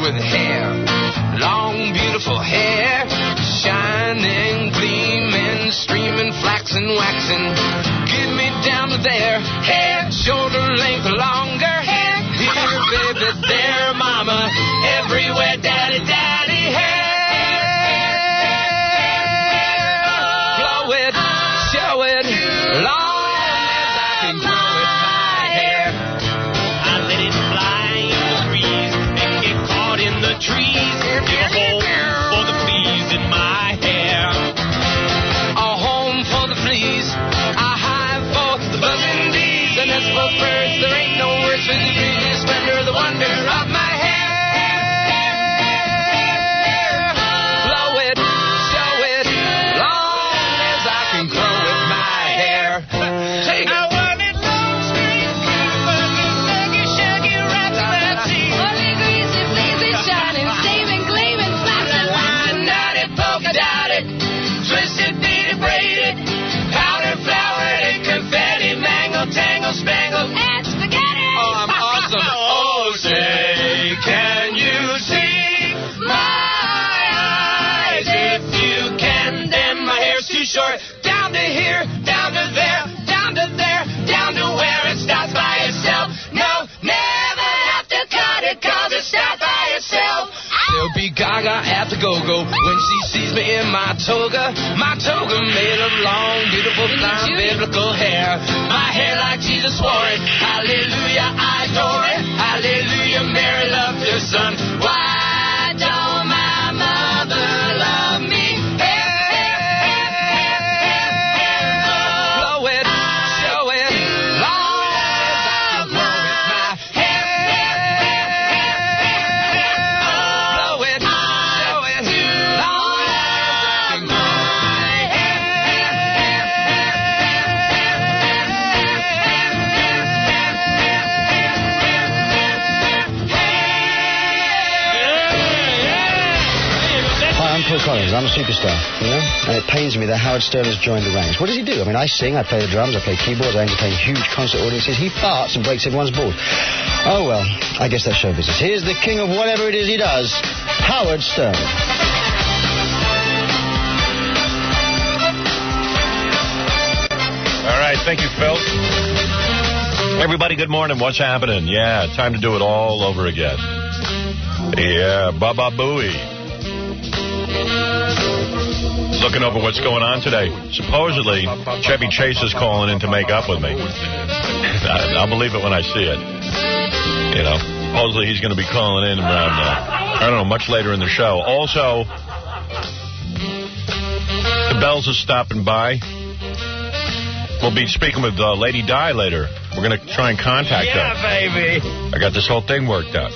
with hair, long, beautiful hair, shining, gleaming, streaming, flaxen, waxing. Give me down to there, hair, shoulder length, longer hair. Here, baby, there, mama, everywhere, daddy, daddy, hair. Blow it, show it, long as I can grow it, my hair. I let it fly in the breeze and get caught in the trees. Give a home for the fleas in my hair. A home for the fleas, a hive for the buzzing bees. And as for birds, there ain't no words for the beauty, splendor, the wonder of my hair. Blow it, show it, long as I can grow with my hair. Take it. I want it long, straight, shaggy, shaggy, ratsy, fully greasy, fleecy, shining, steaming, gleaming, flashing, waxing, knotted, polka dotted, twisted, beaded, braided, powdered, flowered, and confetti, mangled, tangled, spangled, and spaghetti. Oh, I'm awesome. Oh, say, can you see my eyes? If you can, then my hair's too short. Down to here, down to there, down to there, down to where it stops by itself. No, never have to cut it, cause it stops by itself. There'll be Gaga at the go-go when she sees me in my toga made of long, beautiful, fine, biblical hair. My hair like Jesus wore it. Hallelujah, I adore it. Hallelujah, Mary loved her son. Why don't my mother love me? Blow it, show it, long as I can grow with my hair. Blow it, show it, long as I can grow Hi, I'm Phil Collins. I'm a superstar, you know? And it pains me that Howard Stern has joined the ranks. What does he do? I mean, I sing, I play the drums, I play keyboards, I entertain huge concert audiences. He farts and breaks everyone's balls. Oh, well, I guess that's show business. Here's the king of whatever it is he does, Howard Stern. All right, thank you, Phil. Everybody, good morning. What's happening? Yeah, time to do it all over again. Yeah, Baba Booey. Looking over what's going on today. Supposedly, Chevy Chase is calling in to make up with me. I'll believe it when I see it. You know, supposedly he's going to be calling in around, I don't know, much later in the show. Also, the Bells is stopping by. We'll be speaking with Lady Di later. We're going to try and contact her. Yeah, baby. I got this whole thing worked out.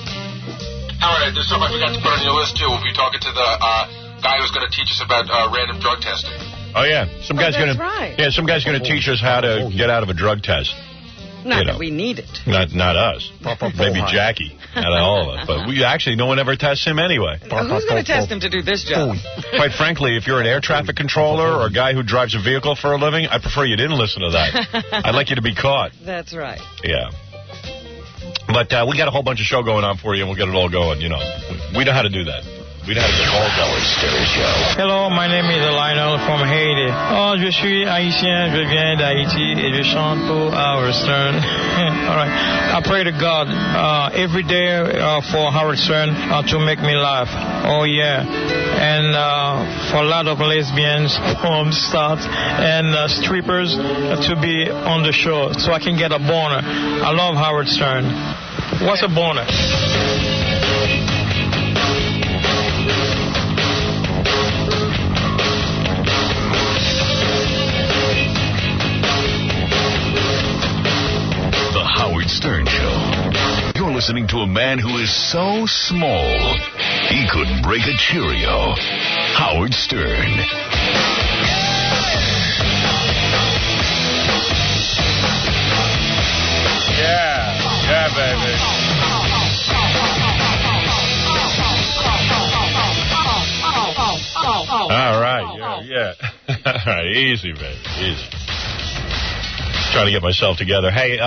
Howard, there's something I forgot to put on your list, too. We'll be talking to the guy who's going to teach us about random drug testing. Oh, yeah. Some guy's going right. Yeah, some guy's going to teach us how to get out of a drug test. Not that we need it. Not us. Maybe Jackie. Not all of us. But we actually, no one ever tests him anyway. Who's going to test him to do this job? Quite frankly, if you're an air traffic controller or a guy who drives a vehicle for a living, I prefer you didn't listen to that. I'd like you to be caught. That's right. Yeah. But we got a whole bunch of show going on for you, and we'll get it all going, you know. We know how to do that. We know how to get it all going. Hello, my name is Lionel from Haiti. Oh, je suis haïtien, je viens d'Haïti, et je chante pour Howard Stern. All right. I pray to God every day for Howard Stern to make me laugh. Oh, yeah. And for a lot of lesbians, porn stars, and strippers to be on the show so I can get a boner. I love Howard Stern. What's a boner? Stern Show. You're listening to a man who is so small, he couldn't break a Cheerio. Howard Stern. Yeah, baby. All right, yeah. All right, easy, baby, easy. Trying to get myself together. Hey,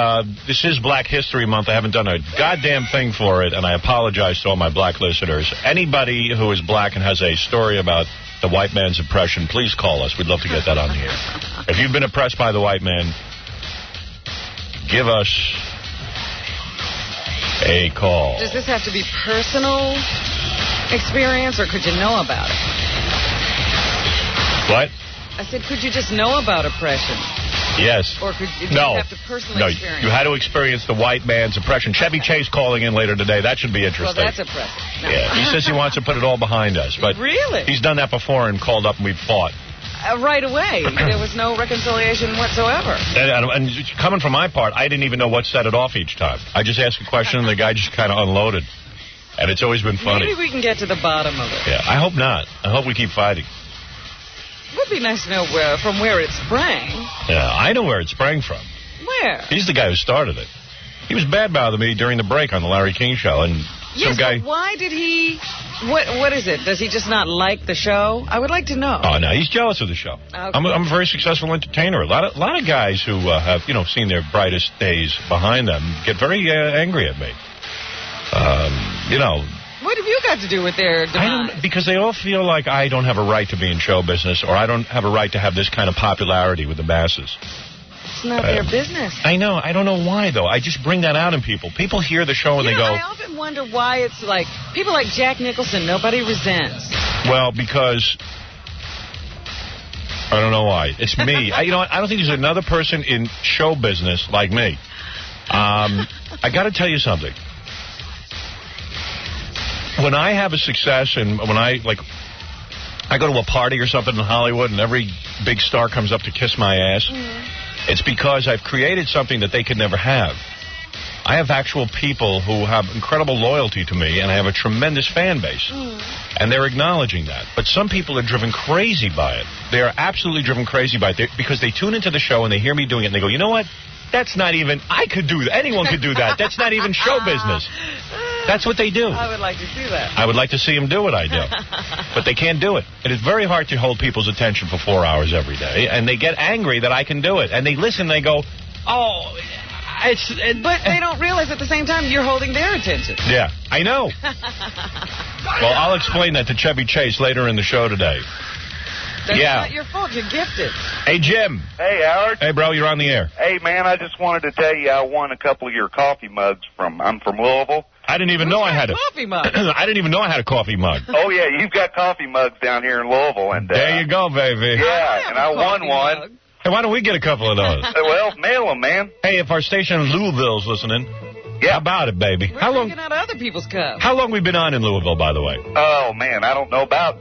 this is Black History Month. I haven't done a goddamn thing for it, and I apologize to all my black listeners. Anybody who is black and has a story about the white man's oppression, please call us. We'd love to get that on the air. If you've been oppressed by the white man, give us a call. Does this have to be personal experience, or could you know about it? What? I said, could you just know about oppression? Yes. Or could you have to personally experience? You had to experience the white man's oppression. Chevy Chase calling in later today. That should be interesting. Well, that's oppressive. No. Yeah, he says he wants to put it all behind us. But really? He's done that before and called up and we fought. Right away. There was no reconciliation whatsoever. And coming from my part, I didn't even know what set it off each time. I just asked a question and the guy just kind of unloaded. And it's always been funny. Maybe we can get to the bottom of it. Yeah, I hope not. I hope we keep fighting. It would be nice to know from where it sprang. Yeah, I know where it sprang from. Where? He's the guy who started it. He was bad-mouthing me during the break on the Larry King Show, and some guy... But why did he... What is it? Does he just not like the show? I would like to know. Oh, no, he's jealous of the show. Okay. I'm a very successful entertainer. A lot of guys who have, seen their brightest days behind them get very angry at me. What have you got to do with their demise? Because they all feel like I don't have a right to be in show business, or I don't have a right to have this kind of popularity with the masses. It's not their business. I know. I don't know why, though. I just bring that out in people. People hear the show and they go... I often wonder why it's like... People like Jack Nicholson, nobody resents. Well, because... I don't know why. It's me. I don't think there's another person in show business like me. I got to tell you something. When I have a success and when I go to a party or something in Hollywood and every big star comes up to kiss my ass, it's because I've created something that they could never have. I have actual people who have incredible loyalty to me, and I have a tremendous fan base. And they're acknowledging that. But some people are driven crazy by it. They are absolutely driven crazy by it because they tune into the show and they hear me doing it and they go, you know what? That's not even... I could do that. Anyone could do that. That's not even show business. That's what they do. I would like to see that. I would like to see them do what I do. But they can't do it. It is very hard to hold people's attention for 4 hours every day. And they get angry that I can do it. And they listen and they go, oh... But they don't realize at the same time you're holding their attention. Yeah, I know. Well, I'll explain that to Chevy Chase later in the show today. That's not your fault. You're gifted. Hey, Jim. Hey, Howard. Hey, bro, you're on the air. Hey, man, I just wanted to tell you I won a couple of your coffee mugs I'm from Louisville. I didn't even know I had a coffee mug. I didn't even know I had a coffee mug. Oh, yeah, you've got coffee mugs down here in Louisville. And there you go, baby. Yeah, and I won one. Mug. Hey, why don't we get a couple of those? Well, mail them, man. Hey, if our station in Louisville's listening, how about it, baby? We're taking out other people's cups. How long we been on in Louisville, by the way? Oh, man, I don't know, about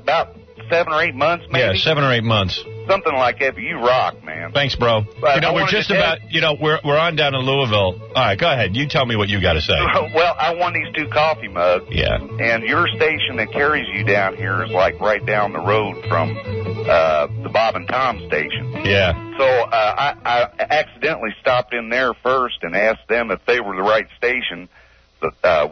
7 or 8 months, maybe? Yeah, 7 or 8 months. Something like that, but you rock, man. Thanks, bro. We're just about, we're on down in Louisville. All right, go ahead. You tell me what you got to say. Well, I won these 2 coffee mugs. Yeah. And your station that carries you down here is like right down the road from the Bob and Tom station. Yeah. So I accidentally stopped in there first and asked them if they were the right station,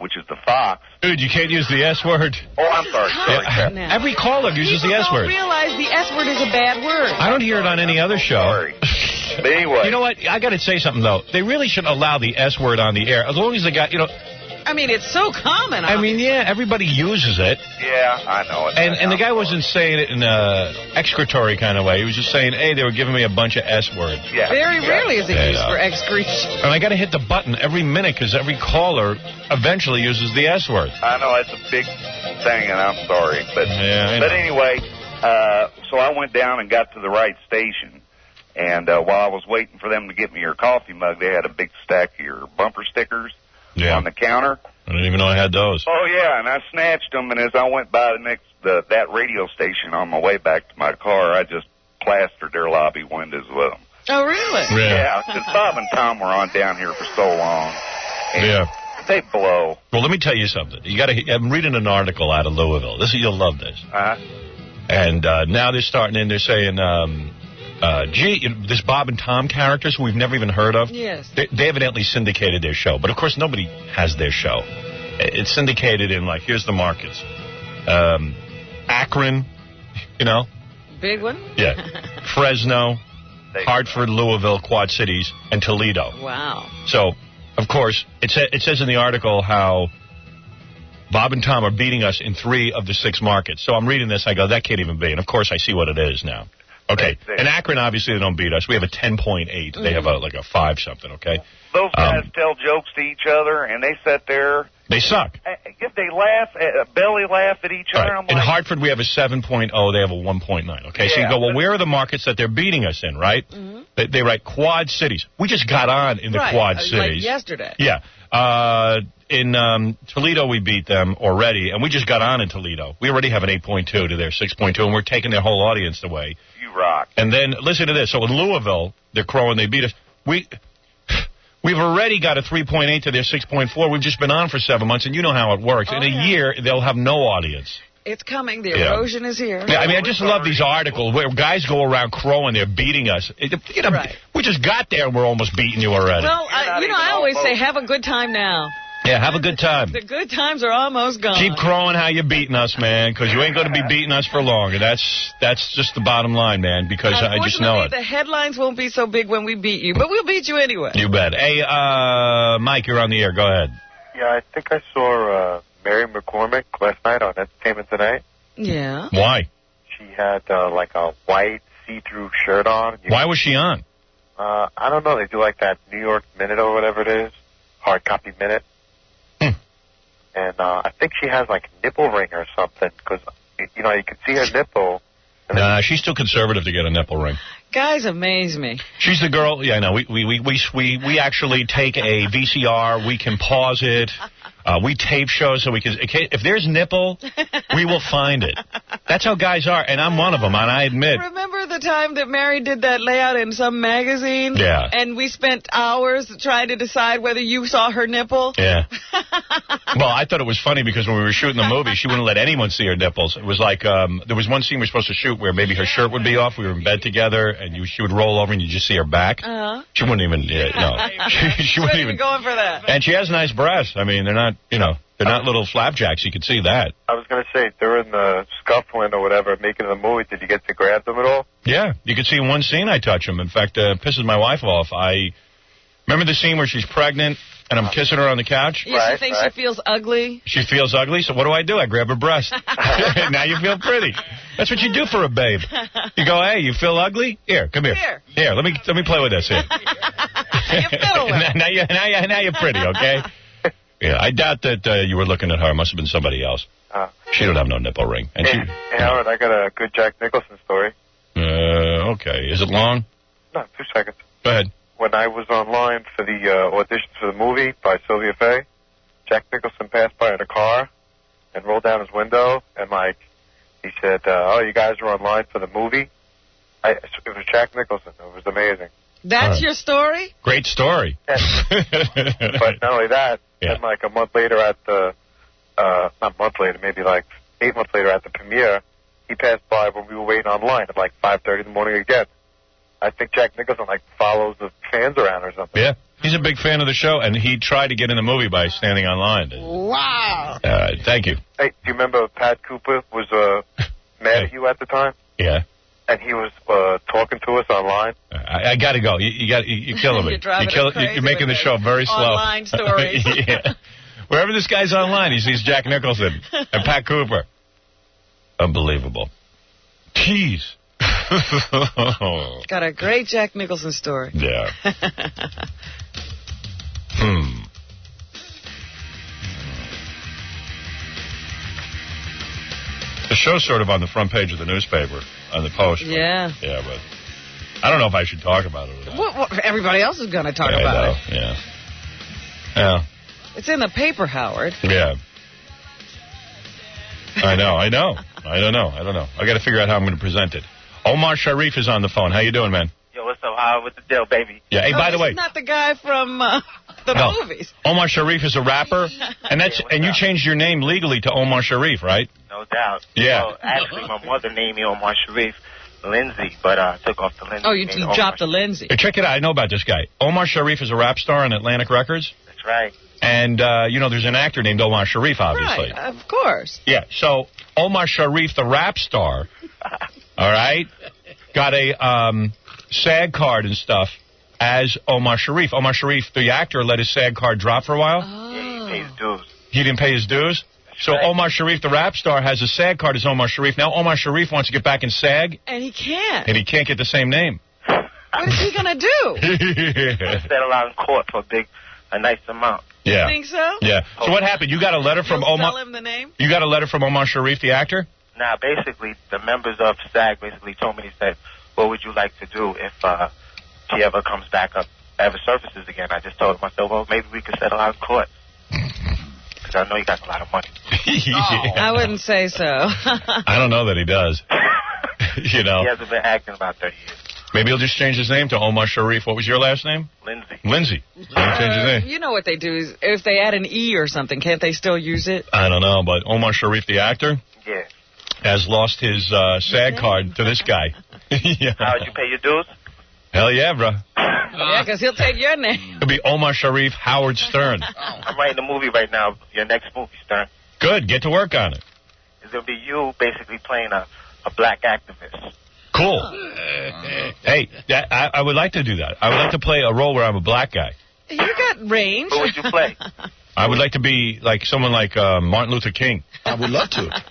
which is the Fox. Dude, you can't use the S word. Oh, I'm sorry. Yeah. Every caller uses the S word. People don't realize the S word is a bad word. I don't hear it on any other show. Sorry. But anyway. You know what? I got to say something, though. They really shouldn't allow the S word on the air. As long as they got, I mean, it's so common. I mean, yeah, everybody uses it. Yeah, I know it. And the guy wasn't saying it in a excretory kind of way. He was just saying, hey, they were giving me a bunch of S words. Yeah. Very rarely is it used for excretion. And I got to hit the button every minute because every caller eventually uses the S word. I know, it's a big thing, and I'm sorry. But anyway, so I went down and got to the right station. And while I was waiting for them to get me your coffee mug, they had a big stack of your bumper stickers. Yeah. On the counter. I didn't even know I had those. Oh, yeah, and I snatched them, and as I went by that radio station on my way back to my car, I just plastered their lobby windows with them. Oh, really? Yeah, since Bob and Tom were on down here for so long. And they blow. Well, let me tell you something. I'm reading an article out of Louisville. You'll love this. Uh-huh. And now they're starting in, they're saying... this Bob and Tom characters who we've never even heard of. Yes. They evidently syndicated their show. But, of course, nobody has their show. It's syndicated in, here's the markets. Akron, Big one? Yeah. Fresno, Hartford, Louisville, Quad Cities, and Toledo. Wow. So, of course, it says in the article how Bob and Tom are beating us in 3 of the 6 markets. So I'm reading this, I go, that can't even be. And, of course, I see what it is now. Okay. In Akron, obviously, they don't beat us. We have a 10.8. They have like a 5-something, okay? Those guys tell jokes to each other, and they sit there. They suck. If they laugh, belly laugh at each other. Right. In Hartford, we have a 7.0. They have a 1.9. Okay, so you go, well, where are the markets that they're beating us in, right? They write Quad Cities. We just got on in the Quad Cities. Like yesterday. Yeah. In Toledo, we beat them already, and we just got on in Toledo. We already have an 8.2 to their 6.2, and we're taking their whole audience away. You rock. And then, listen to this. So in Louisville, they're crowing, they beat us. We've already got a 3.8 to their 6.4. We've just been on for 7 months, and you know how it works. In a year, they'll have no audience. It's coming. The erosion is here. Yeah, I mean, I just love these articles where guys go around crowing, they're beating us. We just got there, and we're almost beating you already. Well, I always say, have a good time now. Yeah, have a good time. The good times are almost gone. Keep crowing how you're beating us, man, because you ain't going to be beating us for long. And that's just the bottom line, man, because I just know it. The headlines won't be so big when we beat you, but we'll beat you anyway. You bet. Hey, Mike, you're on the air. Go ahead. Yeah, I think I saw Mary McCormick last night on Entertainment Tonight. Yeah. Why? She had like a white see-through shirt on. Why was she on? I don't know. They do like that New York Minute or whatever it is, hard copy minute. And I think she has like a nipple ring or something because, you know, you can see her nipple. Nah, she's too conservative to get a nipple ring. Guys amaze me. She's the girl. Yeah, I know. We actually take a VCR. We can pause it. We tape shows so we can. If there's nipple, we will find it. That's how guys are, and I'm one of them. And I admit. Remember the time that Mary did that layout in some magazine? Yeah. And we spent hours trying to decide whether you saw her nipple. Yeah. Well, I thought it was funny because when we were shooting the movie, she wouldn't let anyone see her nipples. It was like there was one scene we were supposed to shoot where maybe her shirt would be off. We were in bed together, and she would roll over, and you just see her back. She wouldn't even. No. She wouldn't even going for that. And she has nice breasts. I mean, they're not. They're not little flapjacks. You can see that. I was going to say, during the scuffling or whatever, making the movie, did you get to grab them at all? Yeah. You can see in one scene I touch them. In fact, pisses my wife off. I remember the scene where she's pregnant and I'm kissing her on the couch. Yeah, she thinks she feels ugly. She feels ugly, so what do? I grab her breast. Now you feel pretty. That's what you do for a babe. You go, hey, you feel ugly? Here, come here. Here, let me play with this here. now you're pretty, okay? Yeah, I doubt that you were looking at her. It must have been somebody else. She don't have no nipple ring. And hey, Howard, I got a good Jack Nicholson story. Okay. Is it long? No, 2 seconds. Go ahead. When I was online for the auditions for the movie by Sylvia Fay, Jack Nicholson passed by in a car and rolled down his window, and, he said, you guys are online for the movie? It was Jack Nicholson. It was amazing. That's your story? Great story. But not only that, then a month later at the, not a month later, maybe 8 months later at the premiere, he passed by when we were waiting online at 5:30 in the morning again. I think Jack Nicholson follows the fans around or something. Yeah, he's a big fan of the show, and he tried to get in the movie by standing online. Wow. Thank you. Hey, do you remember Pat Cooper was mad at you at the time? Yeah. And he was talking to us online. I got to go. You're killing me. You're making the show very slow. Online stories. Yeah. Wherever this guy's online, he sees Jack Nicholson and Pat Cooper. Unbelievable. Jeez. Got a great Jack Nicholson story. Yeah. The show's sort of on the front page of the newspaper, on the Post. Yeah. Yeah, but I don't know if I should talk about it or not. Well, everybody else is going to talk about it. Yeah. Yeah. It's in the paper, Howard. Yeah. I know. I don't know. I got to figure out how I'm going to present it. Omar Sharif is on the phone. How you doing, man? Yo, what's up, Howard? What's the deal, baby? Yeah. Hey, by the way, he's not the guy from the movies. Omar Sharif is a rapper, and you changed your name legally to Omar Sharif, right? No doubt. Yeah. Well, actually, my mother named me Omar Sharif Lindsay, but I took off the Lindsay. Oh, you dropped the Lindsay. Hey, check it out. I know about this guy. Omar Sharif is a rap star on Atlantic Records. That's right. And, there's an actor named Omar Sharif, obviously. Right, of course. Yeah, so Omar Sharif, the rap star, all right, got a SAG card and stuff as Omar Sharif. Omar Sharif, the actor, let his SAG card drop for a while. Yeah, he paid his dues. He didn't pay his dues? So Omar Sharif, the rap star, has a SAG card as Omar Sharif. Now Omar Sharif wants to get back in SAG. And he can't. And he can't get the same name. What is he going to do? Settle out in court for a nice amount. Yeah. You think so? Yeah. So what happened? You got a letter from Omar. Tell him the name? You got a letter from Omar Sharif, the actor? Nah, basically, the members of SAG basically told me, they said, what would you like to do if she ever comes back up, ever surfaces again? I just told myself, well, maybe we could settle out in court. Because I know he got a lot of money. I wouldn't say so. I don't know that he does. You know. He hasn't been acting about 30 years. Maybe he'll just change his name to Omar Sharif. What was your last name? Lindsay. Lindsay. Change his name. You know what they do is if they add an E or something, can't they still use it? I don't know, but Omar Sharif, the actor, Yeah. has lost his SAG card to this guy. Yeah. How did you pay your dues? Hell yeah, bro. Yeah, because he'll take your name. It'll be Omar Sharif, Howard Stern. I'm writing a movie right now, your next movie, Stern. Good. Get to work on it. It's going to be you basically playing a black activist. Cool. Hey, I would like to do that. I would like to play a role where I'm a black guy. You got range. Who would you play? I would like to be like someone like Martin Luther King. I would love to.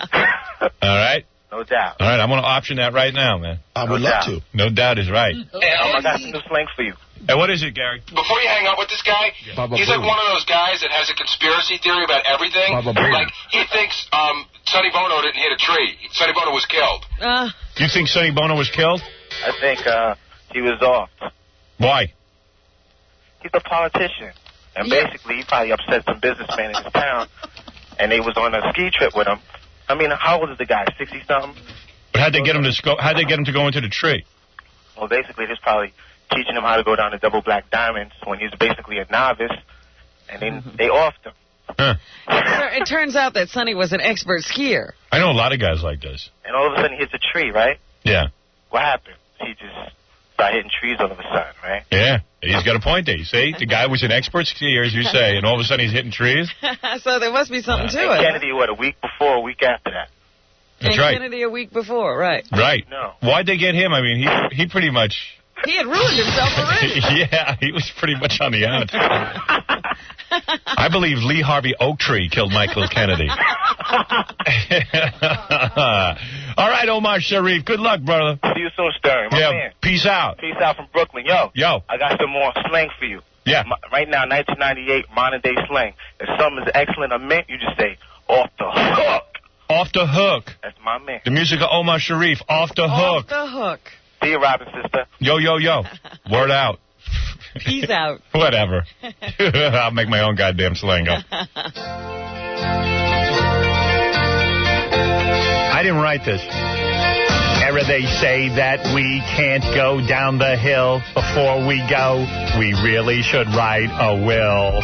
All right? No doubt. All right, I'm going to option that right now, man. I would love to. No doubt is right. Hey, I got some new slang for you. Hey, what is it, Gary? Before you hang up with this guy, he's like one of those guys that has a conspiracy theory about everything. Like, he thinks Sonny Bono didn't hit a tree. Sonny Bono was killed. You think Sonny Bono was killed? I think he was off. Why? He's a politician. And basically, he probably upset some businessmen in his town, and they was on a ski trip with him. I mean, how old is the guy? 60-something? But how'd they get him to go into the tree? Well, basically, just probably teaching him how to go down the double black diamonds when he was basically a novice, and then they offed him. Huh. It turns out that Sonny was an expert skier. I know a lot of guys like this. And all of a sudden, he hits a tree, right? Yeah. What happened? He just started hitting trees all of a sudden, right? Yeah. He's got a point there. You see? The guy was an expert skier, as you say, and all of a sudden he's hitting trees. So there must be something to it. Kennedy, what, a week before, a week after that? That's and right. Kennedy a week before, right. Right. No. Why'd they get him? I mean, he pretty much... He had ruined himself already. Yeah, he was pretty much on the outs. I believe Lee Harvey Oaktree killed Michael Kennedy. All right, Omar Sharif. Good luck, brother. See you soon, Stern. My man. Peace out. Peace out from Brooklyn. Yo. I got some more slang for you. Yeah. Right now, 1998, modern day slang. If something's excellent or mint, you just say, off the hook. Off the hook. That's my man. The music of Omar Sharif. Off the hook. Off the hook. See you, Robin, sister. Yo, yo, yo. Word out. Peace out. Whatever. I'll make my own goddamn slang up. I didn't write this. Ever they say that we can't go down the hill before we go, we really should write a will.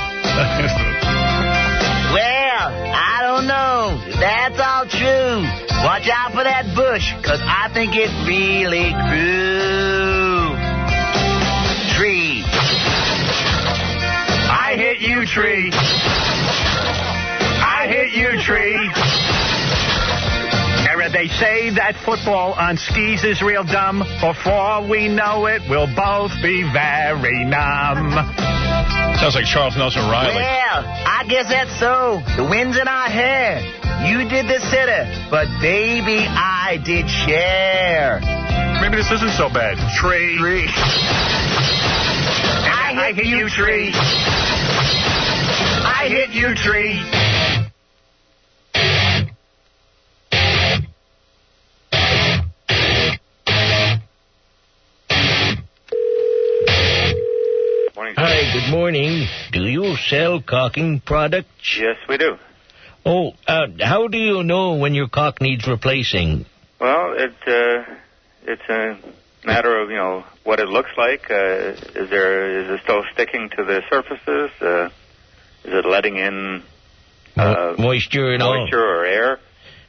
Well, I don't know. That's all true. Watch out for that bush, 'cause I think it really grew. Tree. I hit you, tree. I hit you, tree. Ever they say that football on skis is real dumb. Before we know it, we'll both be very numb. Sounds like Charles Nelson Riley. Well, I guess that's so. The wind's in our hair. You did the sitter, but baby, I did share. Maybe this isn't so bad. Tree. I hit you, tree. I hit you, tree. Hi, good morning. Do you sell caulking products? Yes, we do. Oh, how do you know when your caulk needs replacing? Well, it's a matter of, what it looks like. Is it still sticking to the surfaces? Is it letting in moisture and all? Moisture or air?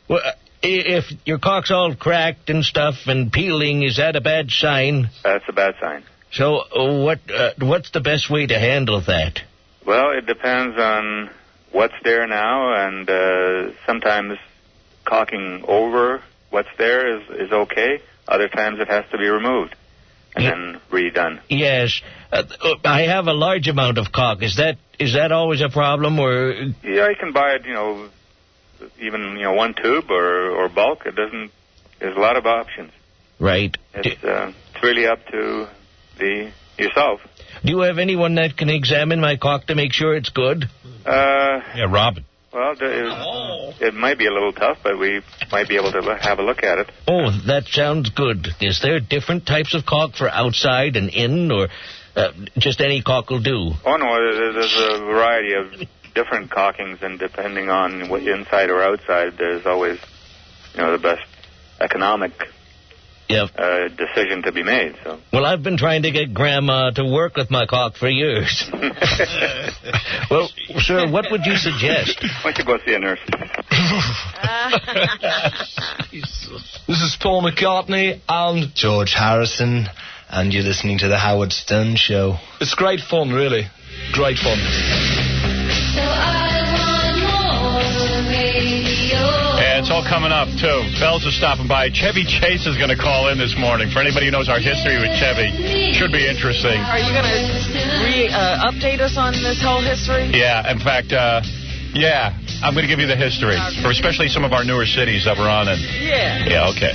Well, if your caulk's all cracked and stuff and peeling, is that a bad sign? That's a bad sign. So what's the best way to handle that? Well, it depends on what's there now, and sometimes caulking over what's there is okay. Other times it has to be removed. and then redone. Yes. I have a large amount of cock. Is that always a problem, or? Yeah, you can buy it, even, one tube or bulk. There's a lot of options. Right. It's really up to yourself. Do you have anyone that can examine my cock to make sure it's good? Yeah, Robin. Well, it might be a little tough, but we might be able to have a look at it. Oh, that sounds good. Is there different types of cock for outside and in, or just any cock will do? Oh, no, there's a variety of different cockings, and depending on what inside or outside, there's always, the best economic decision to be made. So. Well, I've been trying to get Grandma to work with my cock for years. Well, sir, what would you suggest? Why don't you go see a nurse? This is Paul McCartney and George Harrison, and you're listening to The Howard Stern Show. It's great fun, really. Great fun. Yeah, it's all coming up, too. Bells are stopping by. Chevy Chase is going to call in this morning. For anybody who knows our history with Chevy, should be interesting. Are you going to update us on this whole history? Yeah, in fact, I'm going to give you the history, for especially some of our newer cities that we're on. Yeah, okay.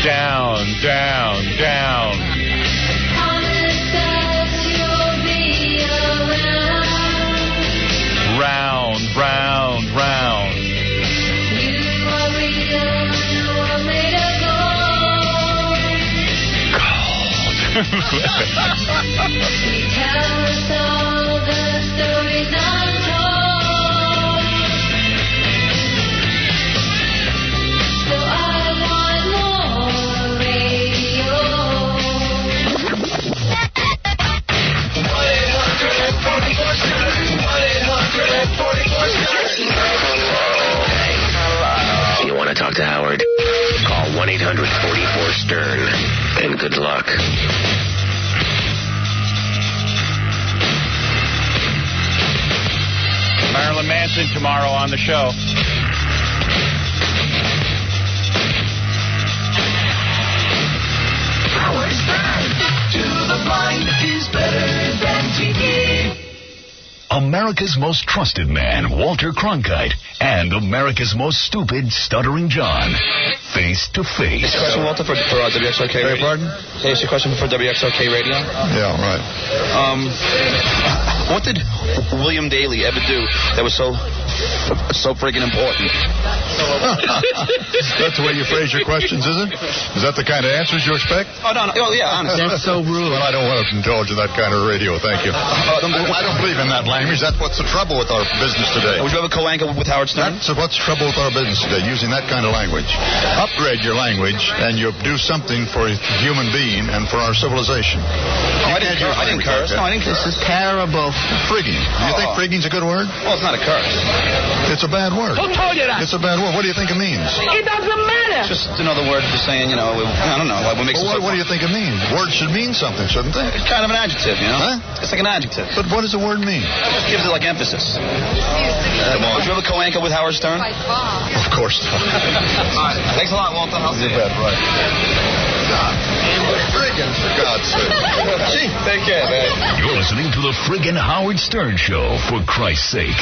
Down, down, down. Round, round, round. If you want to talk to Howard, call 1-800-44-STERN, and good luck. Marilyn Manson tomorrow on the show. Howard Stern, to the blind is better than TV. America's most trusted man, Walter Cronkite, and America's most stupid, stuttering John, face to face. Is your question, Walter, for WXRK Radio? Pardon? Is your question for WXRK Radio? Yeah, right. What did William Daley ever do that was so friggin' important? That's the way you phrase your questions, is it? Is that the kind of answers you expect? Oh, no. Oh, yeah, honestly. That's so rude. Well, I don't want to indulge in that kind of radio, thank you. I don't believe in that language. That's what's the trouble with our business today. Would you have a co-anchor with Howard Stern? That's what's the trouble with our business today, using that kind of language. Upgrade your language, and you do something for a human being and for our civilization. I didn't curse. No, I didn't curse. This is terrible. Frigging. Do you think frigging's a good word? Well, it's not a curse. It's a bad word. Who told you that? It's a bad word. What do you think it means? It doesn't matter. Just another word for saying, I don't know. What makes what do you think it means? Words should mean something, shouldn't they? It's kind of an adjective, Huh? It's like an adjective. But what does the word mean? It gives it like emphasis. Would you have a co-anchor with Howard Stern? Of course not. All right. Thanks a lot, Walter. I'll see you. Bet, right. God. Friggin', for God's sake. Gee, take care, man. You're listening to the friggin' Howard Stern Show, for Christ's sake.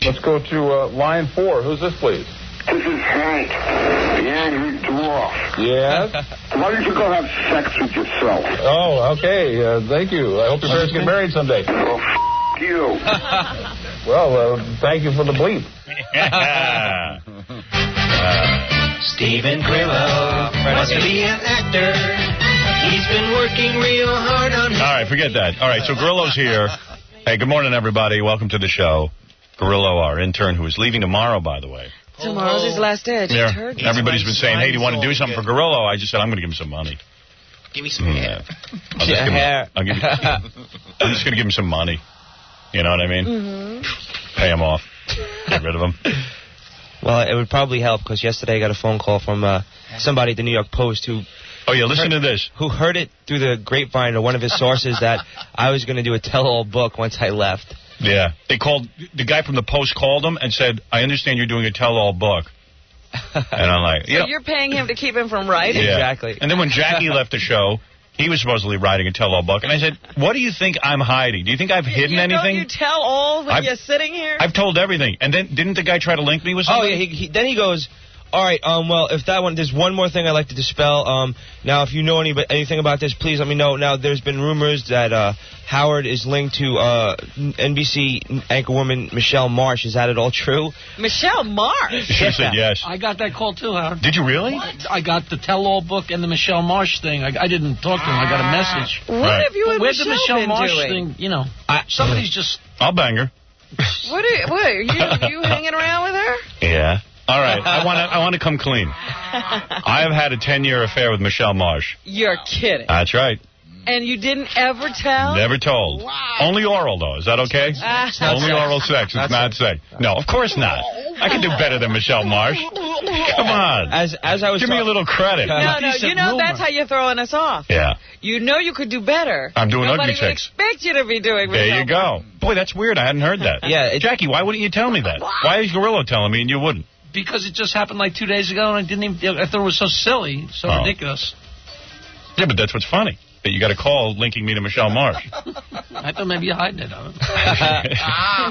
Let's go to line 4. Who's this, please? This is Hank, the angry dwarf. Yes? Why don't you go have sex with yourself? Oh, okay. Thank you. I hope your parents get married someday. Oh, you. Well, thank you for the bleep. Stephen Grillo wants to be an actor. He's been working real hard on All right, forget that. All right, so Grillo's here. Hey, good morning, everybody. Welcome to the show. Grillo, our intern, who is leaving tomorrow, by the way. Tomorrow's his last day. I just heard. Everybody's been saying, hey, do you want to do something for Grillo? I just said, I'm going to give him some money. Give me some hair. I'm just going to give him some money. You know what I mean? Mm-hmm. Pay him off. Get rid of him. Well, it would probably help because yesterday I got a phone call from somebody at the New York Post who... Oh, yeah, listen to this. Who heard it through the grapevine or one of his sources that I was going to do a tell-all book once I left. Yeah. They called... The guy from the Post called him and said, I understand you're doing a tell-all book. And I'm like... So you're paying him to keep him from writing? Yeah. Exactly. And then when Jackie left the show... He was supposedly writing a tell-all book. And I said, what do you think I'm hiding? Do you think I've hidden anything? Don't you tell all when you're sitting here? I've told everything. And then didn't the guy try to link me with something? Oh, yeah. Then he goes, all right, well, if that one, there's one more thing I'd like to dispel. Now, if you know anything about this, please let me know. Now, there's been rumors that Howard is linked to NBC anchorwoman Michelle Marsh. Is that at all true? Michelle Marsh? She said yes. I got that call, too, Howard. Did you really? I got the tell-all book and the Michelle Marsh thing. I didn't talk to him. I got a message. What have you and Where's the Michelle been Marsh doing? thing? You know, somebody's just... I'll bang her. What are you hanging around with her? Yeah. All right, I want to come clean. I have had a 10-year affair with Michelle Marsh. You're kidding. That's right. And you didn't ever tell? Never told. Wow. Only oral, though. Is that okay? Only oral sex. It's not sex. No, of course not. I can do better than Michelle Marsh. Come on. As I was Give me a little credit. No, you know that's how you're throwing us off. Yeah. You know you could do better. I'm doing Nobody ugly chicks. would expect you to be doing There Michelle you go. Boy, that's weird. I hadn't heard that. Yeah. Jackie, why wouldn't you tell me that? Why is Gorilla telling me and you wouldn't? Because it just happened like 2 days ago, and I didn't even... I thought it was so silly, so ridiculous. Yeah, but that's what's funny. That you got a call linking me to Michelle Marsh. I thought maybe you're hiding it.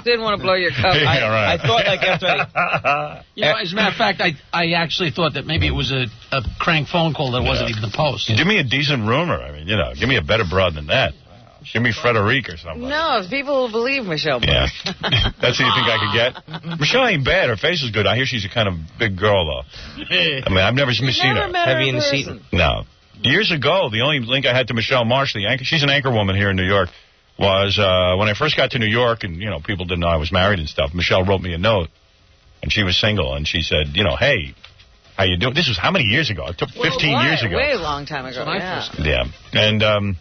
Didn't want to blow your cover. Yeah, right. I thought like after You know, as a matter of fact, I actually thought that maybe it was a crank phone call that wasn't even the Post. Give me a decent rumor. I mean, give me a better broad than that. Give me Frederique or something. No, people will believe Michelle Marsh. Yeah. That's who you think I could get? Michelle ain't bad. Her face is good. I hear she's a kind of big girl, though. I mean, I've never seen her. Heavy in the seat. No. Years ago, the only link I had to Michelle Marsh, the anchor, she's an anchor woman here in New York, was when I first got to New York and, people didn't know I was married and stuff, Michelle wrote me a note, and she was single, and she said, hey, how you doing? This was how many years ago? It took 15 years ago. Way long time ago, Yeah. And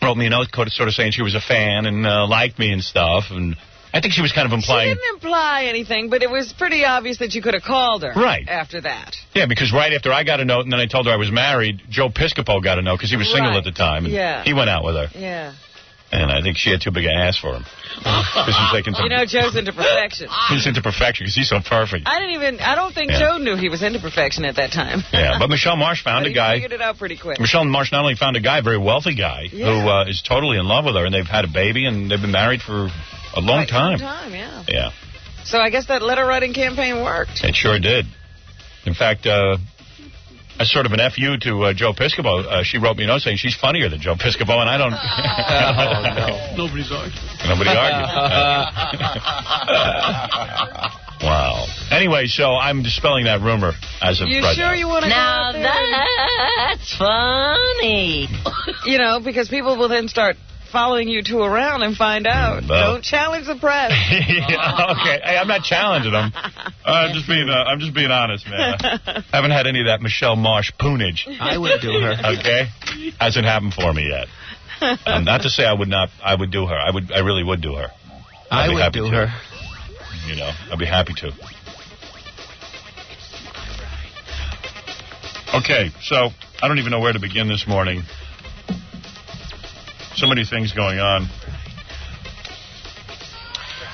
wrote me a note sort of saying she was a fan and liked me and stuff, and I think she was kind of implying... She didn't imply anything, but it was pretty obvious that you could have called her after that. Yeah, because right after I got a note and then I told her I was married, Joe Piscopo got a note because he was single at the time. And he went out with her. Yeah. And I think she had too big an ass for him. He's taking some, Joe's into perfection. He's into perfection because he's so perfect. I don't think Joe knew he was into perfection at that time. Yeah, but Michelle Marsh found a guy. He figured it out pretty quick. Michelle Marsh not only found a guy, a very wealthy guy, who is totally in love with her, and they've had a baby, and they've been married for a long time. Yeah. So I guess that letter writing campaign worked. It sure did. In fact, as sort of an FU to Joe Piscopo, she wrote me a note saying she's funnier than Joe Piscopo, and I don't... No. Nobody's arguing. Nobody argued. Wow. Anyway, so I'm dispelling that rumor as of you right sure now. You want to Now go out there? that's funny. Because people will then start following you two around and find out. Don't challenge the press. Okay. Hey, I'm not challenging them. I'm just being honest, man. I haven't had any of that Michelle Marsh poonage. I would do her. Okay? Hasn't happened for me yet. Not to say I would do her. I really would do her. I would do her. I'd be happy to. Okay, so I don't even know where to begin this morning. So many things going on.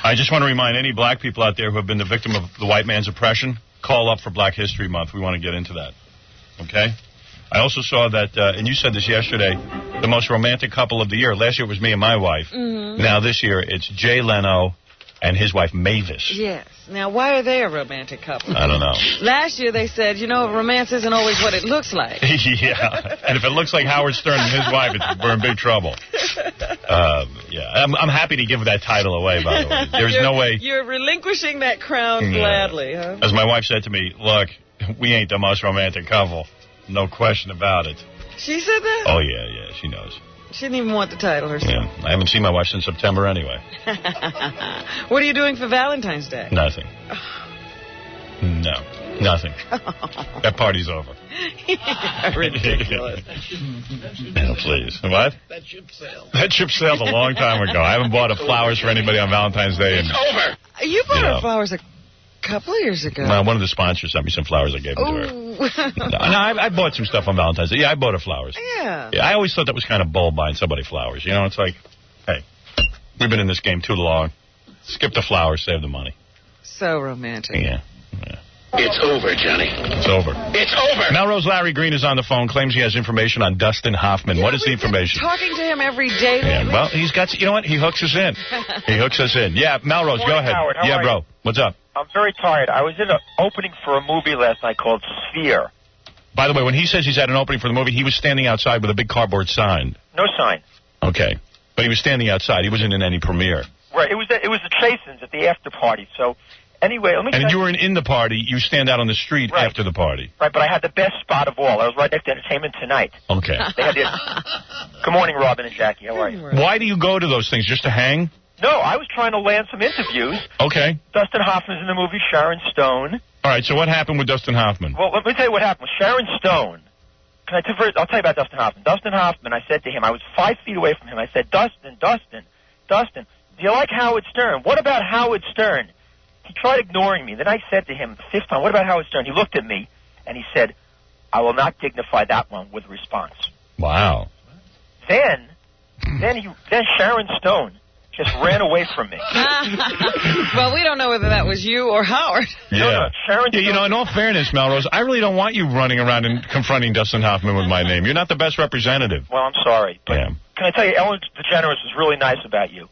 I just want to remind any black people out there who have been the victim of the white man's oppression, call up for Black History Month. We want to get into that. Okay? I also saw that, and you said this yesterday, the most romantic couple of the year. Last year it was me and my wife. Mm-hmm. Now this year it's Jay Leno and his wife Mavis. Yes. Now, why are they a romantic couple? I don't know. Last year they said, romance isn't always what it looks like. Yeah. And if it looks like Howard Stern and his wife, we're in big trouble. Yeah. I'm happy to give that title away, by the way. There's no way. You're relinquishing that crown gladly, huh? As my wife said to me, look, we ain't the most romantic couple. No question about it. She said that? Oh, yeah. She knows. She didn't even want the title herself. Yeah. I haven't seen my wife since September anyway. What are you doing for Valentine's Day? Nothing. No. Nothing. That party's over. Ridiculous. Oh, please. What? That ship sailed. That ship sailed a long time ago. I haven't bought flowers for anybody on Valentine's Day. It's over. You bought her flowers a couple of years ago. Well, one of the sponsors sent me some flowers. I gave them to her. No, I bought some stuff on Valentine's Day. Yeah, I bought her flowers. Yeah. I always thought that was kind of bold buying somebody flowers. You know, it's like, hey, we've been in this game too long. Skip the flowers, save the money. So romantic. Yeah. It's over, Johnny. It's over. It's over. Melrose Larry Green is on the phone, claims he has information on Dustin Hoffman. What is the information? Talking to him every day. Yeah, well, he's got, you know what? He hooks us in. He hooks us in. Yeah, Melrose, go ahead. Howard, how yeah, are bro. you? What's up? I'm very tired. I was in an opening for a movie last night called Sphere. By the way, when he says he's at an opening for the movie, he was standing outside with a big cardboard sign. No sign. Okay. But he was standing outside. He wasn't in any premiere. Right. It was the Chasins at the after party. So, anyway, let me And tell you were in the party. You stand out on the street after the party. Right, but I had the best spot of all. I was right next to Entertainment Tonight. Okay. They had this. Good morning, Robin and Jackie. How are you? Why do you go to those things? Just to hang? No, I was trying to land some interviews. Okay. Dustin Hoffman's in the movie, Sharon Stone. All right, so what happened with Dustin Hoffman? Well, let me tell you what happened with Sharon Stone. I'll tell you about Dustin Hoffman. Dustin Hoffman, I said to him, I was 5 feet away from him. I said, Dustin, do you like Howard Stern? What about Howard Stern? He tried ignoring me. Then I said to him the fifth time, what about Howard Stern? He looked at me, and he said, I will not dignify that one with a response. Wow. Then Sharon Stone just ran away from me. Well, we don't know whether that was you or Howard. Yeah. No, Sharon yeah, you know, in all fairness, Melrose, I really don't want you running around and confronting Dustin Hoffman with my name. You're not the best representative. Well, I'm sorry. But Yeah. can I tell you, Ellen DeGeneres was really nice about you.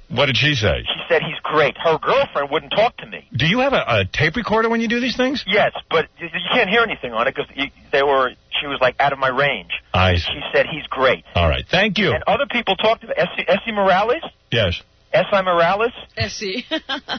What did she say? She said he's great. Her girlfriend wouldn't talk to me. Do you have a tape recorder when you do these things? Yes, but you can't hear anything on it because she was like out of my range. I see. She said he's great. All right, thank you. And other people talked about S.C. Morales. Yes. S.I. Morales. S.C.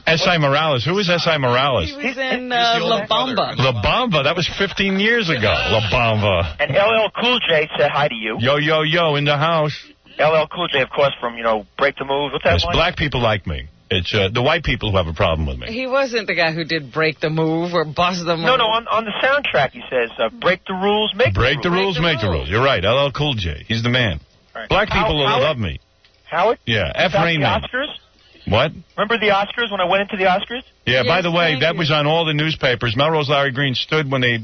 S.I. Morales. Who is S.I. Morales? He was in La Bamba. La Bamba. That was 15 years ago. La Bamba. And LL Cool J said hi to you. Yo, yo, yo, in the house. LL Cool J, of course, from, Break the Move. What's that one? Black people like me. It's the white people who have a problem with me. He wasn't the guy who did Break the Move or Bust the Move. No, on the soundtrack he says, break the rules, make the rules. Break the rules, make the rules. You're right. LL Cool J. He's the man. Right. Black people love me. Howard? Yeah, F. Rain Man. The Oscars? What? Remember the Oscars when I went into the Oscars? Yeah, by the way, that was on all the newspapers. Melrose Larry Green stood when they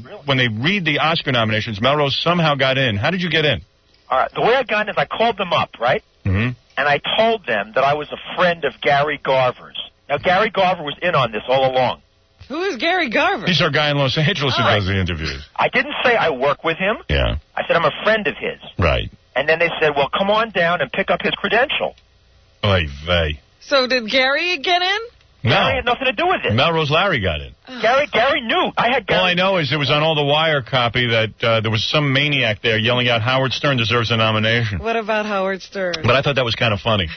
read the Oscar nominations. Melrose somehow got in. How did you get in? All right, the way I got in is I called them up, right? Mm-hmm. And I told them that I was a friend of Gary Garver's. Now, Gary Garver was in on this all along. Who is Gary Garver? He's our guy in Los Angeles who does the interviews. I didn't say I work with him. Yeah. I said I'm a friend of his. Right. And then they said, well, come on down and pick up his credential. Oy vey. So did Gary get in? No. Gary had nothing to do with it. Melrose Larry got in. Gary knew. All I know is it was on all the wire copy that there was some maniac there yelling out Howard Stern deserves a nomination. What about Howard Stern? But I thought that was kind of funny.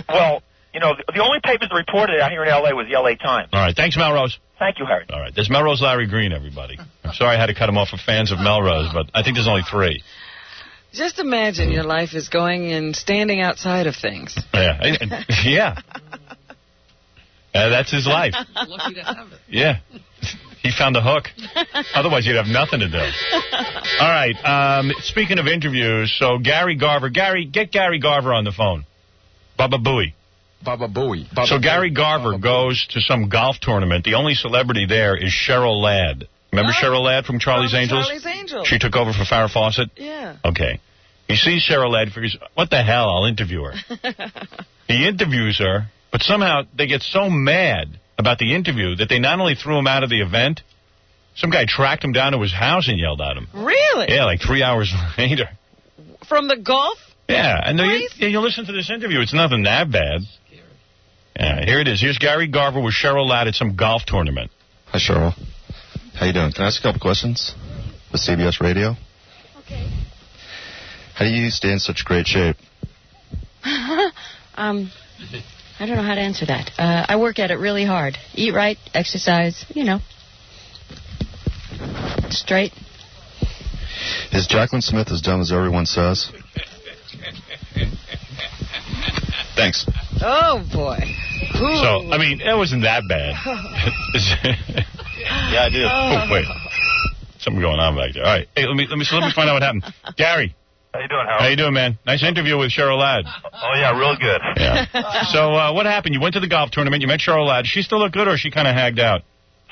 Well, the only papers that reported it out here in L.A. was the L.A. Times. All right. Thanks, Melrose. Thank you, Harry. All right. There's Melrose Larry Green, everybody. I'm sorry I had to cut him off for fans of Melrose, but I think there's only 3. Just imagine your life is going and standing outside of things. Yeah. Yeah. That's his life. Lucky to have it. Yeah. He found the hook. Otherwise, you'd have nothing to do. All right. Speaking of interviews, so Gary Garver. Get Gary Garver on the phone. Baba Booey. Baba Booey. So Gary Garver goes to some golf tournament. The only celebrity there is Cheryl Ladd. Remember Cheryl Ladd from Charlie's Angels? Charlie's Angels. She took over for Farrah Fawcett? Yeah. Okay. He sees Cheryl Ladd, figures, what the hell, I'll interview her. He interviews her, but somehow they get so mad about the interview that they not only threw him out of the event, some guy tracked him down to his house and yelled at him. Really? Yeah, like 3 hours later. From the golf? Yeah, and you listen to this interview. It's nothing that bad. Yeah, here it is. Here's Gary Garver with Cheryl Ladd at some golf tournament. Hi, Cheryl. How you doing? Can I ask a couple questions with CBS Radio? Okay. How do you stay in such great shape? I don't know how to answer that. I work at it really hard. Eat right, exercise, straight. Is Jacqueline Smith as dumb as everyone says? Thanks. Oh, boy. So, I mean, it wasn't that bad. Yeah, I do. Oh, wait. Something going on back there. All right. Hey, let me find out what happened. Gary. How you doing, Howard? How you doing, man? Nice interview with Cheryl Ladd. Oh, yeah, real good. Yeah. So what happened? You went to the golf tournament. You met Cheryl Ladd. She still look good, or is she kind of hagged out?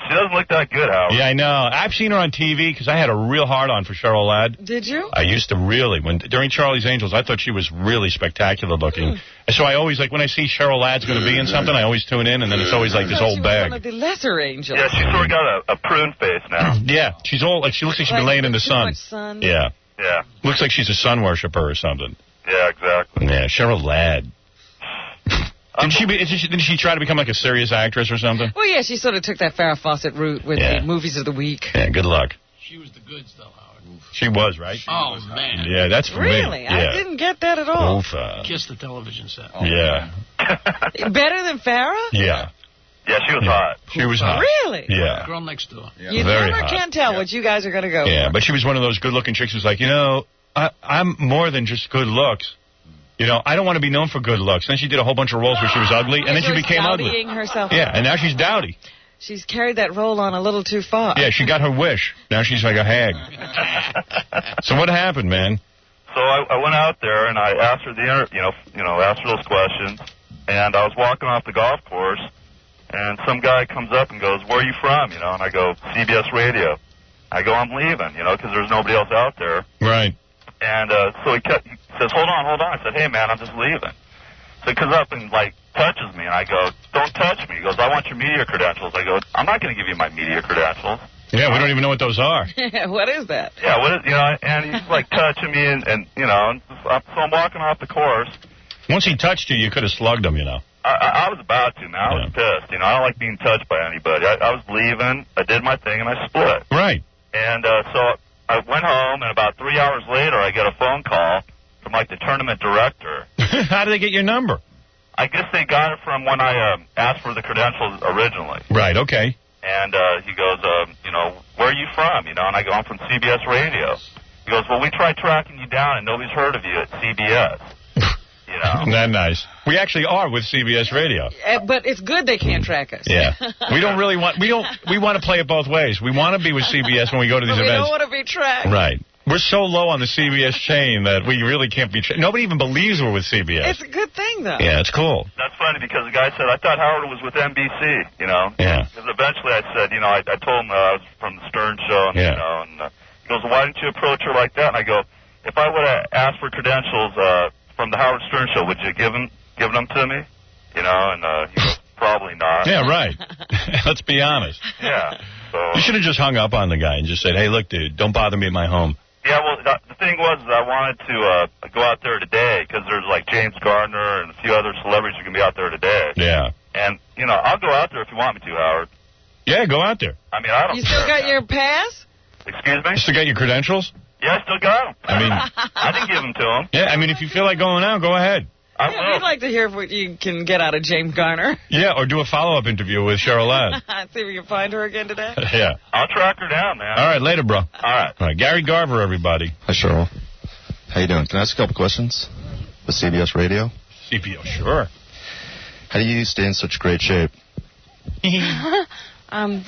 She doesn't look that good, Howard. Yeah, I know. I've seen her on TV because I had a real hard-on for Cheryl Ladd. Did you? I used to really. During Charlie's Angels, I thought she was really spectacular looking. So I always, like, when I see Cheryl Ladd's going to be in something, I always tune in, and then it's always like this old bag. One of the lesser angels. Yeah, she's sort of got a prune face now. Yeah, she's all, like, she looks like she's been laying in the sun. Much sun. Yeah. Yeah. Looks like she's a sun worshiper or something. Yeah, exactly. Yeah, Cheryl Ladd. Didn't she try to become like a serious actress or something? Well, yeah, she sort of took that Farrah Fawcett route with the movies of the week. Yeah, good luck. She was the goods, though, Howard. She was, right? Oh, man. Yeah, that's for me. Really? Yeah. I didn't get that at all. Kiss the television set. Yeah. Better than Farrah? Yeah. Yeah, she was hot. She was hot. Really? Yeah. Girl next door. You Very never hot. can tell what you guys are going to go Yeah, for. but she was one of those good-looking chicks who's like, you know, I'm more than just good looks. You know, I don't want to be known for good looks. Then she did a whole bunch of roles where she was ugly, and then she became ugly. Dowdying herself. Yeah, and now she's dowdy. She's carried that role on a little too far. Yeah, she got her wish. Now she's like a hag. So what happened, man? So I went out there and I asked her asked her those questions, and I was walking off the golf course, and some guy comes up and goes, "Where are you from?" And I go, "CBS Radio." I go, "I'm leaving," because there's nobody else out there. Right. And so he says, hold on. I said, "Hey, man, I'm just leaving." So he comes up and, touches me, and I go, "Don't touch me." He goes, "I want your media credentials." I go, "I'm not going to give you my media credentials." Yeah, we don't even know what those are. What is that? Yeah, and he's, touching me, and so I'm walking off the course. Once he touched you, you could have slugged him, I was about to, man. I was pissed. I don't like being touched by anybody. I was leaving, I did my thing, and I split. Right. And so I went home, and about 3 hours later, I get a phone call from, the tournament director. How did they get your number? I guess they got it from when I asked for the credentials originally. Right, okay. And he goes, "Where are you from?" And I go, "I'm from CBS Radio." He goes, "Well, we tried tracking you down, and nobody's heard of you at CBS." Isn't that nice? We actually are with CBS Radio. But it's good they can't track us. Yeah. We want to play it both ways. We want to be with CBS when we go to these but events. We don't want to be tracked. Right. We're so low on the CBS chain that we really can't be tracked. Nobody even believes we're with CBS. It's a good thing, though. Yeah, it's cool. That's funny because the guy said, "I thought Howard was with NBC, Yeah. Because eventually I said, I told him I was from the Stern Show, and, and he goes, "Why didn't you approach her like that?" And I go, "If I would have asked for credentials from the Howard Stern Show, would you give them to me?" And he goes, "Probably not." Yeah, right. Let's be honest. Yeah. So you should have just hung up on the guy and just said, "Hey, look, dude, don't bother me at my home." Yeah, well, the thing was I wanted to go out there today because there's James Gardner and a few other celebrities who can be out there today. Yeah. And, I'll go out there if you want me to, Howard. Yeah, go out there. I mean, I don't You still got your pass? Excuse me? You still got your credentials? Yeah, I still got them. I mean... I didn't give them to him. Yeah, I mean, if you feel like going out, go ahead. Yeah, we'd like to hear what you can get out of James Garner. Yeah, or do a follow-up interview with Cheryl Ladd. See if we can find her again today. Yeah. I'll track her down, man. All right, later, bro. All right. Gary Garver, everybody. Hi, Cheryl. How you doing? Can I ask a couple questions? With CBS Radio? CBS, sure. How do you stay in such great shape? I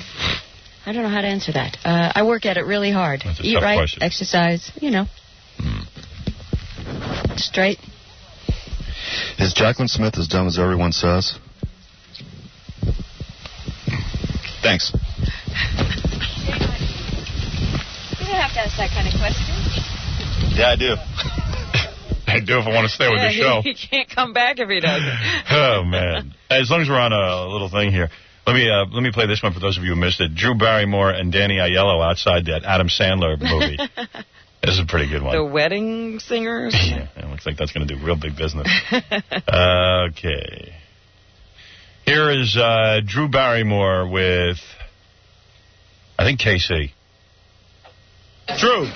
don't know how to answer that. I work at it really hard. That's a Eat tough right, question. exercise, Straight. Is Jacqueline Smith as dumb as everyone says? Thanks. You don't have to ask that kind of question. Yeah, I do. I do if I want to stay with the show. He can't come back if he doesn't. Oh, man. As long as we're on a little thing here, let me play this one for those of you who missed it. Drew Barrymore and Danny Aiello outside that Adam Sandler movie. This is a pretty good one. The Wedding Singers? Yeah, it looks like that's going to do real big business. Okay. Here is Drew Barrymore with, I think, KC. Drew,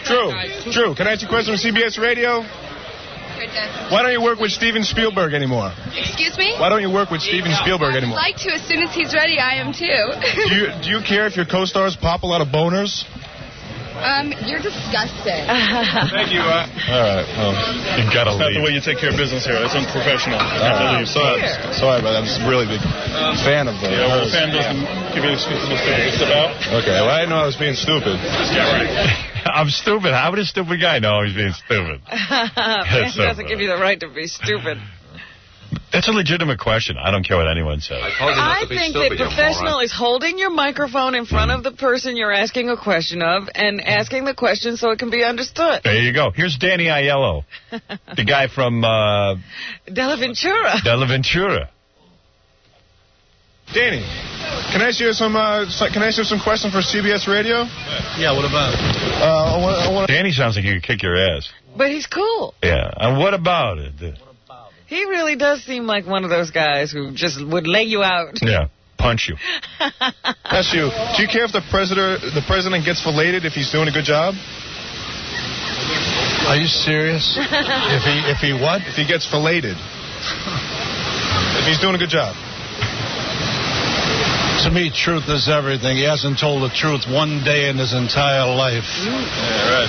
can I ask you a question on CBS Radio? Why don't you work with Steven Spielberg anymore? Excuse me? Why don't you work with Steven Spielberg I'd anymore? like to. As soon as he's ready, I am too. Do you care if your co-stars pop a lot of boners? You're disgusting. Thank you. All right. Well, you gotta That's not leave. the way you take care of business here. That's unprofessional. I have to leave. Sorry, but I'm just a really big fan of the. Yeah, well, a fan doesn't give you an excuse to step out. Okay, well, I didn't know I was being stupid. Yeah, right. I'm stupid. How would a stupid guy know he's being stupid? It doesn't give you the right to be stupid. That's a legitimate question. I don't care what anyone says. I think that professional is holding your microphone in front of the person you're asking a question of and asking the question so it can be understood. There you go. Here's Danny Aiello, the guy from Della Ventura. Della Ventura. Danny, can I ask you some questions for CBS Radio? Yeah, what about? Danny sounds like he could kick your ass. But he's cool. Yeah. And what about it? He really does seem like one of those guys who just would lay you out. Yeah. Punch you. That's you. Do you care if the president gets filleted if he's doing a good job? Are you serious? if he what? If he gets filleted. If he's doing a good job. To me, truth is everything. He hasn't told the truth one day in his entire life. Yeah, right.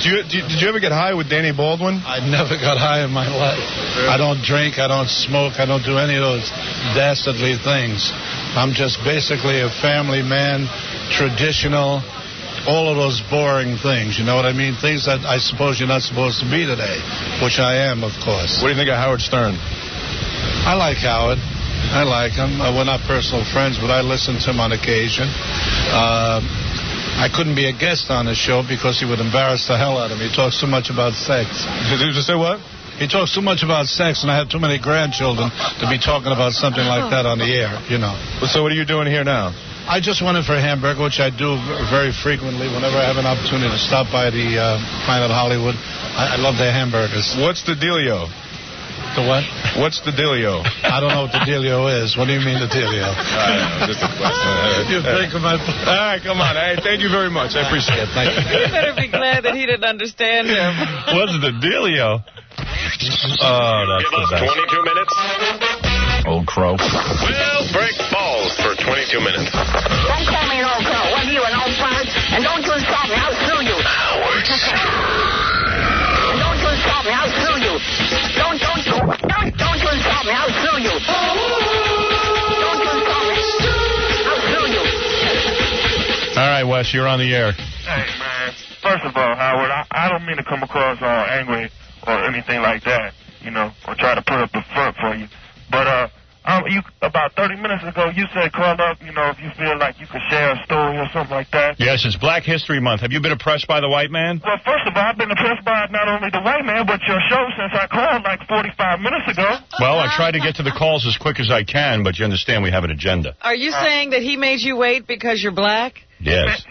Did you ever get high with Danny Baldwin? I never got high in my life. Really? I don't drink, I don't smoke, I don't do any of those dastardly things. I'm just basically a family man, traditional, all of those boring things, you know what I mean? Things that I suppose you're not supposed to be today, which I am, of course. What do you think of Howard Stern? I like Howard. I like him. We're not personal friends, but I listen to him on occasion. I couldn't be a guest on his show because he would embarrass the hell out of me. He talks too much about sex. Did you just say what? He talks too much about sex, and I have too many grandchildren to be talking about something like that on the air, you know. So what are you doing here now? I just went in for a hamburger, which I do very frequently whenever I have an opportunity to stop by the Planet Hollywood. I love their hamburgers. What's the dealio? The what? What's the dealio? I don't know what the dealio is. What do you mean the dealio? I don't know, just a question. You think of my... All right, come on. Hey, thank you very much. I appreciate it. Thank you. You better be glad that he didn't understand him. What's the dealio? Oh, that's the best. 22 minutes. Old crow. Well, break balls for 22 minutes. Don't call me an old crow. What are you, an old fart? And don't you insult me. I'll sue you. Howard Stern. And don't you insult me. I'll sue you. Don't you insult me. I'll sue you. Don't you insult me. I'll sue you. All right, Wes, you're on the air. Hey, man. First of all, Howard, I don't mean to come across all angry or anything like that, you know, or try to put up a front for you. But you about 30 minutes ago, you said call up, you know, if you feel like you could share a story or something like that. Yes, it's Black History Month. Have you been oppressed by the white man? Well, first of all, I've been oppressed by not only the white man, but your show since I called like 45 minutes ago. Well, I try to get to the calls as quick as I can, but you understand we have an agenda. Are you saying that he made you wait because you're black? Yes.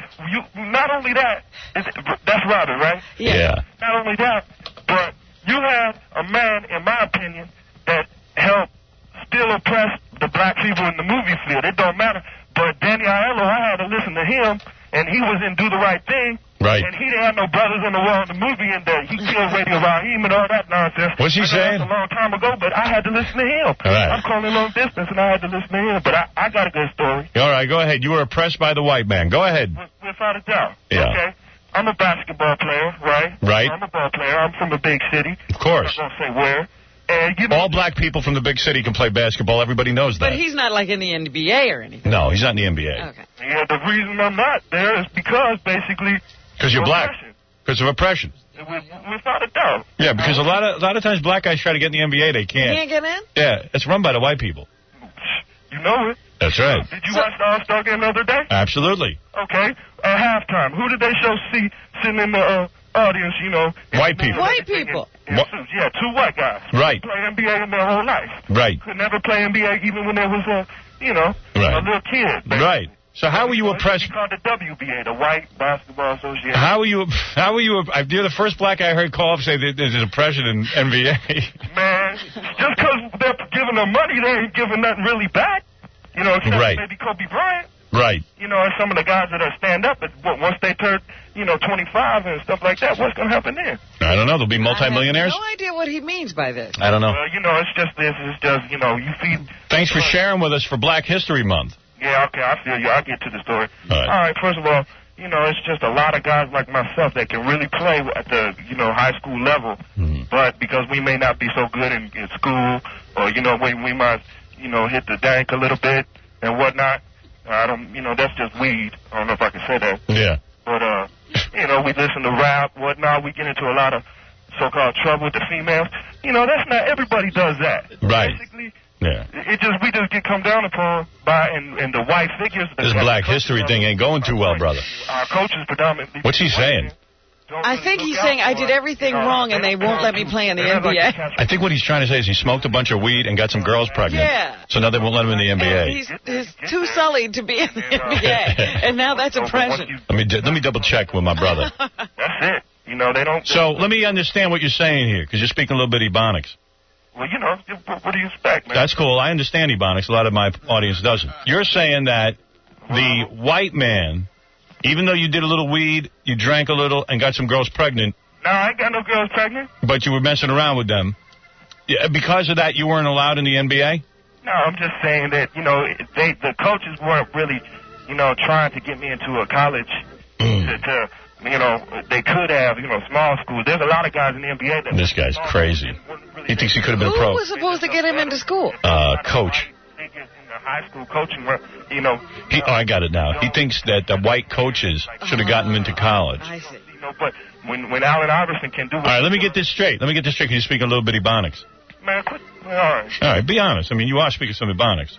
Not only that, that's Robin, right? Yeah. Not only that, but you had a man, in my opinion, that helped still oppress the black people in the movie field. It don't matter. But Danny Aiello, I had to listen to him, and he was in Do the Right Thing. Right. And he didn't have no brothers in the world in the movie, and he killed Radio Raheem and all that nonsense. What's he saying? That was a long time ago, but I had to listen to him. All right. I'm calling long distance, and I had to listen to him. But I got a good story. All right, go ahead. You were oppressed by the white man. Go ahead. Without a doubt. Yeah. Okay. I'm a basketball player, right? Right. I'm a ball player. I'm from a big city. Of course. I'm not going to say where. And, you know, all black people from the big city can play basketball. Everybody knows that. But he's not like in the NBA or anything. No, he's not in the NBA. Okay. Yeah, the reason I'm not there is because, basically... Because you're black. Because of oppression. Without a doubt. Yeah, because a lot of times black guys try to get in the NBA, they can't. You can't get in? Yeah, it's run by the white people. You know it. That's right. Did you watch the All-Star game the other day? Absolutely. Okay. At halftime, who did they show sitting in the audience, you know? White people. White people. Yeah, two white guys. Right. Play NBA in their whole life. Right. Could never play NBA even when there was a little kid. Basically. Right. So how were you oppressed? It's called the WBA, the White Basketball Association. How were you? You're the first black I heard call up say that there's oppression in NBA. Man, just because they're giving them money, they ain't giving nothing really back. You know, except maybe Kobe Bryant. Right. You know, and some of the guys that are stand up, once they turn, 25 and stuff like that, what's going to happen then? I don't know. There'll be multimillionaires. I have no idea what he means by this. I don't know. It's just you feed. Thanks for sharing with us for Black History Month. Yeah, okay, I feel you. I'll get to the story. All right, first of all, you know, it's just a lot of guys like myself that can really play at the, you know, high school level. But because we may not be so good in school, or, you know, we might, you know, hit the dank a little bit and whatnot. I don't, you know, that's just weed. I don't know if I can say that. Yeah. But, you know, we listen to rap, whatnot. We get into a lot of so-called trouble with the females. You know, that's not, everybody does that. Right. Basically, yeah. We just get come down upon by, and the white figures. This Black History thing ain't going too well, brother. Our coaches predominantly. What's he saying? I think he's saying I did everything wrong and they won't let me play in the NBA. I think what he's trying to say is he smoked a bunch of weed and got some girls pregnant. Yeah. So now they won't let him in the NBA. He's too sullied to be in the NBA, and now that's oppression. Let me double check with my brother. That's it. You know, they don't. So let me understand what you're saying here, because you're speaking a little bit Ebonics. Well, you know, what do you expect, man? That's cool. I understand Ebonics. A lot of my audience doesn't. You're saying that the white man, even though you did a little weed, you drank a little, and got some girls pregnant. No, I ain't got no girls pregnant. But you were messing around with them. Yeah, because of that, you weren't allowed in the NBA? No, I'm just saying that, you know, the coaches weren't really, you know, trying to get me into a college to you know, they could have, you know, small schools. There's a lot of guys in the NBA that... This guy's crazy. He thinks he could have been a pro. Who was supposed to get him into school? Coach. In the high school coaching, you know... I got it now. He thinks that the white coaches should have gotten him into college. I see. You know, but when Allen Iverson can do... All right, let me get this straight. Can you speak a little bit Ebonics? Man, quit. All right. All right, be honest. I mean, you are speaking some Ebonics.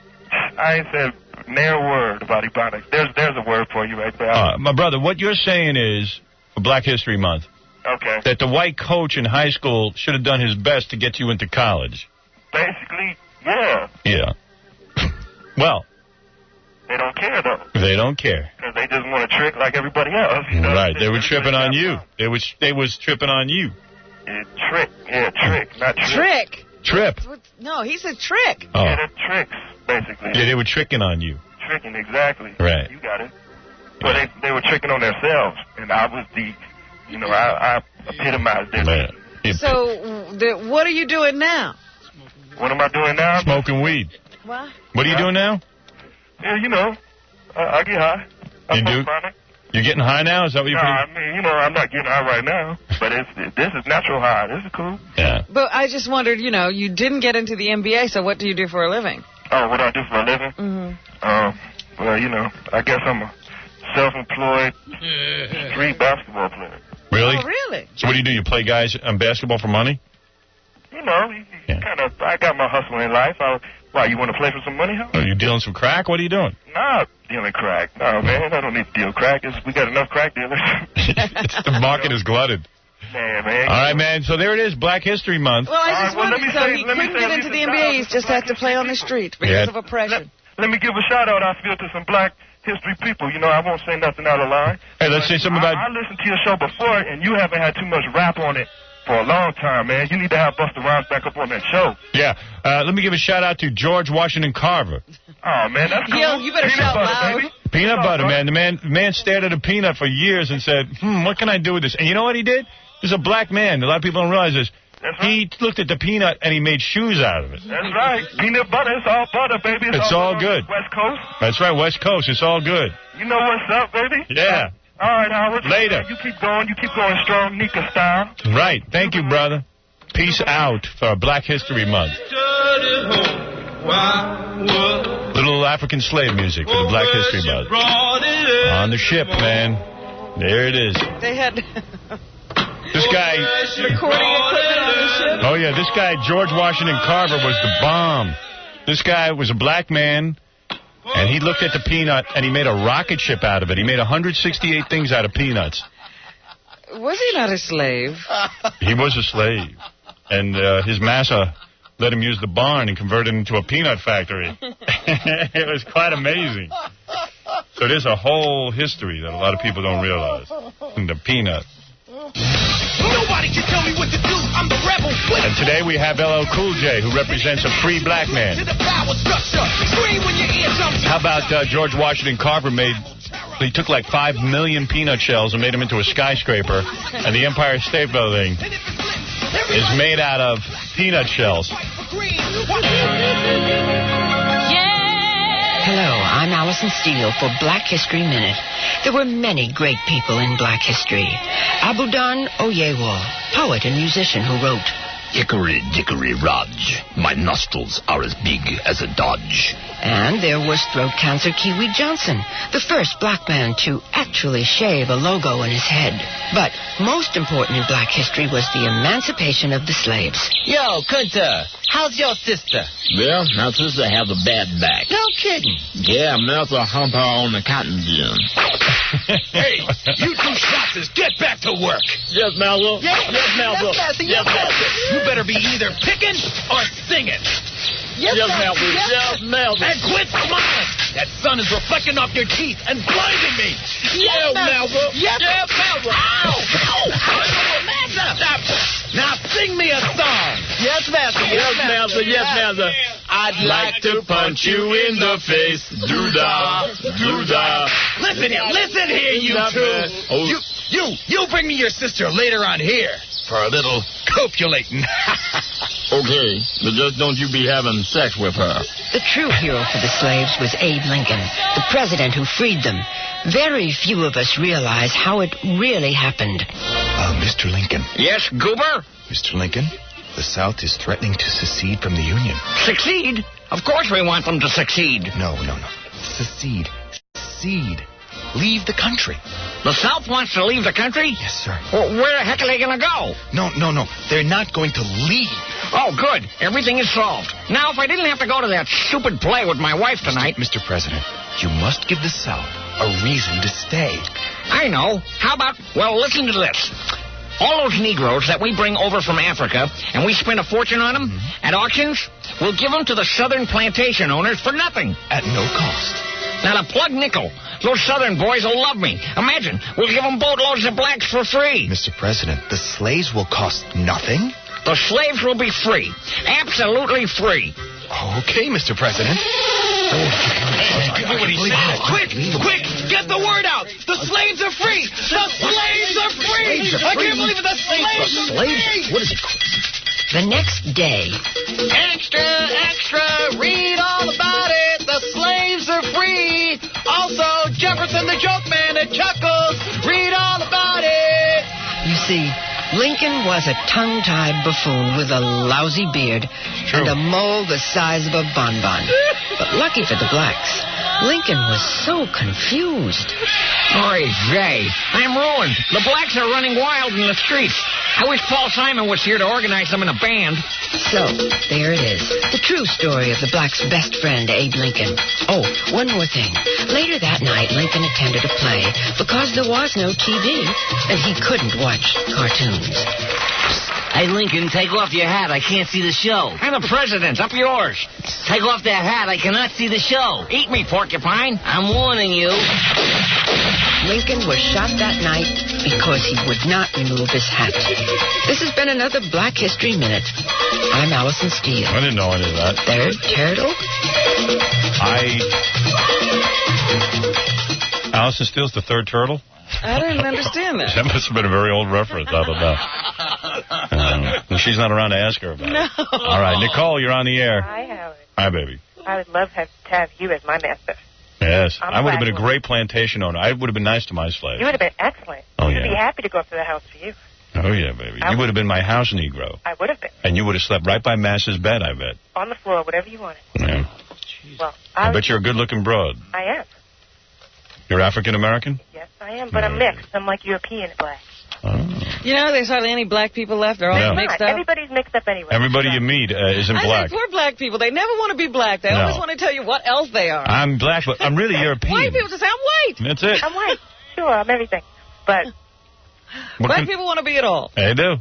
I ain't said near word about Ebonics. There's a word for you right there. My brother, what you're saying is, for Black History Month, okay, that the white coach in high school should have done his best to get you into college. Basically, yeah. Yeah. Well. They don't care, though. They don't care. Because they just want to trick like everybody else. You know? Right. They were tripping on you. They was tripping on you. Trick. Yeah, trick. Not trick. Trick? Trip. No, he said trick. Oh. Yeah, they're tricks, basically. Yeah, they were tricking on you. Tricking, exactly. Right. You got it. But they were tricking on themselves, and I was you know, I epitomized it. So, what are you doing now? What am I doing now? Smoking weed. What? What are you doing now? Yeah, you know, I get high. You're getting high now? Is that what you're I mean, you know, I'm not getting high right now, but this is natural high. This is cool. Yeah. But I just wondered, you know, you didn't get into the NBA, so what do you do for a living? Oh, what do I do for a living? Mm-hmm. Well, you know, I guess I'm a self-employed street basketball player. Really? Oh, really? So what do? You play guys on basketball for money? You know, I got my hustle in life. Why, you want to play for some money, huh? Are you dealing some crack? What are you doing? Nah, dealing crack. No, man, I don't need to deal crack. We got enough crack dealers. The market is glutted. Man. All right, man. So there it is, Black History Month. Well, I just wondered, so he couldn't get into the NBA. He just had to play on the street because of oppression. Let me give a shout-out, I feel, to some Black History people. You know, I won't say nothing out of line. Hey, let's say something about... I listened to your show before, and you haven't had too much rap on it for a long time, man. You need to have Busta Rhymes back up on that show. Yeah. Let me give a shout-out to George Washington Carver. Oh, man, that's cool. Yo, you better shout loud. Baby. Peanut butter, man. The man stared at a peanut for years and said, what can I do with this? And you know what he did? He's a black man. A lot of people don't realize this. That's right. He looked at the peanut and he made shoes out of it. That's right. Peanut butter. It's all butter, baby. It's all good. West Coast. That's right. West Coast. It's all good. You know what's up, baby? Yeah. All right, Howard. Later. You keep going. You keep going strong, Nika style. Right. Thank you, brother. Peace out for Black History Month. Little African slave music for the Black History Month. On the ship, man. There it is. They had... This guy... recording equipment on the ship? Oh, yeah. This guy, George Washington Carver, was the bomb. This guy was a black man, and he looked at the peanut, and he made a rocket ship out of it. He made 168 things out of peanuts. Was he not a slave? He was a slave. And his master let him use the barn and convert it into a peanut factory. It was quite amazing. So there's a whole history that a lot of people don't realize. The peanut. Nobody can tell me what to do. I'm the rebel. And today we have LL Cool J, who represents a free black man. How about George Washington Carver he took like 5 million peanut shells and made them into a skyscraper, and the Empire State Building is made out of peanut shells. Hello, I'm Allison Steele for Black History Minute. There were many great people in Black history. Abudan Oyewole, poet and musician who wrote, Hickory dickory Raj, my nostrils are as big as a Dodge. And there was throat cancer Kiwi Johnson, the first black man to actually shave a logo on his head. But most important in black history was the emancipation of the slaves. Yo, Kunta, how's your sister? Well, my sister has a bad back. No kidding. Yeah, Melrose hump her on the cotton gin. Hey, you two shoppers, get back to work. Yes, Melrose. Yes, Melrose. Yes, You better be either picking or singing. Yes, Melrose. Yes, Melrose. And quit smiling. That sun is reflecting off your teeth and blinding me. Yes, Melrose. Yes, Melrose. Ow! Stop. Now sing me a song. Yes, Master. Yes, Master. Yes, Master. I'd like to punch you in the face. Do-da. Listen here, you two. You bring me your sister later on here for a little copulating. Okay, but just don't you be having sex with her. The true hero for the slaves was Abe Lincoln, the president who freed them. Very few of us realize how it really happened. Mr. Lincoln. Yes, Goober? Mr. Lincoln, the South is threatening to secede from the Union. Succeed? Of course we want them to succeed. No. Secede. Leave the country. The South wants to leave the country? Yes, sir. Well, where the heck are they going to go? No. They're not going to leave. Oh, good. Everything is solved. Now, if I didn't have to go to that stupid play with my wife tonight... Mr. President, you must give the South a reason to stay. I know. How about... Well, listen to this. All those Negroes that we bring over from Africa, and we spend a fortune on them, at auctions, we'll give them to the Southern plantation owners for nothing. At no cost. Now, to plug nickel, those Southern boys will love me. Imagine, we'll give them boatloads of blacks for free. Mr. President, the slaves will cost nothing? The slaves will be free. Absolutely free. Okay, Mr. President. Quick, get the word out. The slaves are free. The slaves are free. I can't believe it. The slaves are free. What is it? The next day. Extra, read all about it. The slaves are free. Also, Jefferson the joke man at Chuckles. Read all about it. You see, Lincoln was a tongue-tied buffoon with a lousy beard and a mole the size of a bonbon. But lucky for the blacks, Lincoln was so confused. Oy vey, I'm ruined. The blacks are running wild in the streets. I wish Paul Simon was here to organize them in a band. So, there it is. The true story of the blacks' best friend, Abe Lincoln. Oh, one more thing. Later that night, Lincoln attended a play because there was no TV, and he couldn't watch cartoons. Hey, Lincoln, take off your hat. I can't see the show. I'm the president. Up yours. Take off that hat. I cannot see the show. Eat me, porcupine. I'm warning you. Lincoln was shot that night because he would not remove his hat. This has been another Black History Minute. I'm Allison Steele. I didn't know any of that. Third turtle? Allison Steele's the third turtle? I didn't understand that. That must have been a very old reference. I don't know. She's not around to ask her about it. No. All right, Nicole, you're on the air. Hi, Howard. Hi, baby. I would love to have you as my master. Yes. I'm I would have glad been a great plantation owner. I would have been nice to my slaves. You would have been excellent. Oh, I'd yeah. be happy to go up to the house for you. Oh, yeah, baby. You would have been my house Negro. I would have been. And you would have slept right by Mass's bed, I bet. On the floor, whatever you wanted. Yeah. Well, I bet you're a good-looking broad. I am. You're African-American? Yes, I am, but I'm mixed. I'm like European black. You know, there's hardly any black people left. They're all mixed up. Everybody's mixed up anyway. Everybody you meet isn't I black. think we're black people. They never want to be black. They always want to tell you what else they are. I'm black, but I'm really European. White people just say, I'm white. That's it. I'm white. Sure, I'm everything. But black people want to be it all. They do.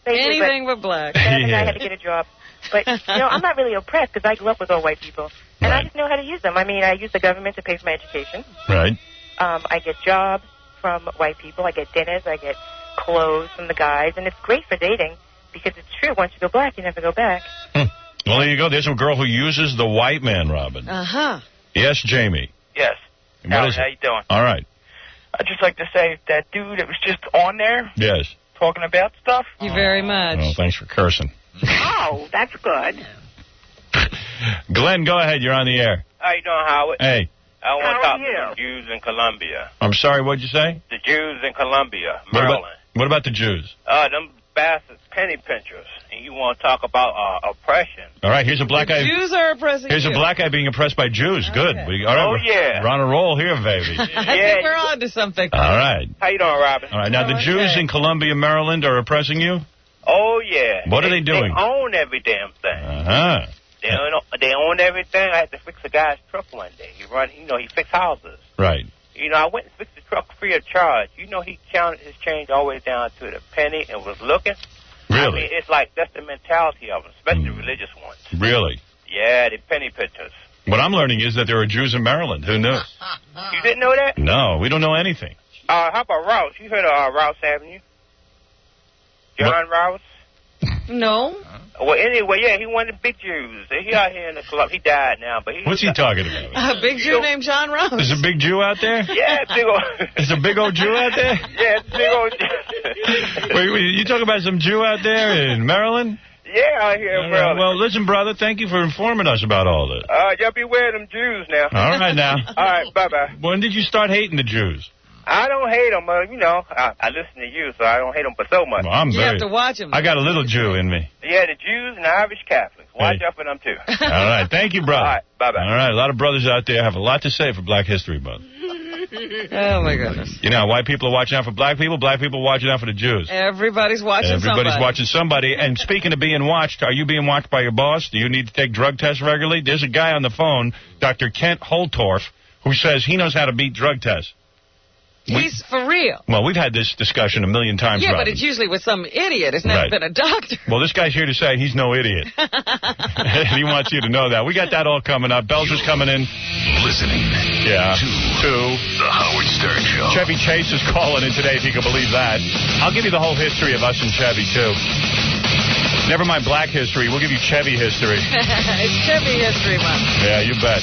Anything but black. I had to get a job. But, I'm not really oppressed because I grew up with all white people. And I just know how to use them. I mean, I use the government to pay for my education. Right. I get jobs from white people. I get dinners. I get clothes from the guys. And it's great for dating because it's true. Once you go black, you never go back. Well, there you go. There's a girl who uses the white man, Robin. Uh-huh. Yes, Jamie. Yes. What is how it? you doing? All right. I'd just like to say that dude that was just on there Yes. talking about stuff. Thank you very much. Oh, thanks for cursing. Oh, that's good. Glenn, go ahead. You're on the air. How you doing, Howard? Hey. I want to talk to the Jews in Colombia. I'm sorry, what'd you say? The Jews in Colombia, Maryland. What about the Jews? Them bastards, penny pinchers. And you want to talk about oppression. All right, here's a black guy. Jews are oppressing Here's you. a black guy being oppressed by Jews. Good. Yeah. We're on a roll here, baby. I think we're on to something. All right. How you doing, Robin? All right, now the Jews in Columbia, Maryland are oppressing you? Oh, yeah. What are they doing? They own every damn thing. Uh-huh. They own everything. I had to fix a guy's truck one day. He fixed houses. Right. I went and fixed the truck free of charge. He counted his change all the way down to the penny and was looking. Really? I mean, it's like that's the mentality of them, especially religious ones. Really? Yeah, the penny pinchers. What I'm learning is that there are Jews in Maryland. Who knew? You didn't know that? No, we don't know anything. How about Rouse? You heard of Rouse Avenue? John Rouse? No. Well, anyway, yeah, he one of the big Jews. He out here in the club. He died now, but What's he talking about? A big Jew named John Rouse. There's a big Jew out there? Yeah, big old. There's a big old Jew out there? Yeah, big old Jew. Wait, you talking about some Jew out there in Maryland? Yeah, out here in Maryland. Well, listen, brother, thank you for informing us about all this. Y'all beware of them Jews now. All right, now. All right, bye-bye. When did you start hating the Jews? I don't hate them. I listen to you, so I don't hate them for so much. Well, you have to watch them. I got a little Jew in me. Yeah, the Jews and the Irish Catholics. Watch out for them, too. All right. Thank you, brother. All right. Bye-bye. All right. A lot of brothers out there have a lot to say for Black History Month. Oh, my goodness. White people are watching out for black people are watching out for the Jews. Everybody's watching Everybody's watching somebody. And speaking of being watched, are you being watched by your boss? Do you need to take drug tests regularly? There's a guy on the phone, Dr. Kent Holtorf, who says he knows how to beat drug tests. He's for real. Well, we've had this discussion a million times, Yeah, Robin. but it's usually with some idiot. It's never been a doctor. Well, this guy's here to say he's no idiot. He wants you to know that. We got that all coming up. Belger's coming in. Listening to The Howard Stern Show. Chevy Chase is calling in today, if you can believe that. I'll give you the whole history of us and Chevy, too. Never mind black history. We'll give you Chevy history. It's Chevy History Month. Yeah, you bet.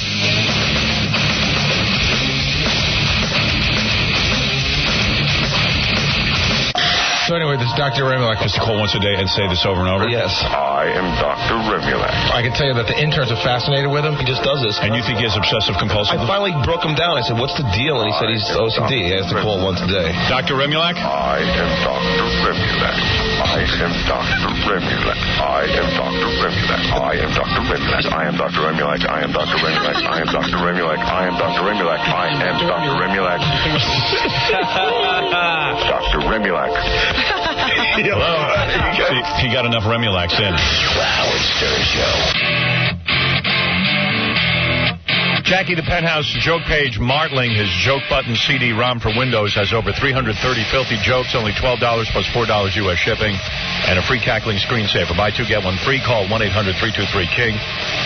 So anyway, this Dr. Remulak has to call once a day and say this over and over? Yes. I am Dr. Remulak. I can tell you that the interns are fascinated with him. He just does this. And you think he has obsessive compulsive? I finally broke him down. I said, what's the deal? And he said he's OCD. He has to call once a day. Dr. Remulak? I am Dr. Remulak. I am Dr. Remulak. I am Dr. Remulak. I am Dr. Remulak. I am Dr. Remulak. I am Dr. Remulak. I am Dr. Remulak. I am Dr. Remulak. I am Dr. Remulak. Dr. Remulak. Hello. He got enough Remulax in. The Howard Stern Show. Jackie the Penthouse joke page martling his joke button CD-ROM for Windows has over 330 filthy jokes, only $12 plus $4 U.S. shipping, and a free cackling screensaver. Buy two, get one free. Call 1-800-323-KING.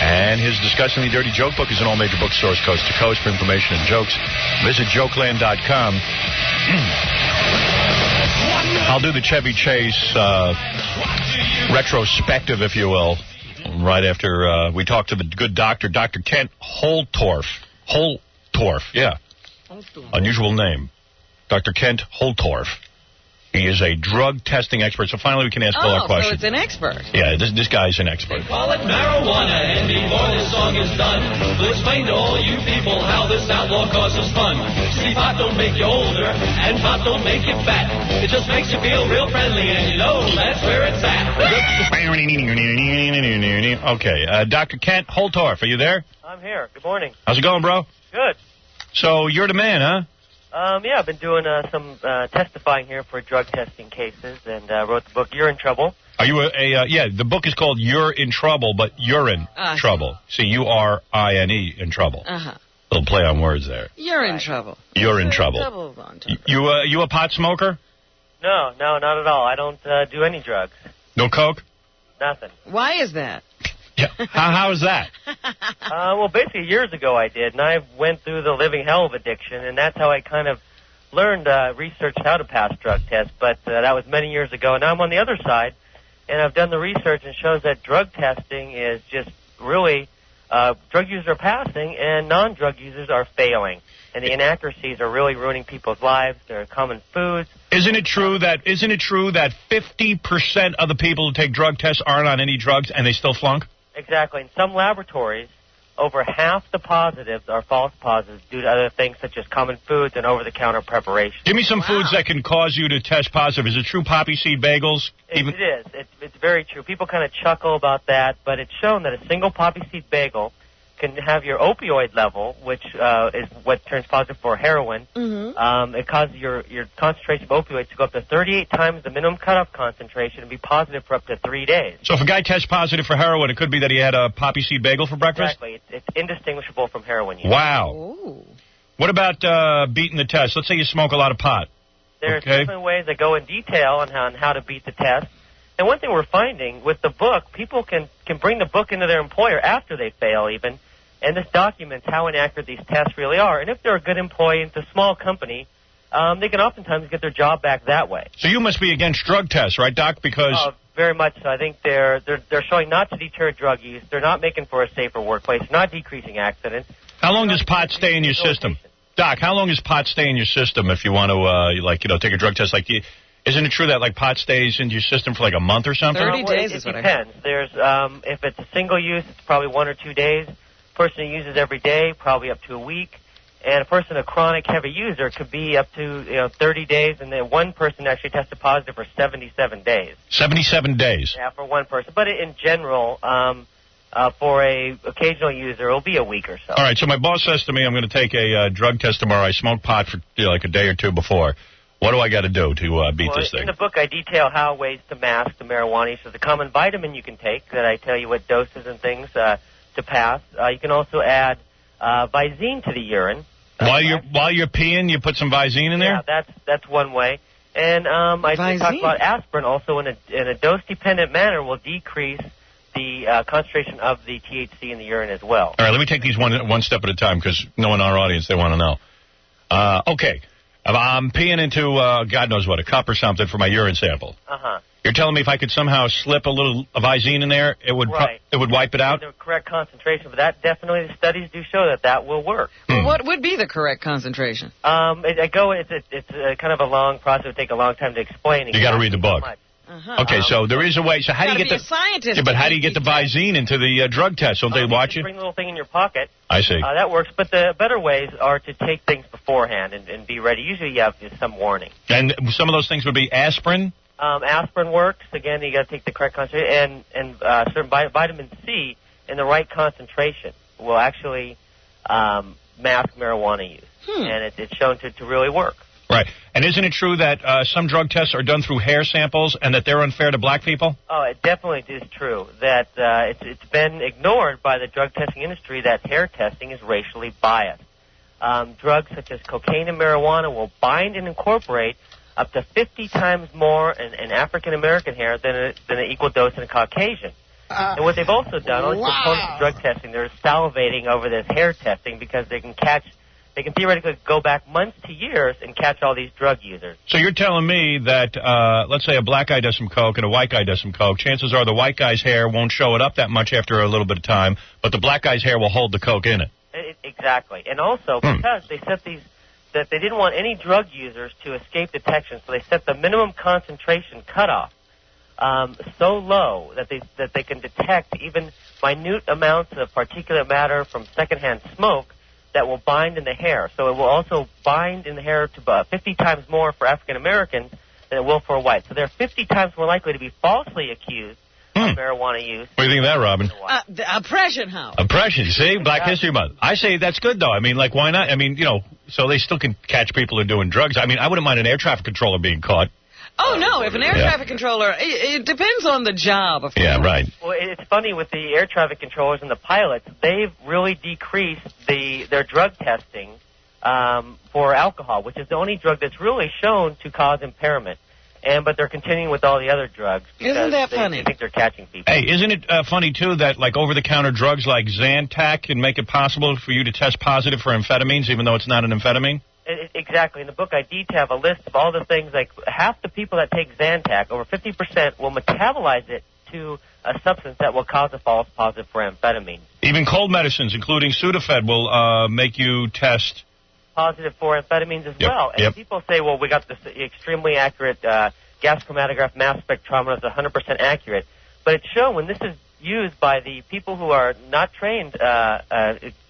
And his Disgustingly Dirty Joke Book is in all major bookstores coast to coast. For information and jokes, visit jokeland.com. I'll do the Chevy Chase retrospective, if you will, right after we talk to the good doctor, Dr. Kent Holtorf. Holtorf, yeah. Unusual name. Dr. Kent Holtorf. He is a drug testing expert, so finally we can ask all our questions. So it's an expert. Yeah, this guy's an expert. They call it marijuana, and before this song is done, we'll explain to all you people how this outlaw causes fun. See, pot don't make you older, and pot don't make you fat. It just makes you feel real friendly, and you know that's where it's at. Okay, Dr. Kent Holtorf, are you there? I'm here. Good morning. How's it going, bro? Good. So you're the man, huh? Yeah, I've been doing some testifying here for drug testing cases, and wrote the book You're in Trouble. Are you yeah, the book is called You're in Trouble, but you're in trouble. See, U-R-I-N-E, in trouble. Uh-huh. Little play on words there. You're in trouble. You're in trouble. You a pot smoker? No, not at all. I don't do any drugs. No coke? Nothing. Why is that? Yeah. How is that? Well, basically years ago I did, and I went through the living hell of addiction, and that's how I kind of learned, researched how to pass drug tests, but that was many years ago. Now I'm on the other side, and I've done the research and shows that drug testing is just really, drug users are passing and non-drug users are failing. And the inaccuracies are really ruining people's lives. They're common foods. Isn't it true that 50% of the people who take drug tests aren't on any drugs and they still flunk? Exactly. In some laboratories, over half the positives are false positives due to other things such as common foods and over-the-counter preparation. Give me some foods that can cause you to test positive. Is it true poppy seed bagels? It is. It's very true. People kind of chuckle about that, but it's shown that a single poppy seed bagel can have your opioid level, which is what turns positive for heroin. It causes your concentration of opioids to go up to 38 times the minimum cutoff concentration and be positive for up to 3 days. So if a guy tests positive for heroin, it could be that he had a poppy seed bagel for breakfast? Exactly. It's indistinguishable from heroin use. Wow. Ooh. What about beating the test? Let's say you smoke a lot of pot. There's different ways that go in detail on how to beat the test. And one thing we're finding with the book, people can bring the book into their employer after they fail even, and this documents how inaccurate these tests really are. And if they're a good employee, it's a small company, they can oftentimes get their job back that way. So you must be against drug tests, right, Doc? Because very much so. I think they're showing not to deter drug use. They're not making for a safer workplace, not decreasing accidents. How long does pot stay in your system? Doc, how long does pot stay in your system if you want to, take a drug test? Isn't it true that, pot stays in your system for, a month or something? 30 days is what I heard. It depends. There's, if it's a single use, it's probably 1 or 2 days. Person who uses every day, probably up to a week. And a person, a chronic heavy user, could be up to 30 days. And then one person actually tested positive for 77 days. 77 days? Yeah, for one person. But in general, for a occasional user, it'll be a week or so. All right, so my boss says to me I'm going to take a drug test tomorrow. I smoked pot for a day or two before. What do I got to do to beat this thing? In the book, I detail how ways to mask the marijuana use. There's a common vitamin you can take that I tell you what doses and things to pass. You can also add Visine to the urine. While you're peeing, you put some Visine in there? Yeah, that's one way. And I talk about aspirin also in a dose-dependent manner will decrease the concentration of the THC in the urine as well. All right, let me take these one step at a time because no one in our audience, they want to know. Okay. I'm peeing into, God knows what, a cup or something for my urine sample. You're telling me if I could somehow slip a little Visine in there, it would wipe it out? The correct concentration, but that definitely, the studies do show that will work. Well, what would be the correct concentration? It's kind of a long process. It would take a long time to explain. You got to read the book. Okay, so there is a way. So how do you get the scientist? Yeah, but how do you get the Visine into the drug test? Don't they watch you? Bring a little thing in your pocket. I see. That works, but the better ways are to take things beforehand and be ready. Usually you have some warning. And some of those things would be aspirin? Aspirin works. Again, you got to take the correct concentration. And certain vitamin C in the right concentration will actually mask marijuana use. And it's shown to really work. Right. And isn't it true that some drug tests are done through hair samples and that they're unfair to black people? Oh, it definitely is true. That it's been ignored by the drug testing industry that hair testing is racially biased. Drugs such as cocaine and marijuana will bind and incorporate up to 50 times more in African-American hair than an equal dose in a Caucasian. And what they've also done, all these proponents of drug testing, they're salivating over this hair testing because they can theoretically go back months to years and catch all these drug users. So you're telling me that, let's say a black guy does some coke and a white guy does some coke, chances are the white guy's hair won't show it up that much after a little bit of time, but the black guy's hair will hold the coke in it. Exactly. And also, because they set that they didn't want any drug users to escape detection, so they set the minimum concentration cutoff so low that they can detect even minute amounts of particulate matter from secondhand smoke that will bind in the hair. So it will also bind in the hair to 50 times more for African Americans than it will for a white. So they're 50 times more likely to be falsely accused of marijuana use. What do you think of that, Robin? The oppression, how? Oppression, see? Black History Month. I say that's good, though. I mean, why not? I mean, so they still can catch people who are doing drugs. I mean, I wouldn't mind an air traffic controller being caught. Oh, no, if an air traffic controller, it depends on the job. Yeah, right. Well, it's funny with the air traffic controllers and the pilots, they've really decreased their drug testing for alcohol, which is the only drug that's really shown to cause impairment. But they're continuing with all the other drugs. Isn't that funny? They think they're catching people. Hey, isn't it funny, too, that, over-the-counter drugs like Zantac can make it possible for you to test positive for amphetamines, even though it's not an amphetamine? Exactly. In the book, I detail a list of all the things, like half the people that take Zantac, over 50%, will metabolize it to a substance that will cause a false positive for amphetamine. Even cold medicines, including Sudafed, will make you test positive for amphetamines as well. And people say, well, we got this extremely accurate gas chromatograph mass spectrometer that's 100% accurate. But it's shown when this is used by the people who are not trained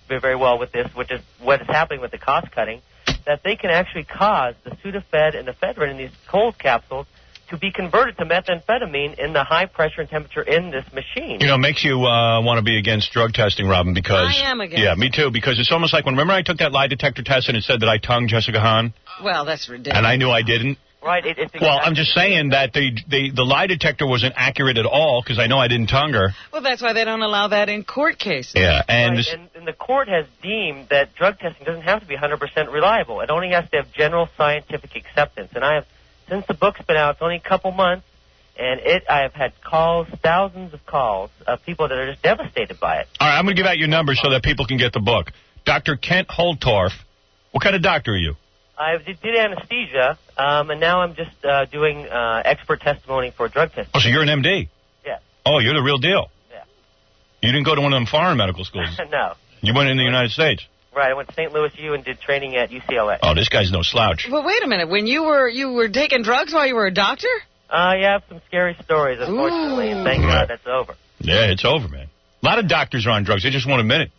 very well with this, which is what is happening with the cost cutting, that they can actually cause the Sudafed and ephedrine in these cold capsules to be converted to methamphetamine in the high pressure and temperature in this machine. You know, it makes you want to be against drug testing, Robin, because... I am against Yeah, me too, because it's almost like remember I took that lie detector test and it said that I tongued Jessica Hahn? Well, that's ridiculous. And I knew I didn't? Right. Well, I'm just saying that the lie detector wasn't accurate at all because I know I didn't tongue her. Well, that's why they don't allow that in court cases. Yeah, and... Right, and the court has deemed that drug testing doesn't have to be 100% reliable. It only has to have general scientific acceptance. And I have, since the book's been out, it's only a couple months, and I have had calls, thousands of calls, of people that are just devastated by it. All right, I'm going to give out your number so that people can get the book. Dr. Kent Holtorf. What kind of doctor are you? I did anesthesia, and now I'm just doing expert testimony for drug testing. Oh, so you're an MD? Yeah. Oh, you're the real deal? Yeah. You didn't go to one of them foreign medical schools? No. You went in the United States? Right, I went to St. Louis U and did training at UCLA. Oh, this guy's no slouch. Well, wait a minute. When you were taking drugs while you were a doctor? Yeah, I have some scary stories, unfortunately, and thank God that's over. Yeah, it's over, man. A lot of doctors are on drugs. They just won't admit it.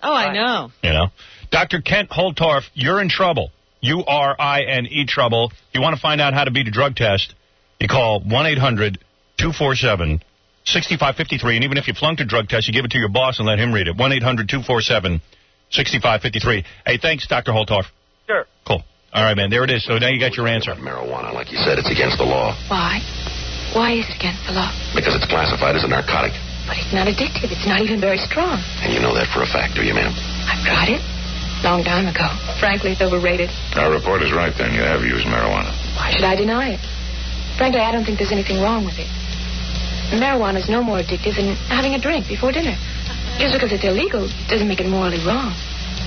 Oh, I know. You know? Dr. Kent Holtorf, you're in trouble. URINE trouble. If you want to find out how to beat a drug test, you call 1-800-247-6553. And even if you flunked a drug test, you give it to your boss and let him read it. 1-800-247-6553. Hey, thanks, Dr. Holtorf. Sure. Cool. All right, man. There it is. So now you got your answer. Marijuana, like you said, it's against the law. Why? Why is it against the law? Because it's classified as a narcotic. But it's not addictive. It's not even very strong. And you know that for a fact, do you, ma'am? I've tried it. Long time ago. Frankly, it's overrated. Our report is right, then. You have used marijuana. Why should I deny it? Frankly, I don't think there's anything wrong with it. Marijuana is no more addictive than having a drink before dinner. Just because it's illegal doesn't make it morally wrong.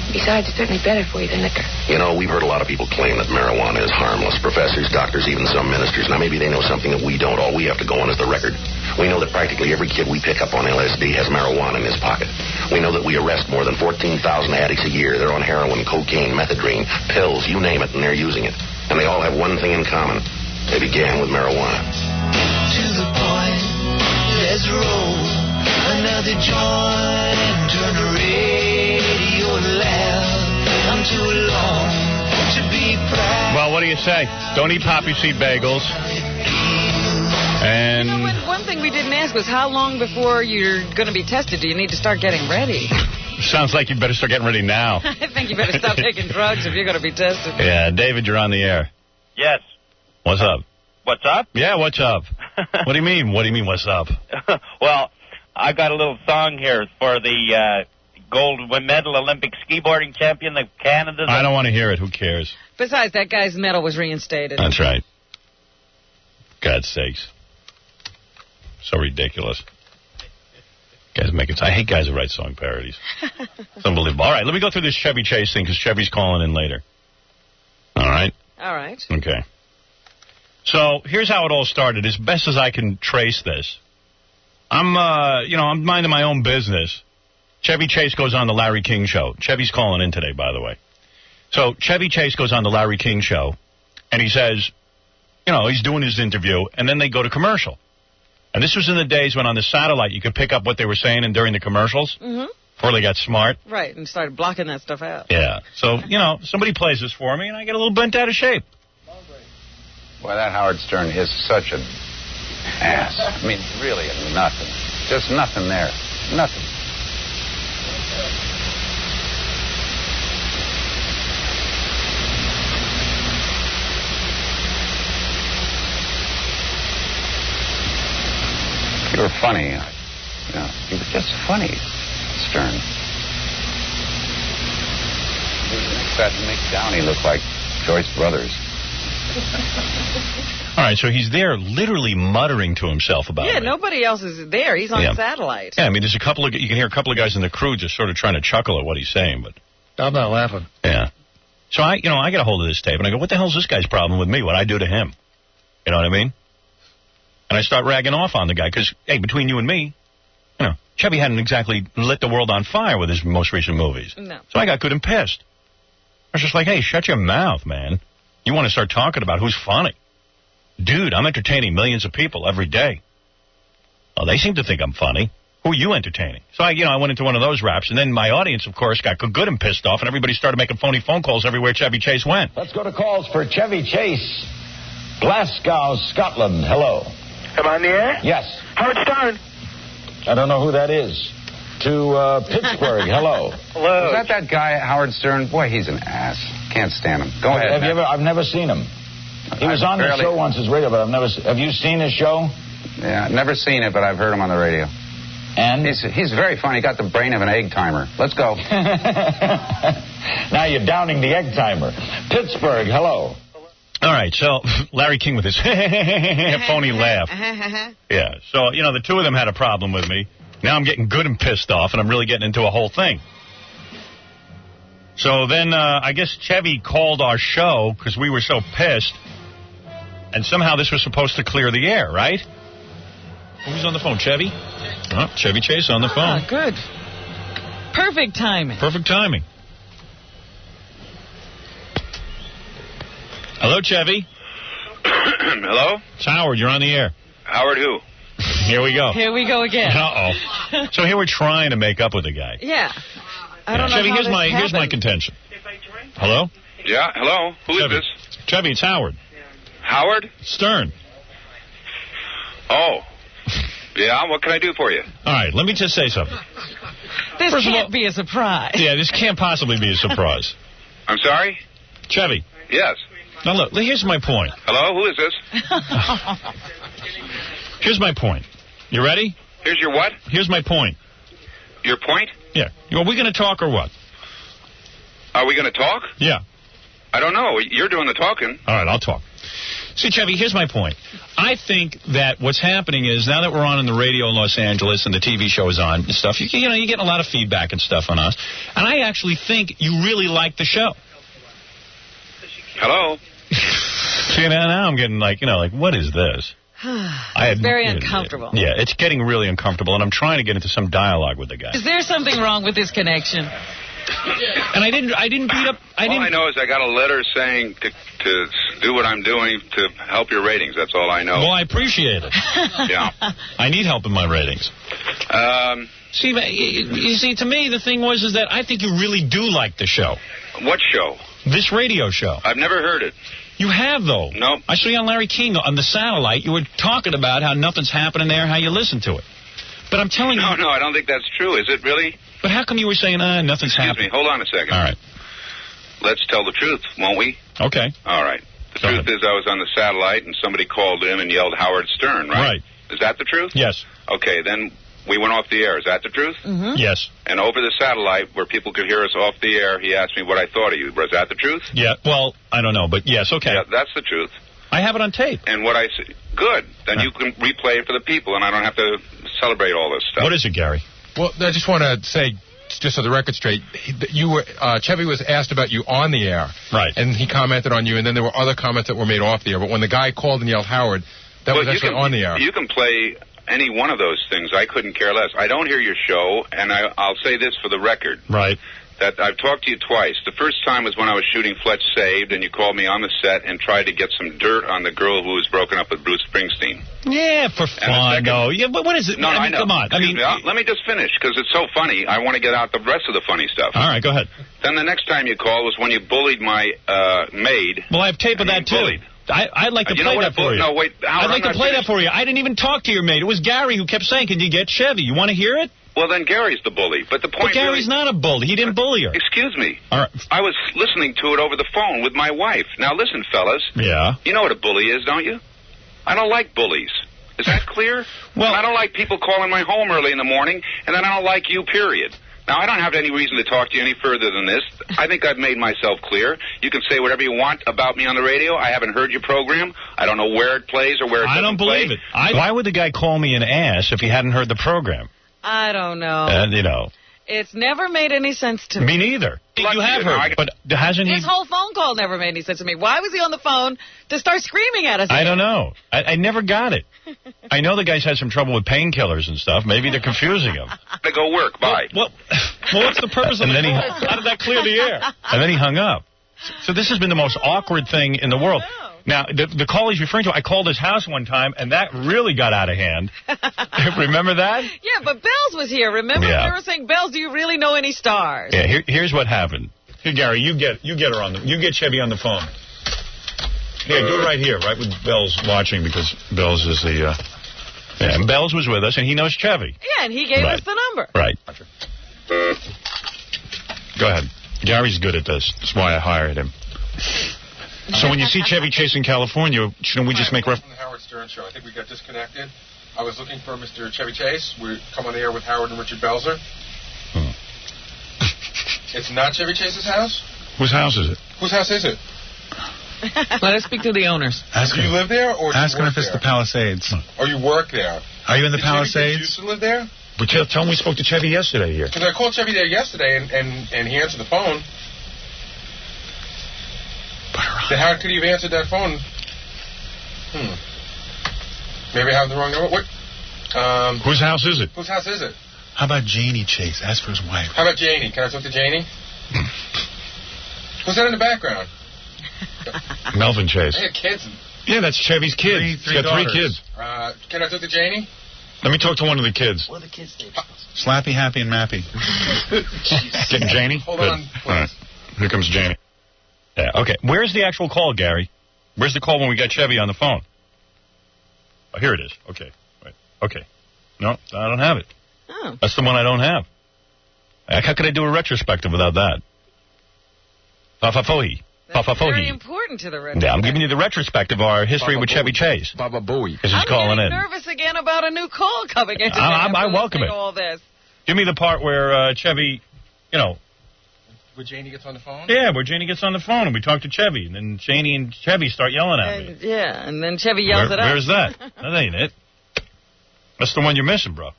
Besides, it's certainly better for you than liquor. You know, we've heard a lot of people claim that marijuana is harmless. Professors, doctors, even some ministers. Now, maybe they know something that we don't. All we have to go on is the record. We know that practically every kid we pick up on LSD has marijuana in his pocket. We know that we arrest more than 14,000 addicts a year. They're on heroin, cocaine, methadone, pills, you name it, and they're using it. And they all have one thing in common. They began with marijuana. To the point, let's roll another joint and turn the radio loud. I'm too long to be proud. Well, what do you say? Don't eat poppy seed bagels. And you know, one thing we didn't ask was how long before you're going to be tested do you need to start getting ready? Sounds like you better start getting ready now. I think you better stop taking drugs if you're going to be tested. Yeah, David, you're on the air. Yes. What's up? What's up? Yeah, what's up? What do you mean? What do you mean, what's up? Well, I got a little song here for the gold medal Olympic skiboarding champion of Canada. I don't want to hear it. Who cares? Besides, that guy's medal was reinstated. That's right. God's sakes. So ridiculous. Guys make it. I hate guys who write song parodies. It's unbelievable. All right, let me go through this Chevy Chase thing because Chevy's calling in later. All right? All right. Okay. So here's how it all started. As best as I can trace this, I'm minding my own business. Chevy Chase goes on the Larry King show. Chevy's calling in today, by the way. So Chevy Chase goes on the Larry King show, and he says, he's doing his interview, and then they go to commercial. And this was in the days when on the satellite you could pick up what they were saying and during the commercials before they got smart. Right, and started blocking that stuff out. Yeah. So, somebody plays this for me, and I get a little bent out of shape. Boy, that Howard Stern is such an ass. I mean, really, nothing. Just nothing there. Nothing. You were funny. He was just funny, Stern. That Mick Downey looked like Joyce Brothers. All right, so he's there literally muttering to himself about it. Yeah, nobody else is there. He's on satellite. Yeah, I mean, you can hear a couple of guys in the crew just sort of trying to chuckle at what he's saying, but I'm not laughing. Yeah. So I get a hold of this tape, and I go, what the hell's this guy's problem with me? What I do to him? You know what I mean? And I start ragging off on the guy, because, hey, between you and me, Chevy hadn't exactly lit the world on fire with his most recent movies. No. So I got good and pissed. I was just like, hey, shut your mouth, man. You want to start talking about who's funny. Dude, I'm entertaining millions of people every day. Oh, they seem to think I'm funny. Who are you entertaining? So I went into one of those raps, and then my audience, of course, got good and pissed off, and everybody started making phony phone calls everywhere Chevy Chase went. Let's go to calls for Chevy Chase. Glasgow, Scotland. Hello. Am I on the air? Yes. Howard Stern. I don't know who that is. To Pittsburgh. Hello. Hello. Is that guy, Howard Stern? Boy, he's an ass. Can't stand him. Go ahead. I've never seen him. He was on the show once, his radio, but have you seen his show? Yeah, I've never seen it, but I've heard him on the radio. And? He's very funny. He got the brain of an egg timer. Let's go. Now you're downing the egg timer. Pittsburgh, hello. All right, so Larry King with his phony laugh. Yeah, so, the two of them had a problem with me. Now I'm getting good and pissed off, and I'm really getting into a whole thing. So then I guess Chevy called our show because we were so pissed, and somehow this was supposed to clear the air, right? Who's on the phone, Chevy? Oh, Chevy Chase on the phone. Good. Perfect timing. Perfect timing. Hello, Chevy. Hello? It's Howard. You're on the air. Howard who? Here we go. Here we go again. Uh-oh. So here we're trying to make up with the guy. Yeah. I don't know Chevy, how here's my contention. Hello? Yeah, hello? Who is this? Chevy, it's Howard. Howard? Stern. Oh. Yeah, what can I do for you? All right, let me just say something. This can't be a surprise. Yeah, this can't possibly be a surprise. I'm sorry? Chevy. Yes. Now, look, here's my point. Hello, who is this? Here's my point. You ready? Here's your what? Here's my point. Your point? Yeah. Are we going to talk or what? Are we going to talk? Yeah. I don't know. You're doing the talking. All right, I'll talk. See, Chevy, here's my point. I think that what's happening is now that we're on the radio in Los Angeles and the TV show is on and stuff, you're getting a lot of feedback and stuff on us. And I actually think you really like the show. Hello? See, now I'm getting like, what is this? It's very uncomfortable. Yeah, it's getting really uncomfortable, and I'm trying to get into some dialogue with the guy. Is there something wrong with this connection? And I didn't beat up. All I know is I got a letter saying to do what I'm doing to help your ratings. That's all I know. Well, I appreciate it. Yeah. I need help in my ratings. See, you see, to me, the thing is that I think you really do like the show. What show? This radio show. I've never heard it. You have, though. No. I saw you on Larry King on the satellite. You were talking about how nothing's happening there, how you listen to it. But I'm telling you... No, I don't think that's true. Is it really? But how come you were saying, nothing's happening? Excuse me. Hold on a second. All right. Let's tell the truth, won't we? Okay. All right. The truth is I was on the satellite and somebody called in and yelled Howard Stern, right? Right. Is that the truth? Yes. Okay, then we went off the air. Is that the truth? Mm-hmm. Yes. And over the satellite, where people could hear us off the air, he asked me what I thought of you. Was that the truth? Yeah, well, I don't know, but yes, okay. Yeah, that's the truth. I have it on tape. And what I said, good. Then you can replay it for the people, and I don't have to celebrate all this stuff. What is it, Gary? Well, I just want to say, just so the record's straight, Chevy was asked about you on the air. Right. And he commented on you, and then there were other comments that were made off the air. But when the guy called and yelled Howard, that was actually on the air. You can play any one of those things. I couldn't care less. I don't hear your show, and I'll say this for the record. Right. That I've talked to you twice. The first time was when I was shooting Fletch Saved, and you called me on the set and tried to get some dirt on the girl who was broken up with Bruce Springsteen. Yeah, for fun, though. Yeah, but what is it? No, I know. Come on. Let me just finish, because it's so funny. I want to get out the rest of the funny stuff. All right, go ahead. Then the next time you called was when you bullied my maid. Well, I have tape of that, too. Bullied. I'd like to play that for you. No, wait. I'd like to play that for you. I didn't even talk to your maid. It was Gary who kept saying, can you get Chevy? You want to hear it? Well, then Gary's the bully. But the point But Gary's not a bully. He didn't bully her. Excuse me. All right. I was listening to it over the phone with my wife. Now, listen, fellas. Yeah? You know what a bully is, don't you? I don't like bullies. Is that clear? Well, I don't like people calling my home early in the morning, and then I don't like you, period. Now, I don't have any reason to talk to you any further than this. I think I've made myself clear. You can say whatever you want about me on the radio. I haven't heard your program. I don't know where it plays or where it doesn't I don't believe it. Why would the guy call me an ass if he hadn't heard the program? I don't know. And, It's never made any sense to me. Me neither. You have heard, but hasn't he? His whole phone call never made any sense to me. Why was he on the phone to start screaming at us? I don't know. I never got it. I know the guy's had some trouble with painkillers and stuff. Maybe they're confusing him. To go work. Bye. Well, what's the purpose of it? How did that clear the air? And then he hung up. So this has been the most awkward thing in the world. Now, the call he's referring to, I called his house one time, and that really got out of hand. Remember that? Yeah, but Bells was here. Remember we were saying, Bells, do you really know any stars? Yeah, here's what happened. Here, Gary, you get her on you get Chevy on the phone. Here, do it right here, right with Bells watching, because Bells is the... yeah, and Bells was with us, and he knows Chevy. Yeah, and he gave us the number. Right. Go ahead. Gary's good at this. That's why I hired him. So when you see Chevy Chase in California, shouldn't we just make from the Howard Stern Show. I think we got disconnected. I was looking for Mr. Chevy Chase. We come on the air with Howard and Richard Belzer. It's not Chevy Chase's house? Whose house is it? Whose house is it? Let us speak to the owners. Do you live there, or ask do you him work if it's there? the Palisades. Or you work there? Are you in the Did Chevy Palisades? Chase used to live there? But tell him we spoke to Chevy yesterday here. Because I called Chevy there yesterday, and he answered the phone. How could he have answered that phone? Maybe I have the wrong number. What? Whose house is it? Whose house is it? How about Janie Chase? Ask for his wife. How about Janie? Can I talk to Janie? Who's that in the background? Melvin Chase. I got kids. Yeah, that's Chevy's kid. Three He's got daughters. 3 kids. Can I talk to Janie? Let me talk to one of the kids. What are the kids' names? Slappy, Happy, and Mappy. Getting Janie? Hold Good. on, please. All right. Here comes Janie. Yeah, okay. Where's the actual call, Gary? Where's the call when we got Chevy on the phone? Oh, here it is. Okay. Right. Okay. No, I don't have it. Oh. That's the one I don't have. How could I do a retrospective without that? Papafohi. That's very Papafohi. important to the retrospective. Yeah, I'm giving you the retrospective of our history with Chevy Chase. Baba Booey. Because he's calling in. I'm nervous again about a new call coming in. I welcome it. All this. Give me the part where Chevy, Where Janie gets on the phone? Yeah, where Janie gets on the phone and we talk to Chevy, and then Janie and Chevy start yelling at me. Yeah, and then Chevy yells at us. Where's that? That ain't it. That's the one you're missing, bro.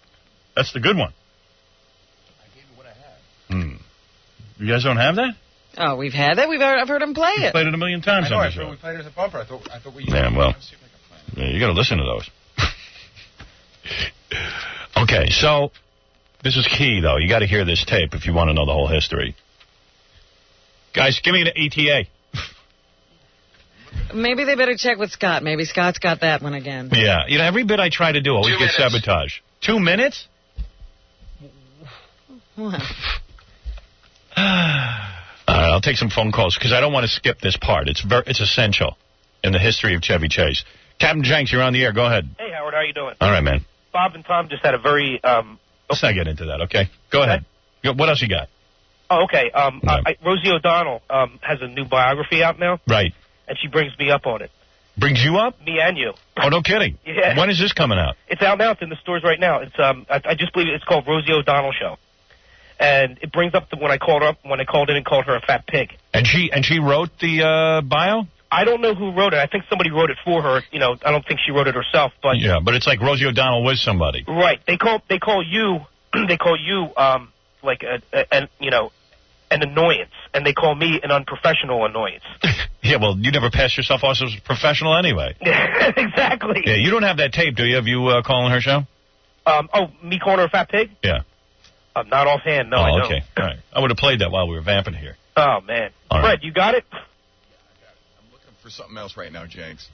That's the good one. I gave you what I had. You guys don't have that? Oh, we've had that. I've heard him play We it. played it a million times I know, on I the show. thought we played it as a bumper. I thought we... Yeah, well, you got to listen to those. Okay, so this is key, though. You got to hear this tape if you want to know the whole history. Guys, give me the ETA. Maybe they better check with Scott. Maybe Scott's got that one again. Yeah, every bit I try to do always gets sabotaged. 2 minutes? What? All right, I'll take some phone calls because I don't want to skip this part. It's essential in the history of Chevy Chase. Captain Jenks, you're on the air. Go ahead. Hey, Howard, how you doing? All right, man. Bob and Tom just had a very... Let's not get into that, okay? Go ahead. What else you got? Oh, okay. Rosie O'Donnell has a new biography out now. Right. And she brings me up on it. Brings you up? Me and you. Oh, no kidding. Yeah. When is this coming out? It's out now. It's in the stores right now. It's I just believe it's called Rosie O'Donnell Show. And it brings up when I called in and called her a fat pig. And she wrote the bio? I don't know who wrote it. I think somebody wrote it for her. I don't think she wrote it herself. But yeah, but it's like Rosie O'Donnell was somebody. Right. They call you like an annoyance, and they call me an unprofessional annoyance. Yeah, well, you never pass yourself off as professional anyway. Exactly. Yeah, you don't have that tape, do you? Have you calling her show? Me calling her a fat pig? Yeah. Not offhand, no, I don't. Okay. All right. I would have played that while we were vamping here. Oh, man. All Fred, right. you got it? I'm looking for something else right now, Jenks.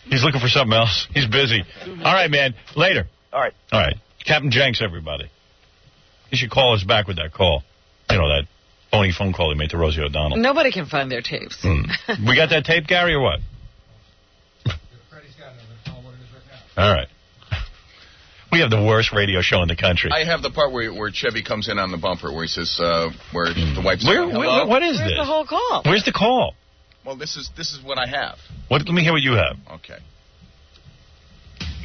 He's looking for something else. He's busy. All right, man. Later. All right. All right. Captain Jenks, everybody. You should call us back with that call. That phony phone call he made to Rosie O'Donnell. Nobody can find their tapes. We got that tape, Gary, or what? All right. We have the worst radio show in the country. I have the part where Chevy comes in on the bumper where he says, where the wife's saying, hello. What is Where's this? the whole call? Where's the call? Well, this is what I have. Let me hear what you have. Okay.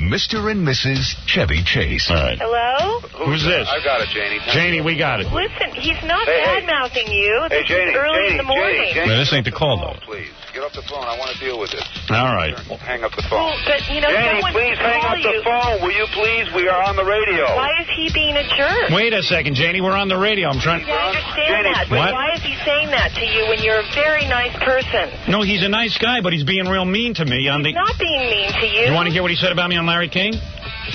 Mr. and Mrs. Chevy Chase. All right. Hello? Who's this? I've got it, Janie. Janie, we got it. Listen, he's not Hey, hey. bad-mouthing you. Hey, This Janie, is early in the morning. No, this ain't the call, though. Please, get off the phone. I want to deal with this. All right. Hang up the phone. Well, but, Janie, someone please can hang call up the you. phone. Will you please? We are on the radio. Why is he being a jerk? Wait a second, Janie. We're on the radio. I'm trying. I understand that, but What? why is he saying that to you when you're a very nice person? No, he's a nice guy, but he's being real mean to me on the. He's not being mean to you. You want to hear what he said about me on Larry King?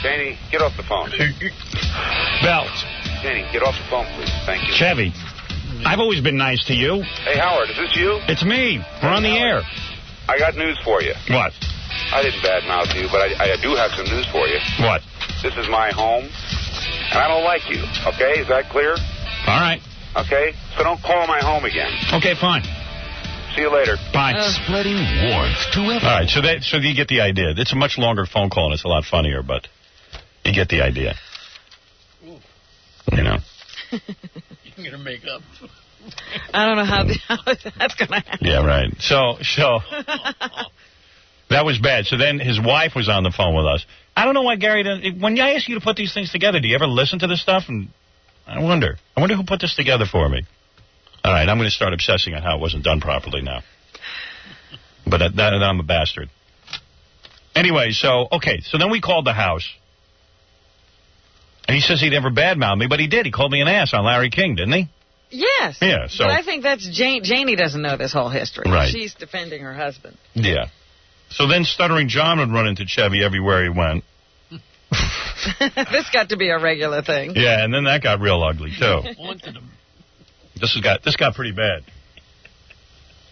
Janie, get off the phone. Belt. Janie, get off the phone, please. Thank you. Chevy. I've always been nice to you. Hey, Howard, is this you? It's me. We're on the air. I got news for you. What? I didn't badmouth you, but I do have some news for you. What? This is my home, and I don't like you, okay? Is that clear? All right. Okay? So don't call my home again. Okay, fine. See you later. Bye. Spreading warmth to everyone. All right, so you get the idea. It's a much longer phone call, and it's a lot funnier, but you get the idea. You know. You're going to make up. I don't know how that's going to happen. Yeah, right. So that was bad. So then his wife was on the phone with us. I don't know why Gary doesn't. When I ask you to put these things together, do you ever listen to this stuff? And I wonder who put this together for me. All right, I'm going to start obsessing on how it wasn't done properly now. But I'm a bastard. Anyway, so then we called the house. And he says he'd never badmouth me, but he did. He called me an ass on Larry King, didn't he? Yes. Yeah, so. But I think that's Janie doesn't know this whole history. Right. She's defending her husband. Yeah. So then Stuttering John would run into Chevy everywhere he went. This got to be a regular thing. Yeah, and then that got real ugly, too. Wanted him. This got pretty bad.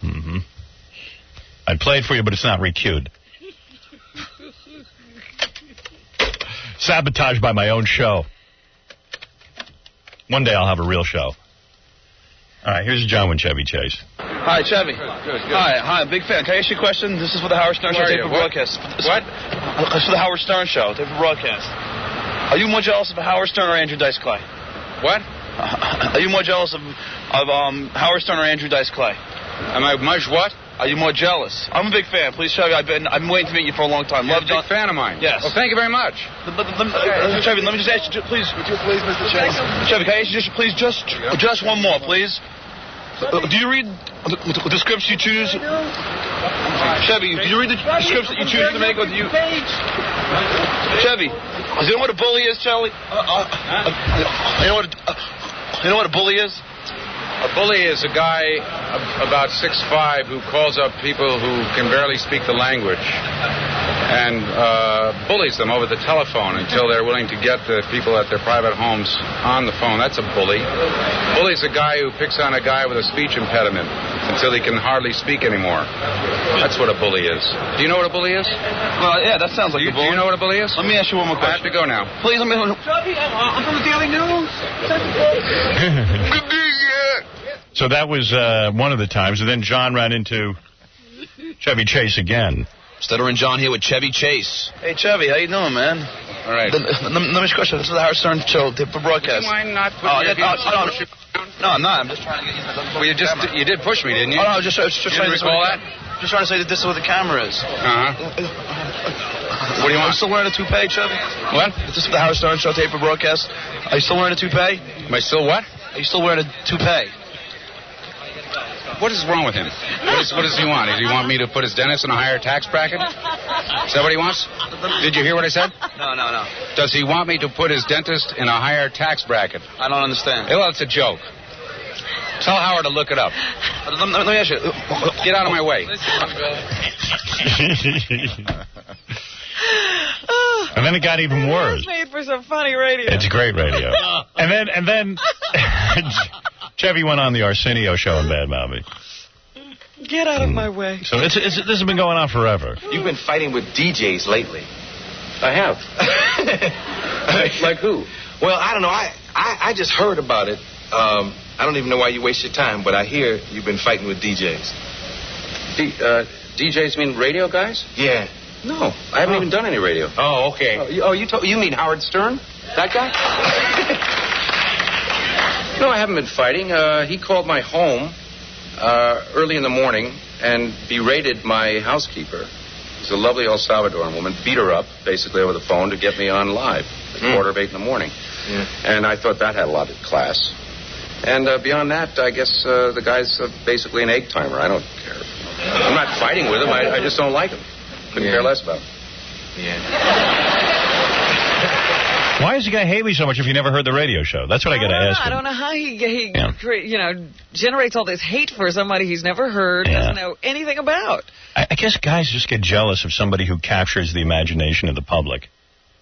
Mm-hmm. I'd play it for you, but it's not recued. Sabotaged by my own show. One day I'll have a real show. All right, here's John with Chevy Chase. Hi, Chevy. Good. Hi, big fan. Can I ask you a question? This is for the Howard Stern Show tape for broadcast. What? It's for the Howard Stern Show tape for broadcast. Are you more jealous of Howard Stern or Andrew Dice Clay? What? Are you more jealous of Howard Stern or Andrew Dice Clay? Am I much what? Are you more jealous? I'm a big fan. Please, Chevy, I've been waiting to meet you for a long time. You're a big fan of mine. Yes. Well, thank you very much. Chevy, let me just ask you, please. Would you please, Mr. Chevy? Chevy, can I ask you just one more, please? Do you read the scripts you choose? Chevy, do you read the scripts that you choose to make? Or do you... Chevy, do you know what a bully is, Charlie? You know what a bully is? A bully is a guy about 6'5" who calls up people who can barely speak the language and bullies them over the telephone until they're willing to get the people at their private homes on the phone. That's a bully. Bully's a guy who picks on a guy with a speech impediment until he can hardly speak anymore. That's what a bully is. Do you know what a bully is? Well, yeah, that sounds like a bully. Do you know what a bully is? Let me ask you one more question. I have to go now. Please, let me... I'm from the Daily News. So that was one of the times, and then John ran into Chevy Chase again. Stuttering John here with Chevy Chase. Hey, Chevy, how you doing, man? All right. Let me ask you a question. This is the Howard Stern Show for broadcast. Do you mind not putting your hands No, I'm not. I'm just trying to get you... Well, you did push me, didn't you? Oh, no, just trying to recall that? Just trying to say that this is where the camera is. What do you want? Are you still wearing a toupee, Chevy? What? Is this the Howard Stern Show tape for broadcast? Are you still wearing a toupee? Am I still what? Are you still wearing a toupee? What is wrong with him? What does he want? Does he want me to put his dentist in a higher tax bracket? Is that what he wants? Did you hear what I said? No. Does he want me to put his dentist in a higher tax bracket? I don't understand. Well, it's a joke. Tell Howard to look it up. Let me ask you. Get out of my way. And then it got even worse. It's made for some funny radio. It's great radio. and then Chevy went on the Arsenio show and badmouthed me. Get out of my way. So this has been going on forever. You've been fighting with DJs lately. I have. Like who? Well, I don't know. I just heard about it. I don't even know why you waste your time, but I hear you've been fighting with DJs. DJs mean radio guys? Yeah. No, I haven't even done any radio. Oh, okay. You mean Howard Stern? That guy? No, I haven't been fighting. He called my home early in the morning and berated my housekeeper. She's a lovely El Salvadoran woman. Beat her up, basically, over the phone to get me on live at 7:45 in the morning. Yeah. And I thought that had a lot of class. And beyond that, I guess the guy's basically an egg timer. I don't care. I'm not fighting with him. I just don't like him. Couldn't care less about him. Yeah. Why does the guy hate me so much if you never heard the radio show? That's what I got to ask him. I don't know how he generates all this hate for somebody he's never heard, doesn't know anything about. I guess guys just get jealous of somebody who captures the imagination of the public.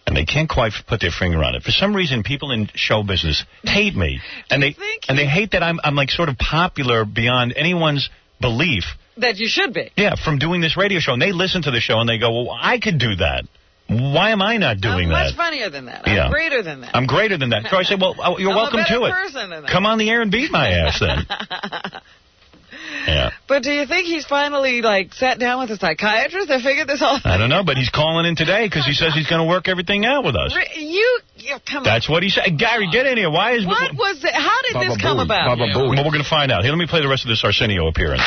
And they can't quite put their finger on it. For some reason, people in show business hate me. And they hate that I'm like sort of popular beyond anyone's belief. That you should be. Yeah, from doing this radio show. And they listen to the show and they go, well, I could do that. Why am I not doing that? I'm much funnier than that. I'm greater than that. I'm greater than that. So I say, well, you're welcome to it. Come on the air and beat my ass then. Yeah. But do you think he's finally, like, sat down with a psychiatrist and figured this all out? I don't know, but he's calling in today because he says he's going to work everything out with us. Come on. That's what he said. Gary, get in here. Why is... What was it? How did this come about? Well, we're going to find out. Here, let me play the rest of this Arsenio appearance.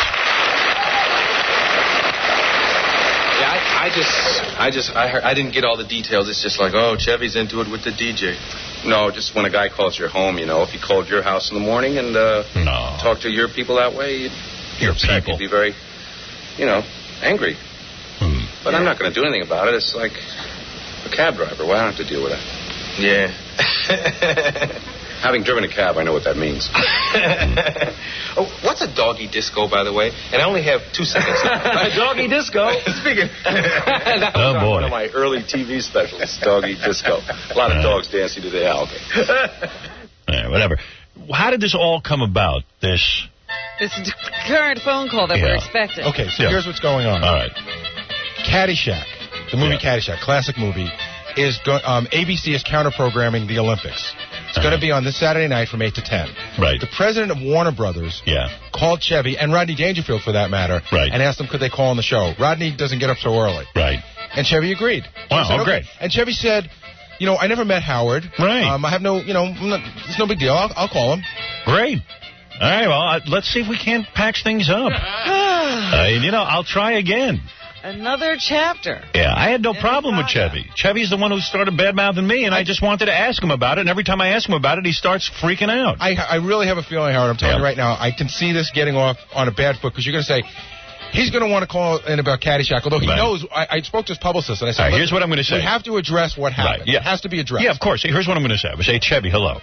I didn't get all the details. It's just like, oh, Chevy's into it with the DJ. No, just when a guy calls your home, you know, if he called your house in the morning and talked to your people that way, you'd be very, you know, angry. But I'm not going to do anything about it. It's like a cab driver. Well, I don't have to deal with that. Yeah. Having driven a cab, I know what that means. Oh, what's a doggy disco, by the way? And I only have 2 seconds. A doggy disco? Speaking. That was on one of my early TV specials, doggy disco. A lot of dogs dancing to the album. All right, whatever. How did this all come about? This current phone call that we're expecting. Okay, so here's what's going on. All right. Caddyshack, the movie Caddyshack, classic movie, is ABC is counter-programming the Olympics. It's going to be on this Saturday night from 8 to 10. Right. The president of Warner Brothers called Chevy, and Rodney Dangerfield for that matter, and asked them could they call on the show. Rodney doesn't get up so early. Right. And Chevy agreed. Wow, said, great. And Chevy said, you know, I never met Howard. Right. I have no, you know, it's no big deal. I'll call him. Great. All right, well, let's see if we can't patch things up. You know, I'll try again. Another chapter. Yeah, I had no problem with Chevy. Chevy's the one who started bad-mouthing me, and I just wanted to ask him about it, and every time I ask him about it, he starts freaking out. I really have a feeling, Howard, I'm telling you right now, I can see this getting off on a bad foot, because you're going to say, he's going to want to call in about Caddyshack, although he knows, I spoke to his publicist, and I said, here's what I'm going to say. We have to address what happened. It has to be addressed. Yeah, of course. Here's what I'm going to say. I say, Chevy, hello.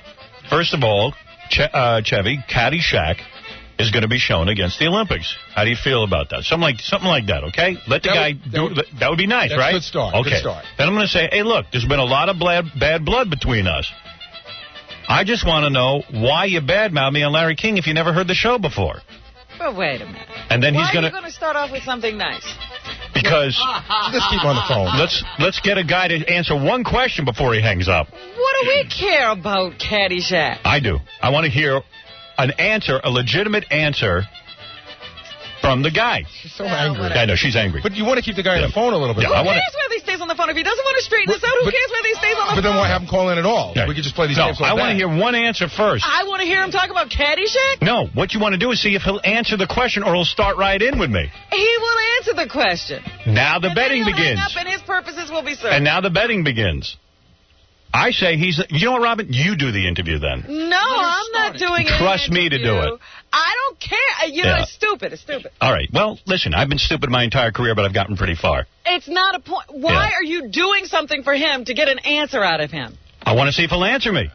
First of all, Chevy, Caddyshack is going to be shown against the Olympics. How do you feel about that? Something like that, okay? Let the guy do that. Would be nice, right? Good start. Okay. Good start. Then I'm going to say, hey, look, there's been a lot of bad blood between us. I just want to know why you badmouth me on Larry King if you never heard the show before. But wait a minute. And then Why are you going to start off with something nice? Because let's keep on the phone. Let's get a guy to answer one question before he hangs up. What do we care about Caddyshack? I do. I want to hear an answer, a legitimate answer from the guy. She's so angry. I know, she's angry. But you want to keep the guy on the phone a little bit. Who cares whether he stays on the phone? If he doesn't want to straighten this out, who cares whether he stays on the phone? But then why have him call in at all? We could just play these games like I want to hear one answer first. I want to hear him talk about Caddyshack? No, what you want to do is see if he'll answer the question or he'll start right in with me. He will answer the question. Now the betting begins. Hang up and his purposes will be served. And now the betting begins. I say you know what, Robin? You do the interview then. No, I'm not doing it. Trust me to do it. I don't care. You know, it's stupid. It's stupid. All right. Well, listen, I've been stupid my entire career, but I've gotten pretty far. It's not a point. Why are you doing something for him to get an answer out of him? I want to see if he'll answer me.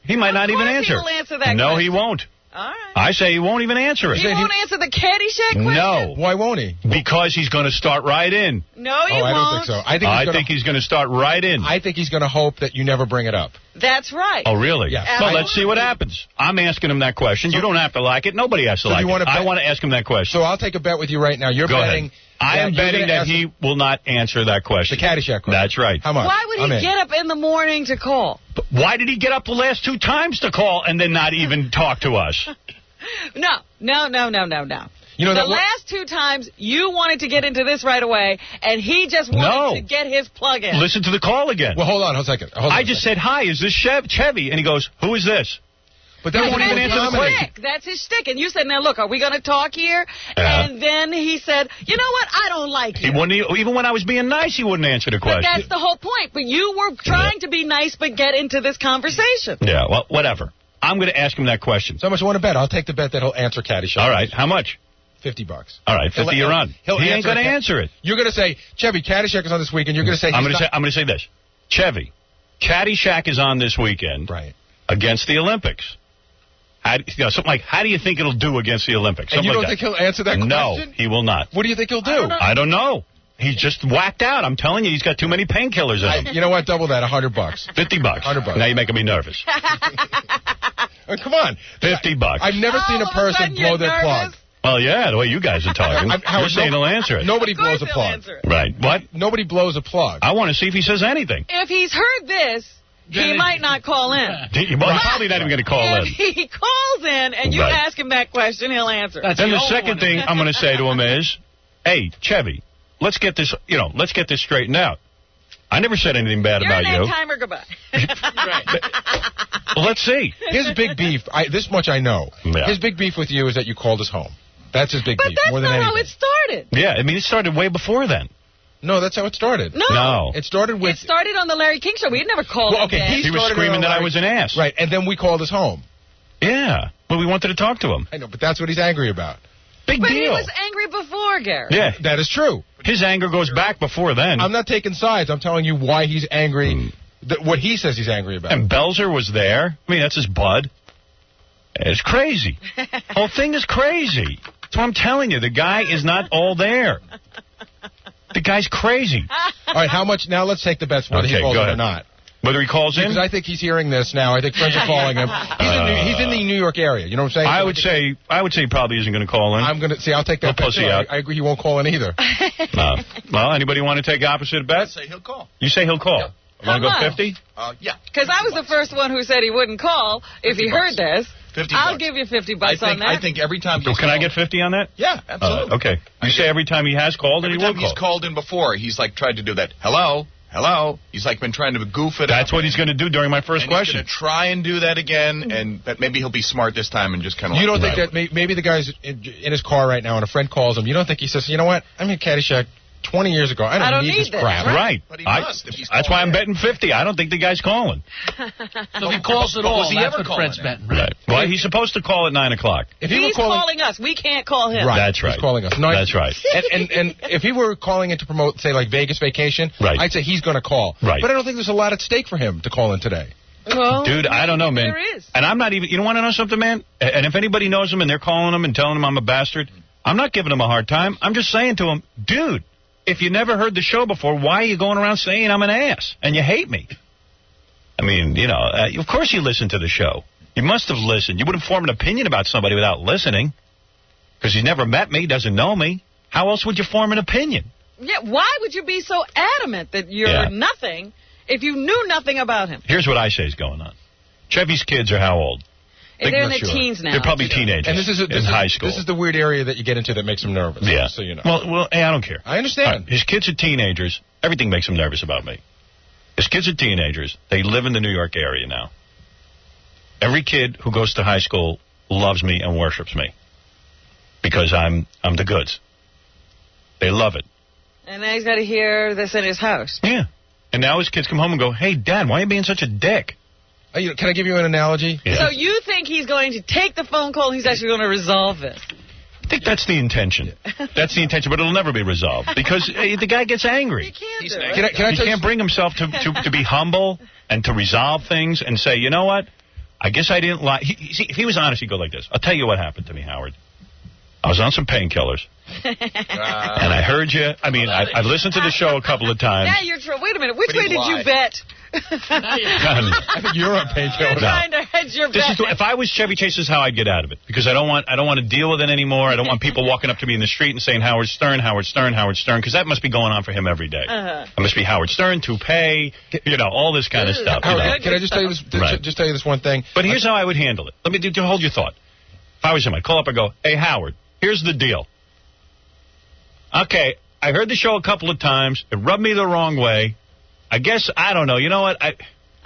He might not even answer. He will answer that No, question. he won't. All right. I say he won't even answer it. He won't answer the Caddyshack question? No. Why won't he? Because he's going to start right in. No, he won't. I don't think so. I think he's going to start right in. I think he's going to hope that you never bring it up. That's right. Oh, really? Yeah. Well, let's see what happens. I'm asking him that question. You don't have to like it. Nobody has to like it. I want to ask him that question. So I'll take a bet with you right now. You're betting. Ahead. I am betting that he will not answer that question. The Caddyshack question. That's right. How much? Why would he get up in the morning to call? But why did he get up the last 2 times to call and then not even talk to us? No. You know, the last 2 times, you wanted to get into this right away, and he just wanted to get his plug in. Listen to the call again. Well, hold on a second. I just said, hi, is this Chevy? And he goes, who is this? But that won't even answer the question. That's his shtick. And you said, now, look, are we going to talk here? And then he said, you know what? I don't like you. He wouldn't, even when I was being nice, he wouldn't answer the question. But that's the whole point. But you were trying to be nice but get into this conversation. Yeah, well, whatever. I'm going to ask him that question. So how much you want to bet? I'll take the bet that he'll answer Caddyshack. All right, how much? $50. All right, 50 you're on. He ain't going to answer it. You're going to say, Chevy, Caddyshack is on this weekend. You're going to say, I'm going to say this. Chevy, Caddyshack is on this weekend against the Olympics. Something like, how do you think it'll do against the Olympics? And you don't think he'll answer that question? No, he will not. What do you think he'll do? I don't know. He's just whacked out. I'm telling you, he's got too many painkillers in him. You know what? Double that. $100. $50. $100. Now you're making me nervous. Come on. $50. I've never seen a person blow their plug. Well, yeah, the way you guys are talking. You're saying he'll answer it. Nobody blows a plug. Right. What? Nobody blows a plug. I want to see if he says anything. If he's heard this, he might not call in. Well, he's probably not even going to call in. If he calls in and you ask him that question, he'll answer. Then the second thing I'm going to say to him is, hey, Chevy, let's get this straightened out. I never said anything bad about you. Your name, time, or goodbye. Well, let's see. His big beef, this much I know. Yeah. His big beef with you is that you called us home. That's his big beef. But more that's than not anything. how it started. Yeah, I mean, it started way before then. No, that's how it started. No. It started with... It started on the Larry King show. We had never called him. Okay, he was screaming that I was an ass. Right, and then we called us home. Yeah, but we wanted to talk to him. I know, but that's what he's angry about. Big But deal. he was angry before, Gary. Yeah. That is true. His anger goes back before then. I'm not taking sides. I'm telling you why he's angry, what he says he's angry about. And Belzer was there. I mean, that's his bud. It's crazy. Whole thing is crazy. That's what I'm telling you. The guy is not all there. The guy's crazy. All right, how much? Now let's take the bets whether he calls in or not. Whether he calls in? Because I think he's hearing this now. I think friends are calling him. He's in the New York area. You know what I'm saying? I would say he probably isn't going to call in. I'm going to see. I'll take that bet. Pussy out. I agree. He won't call in either. Well, anybody want to take opposite bet? I say he'll call. You say he'll call. Want to How go much? 50? Yeah. Because I was the first one who said he wouldn't call if he heard this. I'll give you $50 on that. I think every time. So can I get 50 on that? Yeah, absolutely. Okay. You say every time he has called and he will Every time he's called in before, he's like tried to do that. Hello. He's like been trying to goof it. That's what he's going to do during my first question. He's going to try and do that again, and but maybe he'll be smart this time and just kind of. You don't think that maybe the guy's in his car right now and a friend calls him. You don't think he says, you know what? I'm in Caddyshack 20 years ago. I don't need this crap. Right. But he must. If he's that's why I'm betting 50. I don't think the guy's calling. So if he calls at all, Was he that's ever what Fred's calling betting, Right. Well, he's supposed to call at 9 o'clock. If He's calling us. We can't call him. Right. That's right. He's calling us. No, That's right. And if he were calling in to promote, say, like Vegas Vacation, Right. I'd say he's going to call. Right. But I don't think there's a lot at stake for him to call in today. Well, Dude, I don't know, man. There is. And I'm not even. You don't want to know something, man? And if anybody knows him and they're calling him and telling him I'm a bastard, I'm not giving him a hard time. I'm just saying to him, dude, if you never heard the show before, why are you going around saying I'm an ass and you hate me? I mean, of course you listen to the show. You must have listened. You wouldn't form an opinion about somebody without listening because he's never met me, doesn't know me. How else would you form an opinion? Yeah, why would you be so adamant that you're nothing if you knew nothing about him? Here's what I say is going on. Chevy's kids are how old? They're in their teens now. They're probably teenagers And this is in high school. This is the weird area that you get into that makes him nervous. Yeah. So you know. Well, hey, I don't care. I understand. His kids are teenagers. Everything makes him nervous about me. His kids are teenagers. They live in the New York area now. Every kid who goes to high school loves me and worships me because I'm the goods. They love it. And now he's got to hear this in his house. Yeah. And now his kids come home and go, hey, Dad, why are you being such a dick? Can I give you an analogy? Yeah. So you think he's going to take the phone call and he's actually going to resolve this? I think that's the intention. That's the intention, but it'll never be resolved because the guy gets angry. He can't bring himself to be humble and to resolve things and say, you know what? I guess I didn't lie. If he was honest, he'd go like this. I'll tell you what happened to me, Howard. I was on some painkillers. And I heard you. I mean, I've listened to the show a couple of times. Now you're wait a minute. Which way did you bet? I think you're on painkillers. You're trying to hedge your bet. If I was Chevy Chase, this is how I'd get out of it because I don't want to deal with it anymore. I don't want people walking up to me in the street and saying Howard Stern, Howard Stern, Howard Stern, because that must be going on for him every day. It must be Howard Stern, toupee, all this kind of stuff. Howard, can I just tell you this? Just tell you this one thing. But here's how I would handle it. Let me hold your thought. If I was him, I'd call up and go, hey, Howard, here's the deal. Okay, I heard the show a couple of times. It rubbed me the wrong way. I guess, I don't know. You know what? I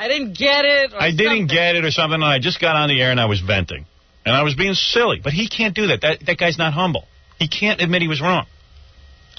didn't get it. I didn't get it or something, and I just got on the air and I was venting. And I was being silly. But he can't do that. That guy's not humble. He can't admit he was wrong.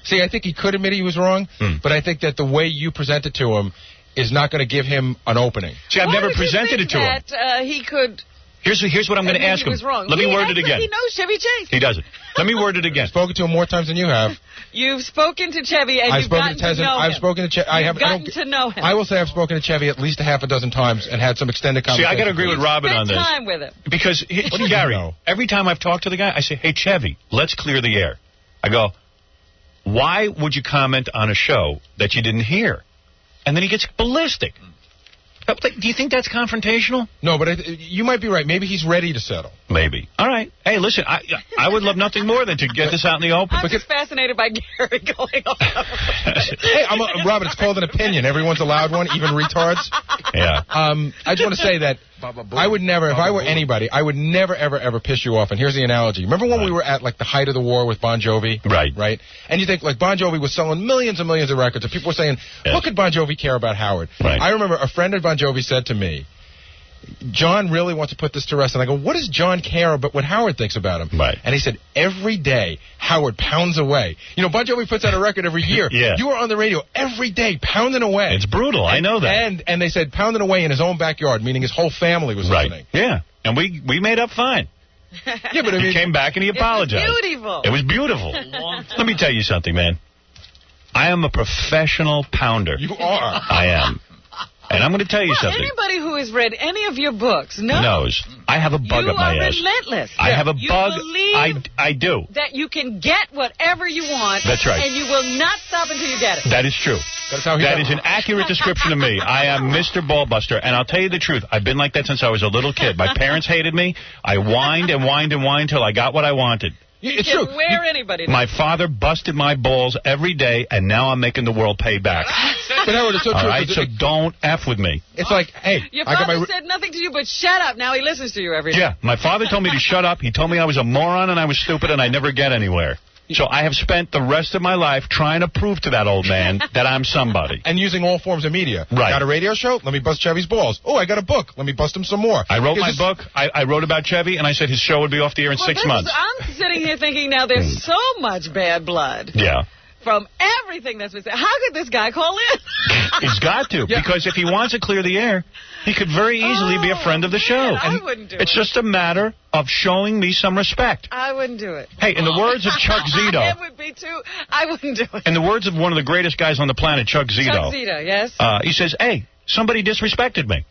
See, I think he could admit he was wrong, but I think that the way you present it to him is not going to give him an opening. See, I've never presented it to him. He could... Here's what I'm going to ask him. Let me word it again. He knows Chevy Chase. He doesn't. Let me word it again. I've spoken to him more times than you have. You've spoken to Chevy and you've gotten to know him. I've spoken to Chevy. You've gotten to know him. I will say I've spoken to Chevy at least a half a dozen times and had some extended conversations. See, I got to agree with Robin on this. Time with him. Because, Gary, every time I've talked to the guy, I say, hey, Chevy, let's clear the air. I go, why would you comment on a show that you didn't hear? And then he gets ballistic. Do you think that's confrontational? No, but you might be right. Maybe he's ready to settle. Maybe. All right. Hey, listen, I would love nothing more than to get this out in the open. I'm just fascinated by Gary going on. Hey, Robin, it's called an opinion. Everyone's allowed one, even retards. Yeah. I just want to say that I would never, if I were anybody, I would never, ever, ever piss you off. And here's the analogy. Remember when we were at, like, the height of the war with Bon Jovi? Right. And you think, like, Bon Jovi was selling millions and millions of records, and people were saying, what could Bon Jovi care about Howard? Right. I remember a friend of Bon Jovi said to me, John really wants to put this to rest. And I go, what does John care about what Howard thinks about him? Right. And he said, every day, Howard pounds away. You know, Bon Jovi puts out a record every year. Yeah. You are on the radio every day pounding away. It's brutal. I know that. And they said pounding away in his own backyard, meaning his whole family was listening. Yeah. And we made up fine. Yeah, but I mean, he came back and he apologized. It was It beautiful. was beautiful. Let me tell you something, man. I am a professional pounder. You are. I am. And I'm going to tell you something. Anybody who has read any of your books knows I have a bug up my ass. You are relentless. I have a you bug. Believe I do. that you can get whatever you want. That's right. And you will not stop until you get it. That is true. That is an accurate description of me. I am Mr. Ballbuster. And I'll tell you the truth. I've been like that since I was a little kid. My parents hated me. I whined and whined and whined till I got what I wanted. It's you true. can wear anybody down. My father busted my balls every day, and now I'm making the world pay back. But Howard, it's so true. All right, so don't F with me. It's like, hey, Your I got father my... said nothing to you but shut up. Now he listens to you every day. Yeah, my father told me to shut up. He told me I was a moron and I was stupid and I'd never get anywhere. So I have spent the rest of my life trying to prove to that old man that I'm somebody. And using all forms of media. Right. Got a radio show? Let me bust Chevy's balls. Oh, I got a book. Let me bust him some more. I wrote my book. I wrote about Chevy, and I said his show would be off the air in 6 months. I'm sitting here thinking now there's so much bad blood. Yeah. From everything that's been said. How could this guy call in? He's got to, because if he wants to clear the air, he could very easily be a friend of the show. I wouldn't do it. It's just a matter of showing me some respect. I wouldn't do it. Hey, in the words of Chuck Zito. It would be too. I wouldn't do it. In the words of one of the greatest guys on the planet, Chuck Zito. Chuck Zito, yes. He says, hey, somebody disrespected me.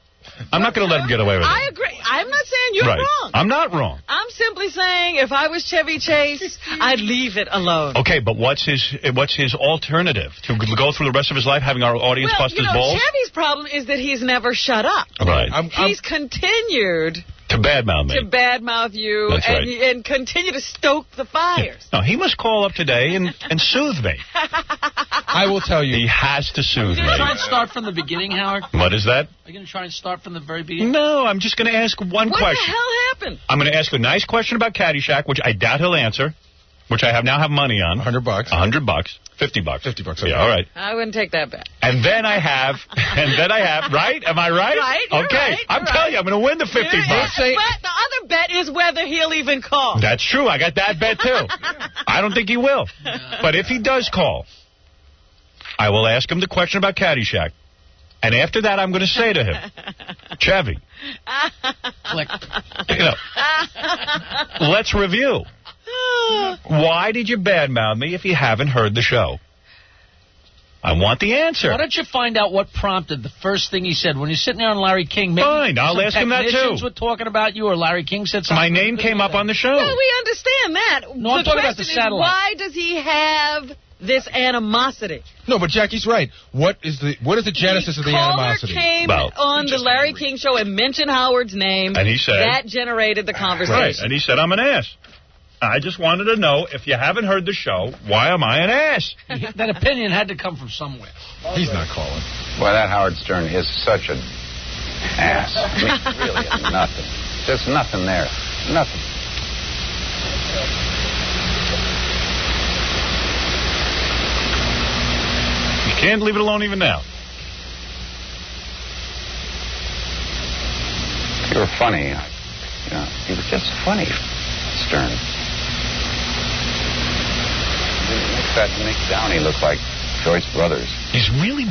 I'm not going to let him get away with it. I agree. I'm not saying you're right. wrong. I'm not wrong. I'm simply saying if I was Chevy Chase, I'd leave it alone. Okay, but what's his alternative? To go through the rest of his life having our audience bust his balls? Chevy's problem is that he's never shut up. Right. He's continued to badmouth me. To badmouth you. That's right. And continue to stoke the fires. No, he must call up today and soothe me. I will tell you. He has to soothe me. Are you trying to start from the beginning, Howard? What is that? Are you going to try and start from the very beginning? No, I'm just going to ask one question. What the hell happened? I'm going to ask a nice question about Caddyshack, which I doubt he'll answer, which I now have money on. $100. $100. $50. $50. Okay. Yeah, all right. I wouldn't take that back. And then I have, right? Am I right? Right. Okay. Right, I'm telling you, I'm going to win the $50. But the other bet is whether he'll even call. That's true. I got that bet, too. I don't think he will. But if he does call, I will ask him the question about Caddyshack. And after that, I'm going to say to him, Chevy, let's review. Why did you badmouth me if you haven't heard the show? I want the answer. Why don't you find out what prompted the first thing he said when you're sitting there on Larry King? Maybe fine, I'll ask him that too. Were talking about you, or Larry King said something. My name came up on the show. Well, we understand that. No, I'm talking about the satellite. Why does he have this animosity? No, but Jackie's right. What is the genesis of the animosity? Came on the Larry King show and mentioned Howard's name. And he said that generated the conversation. Right, and he said I'm an ass. I just wanted to know, if you haven't heard the show, why am I an ass? That opinion had to come from somewhere. He's not calling. Boy, that Howard Stern is such an ass. I mean, really, nothing. Just nothing there. Nothing. You can't leave it alone even now. You were funny. You were just funny, Stern. That Nick Downey looked like Joyce Brothers. He's really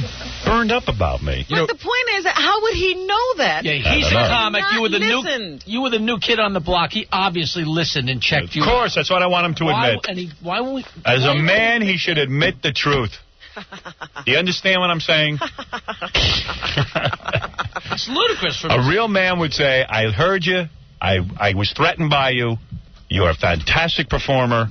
burned up about me. But the point is, how would he know that? Yeah, he's a comic. You were the new kid on the block. He obviously listened and checked you. Of course, that's what I want him to admit. Why won't we? As a man, he should admit the truth. Do you understand what I'm saying? It's ludicrous for me. A real man would say, I heard you. I was threatened by you. You're a fantastic performer.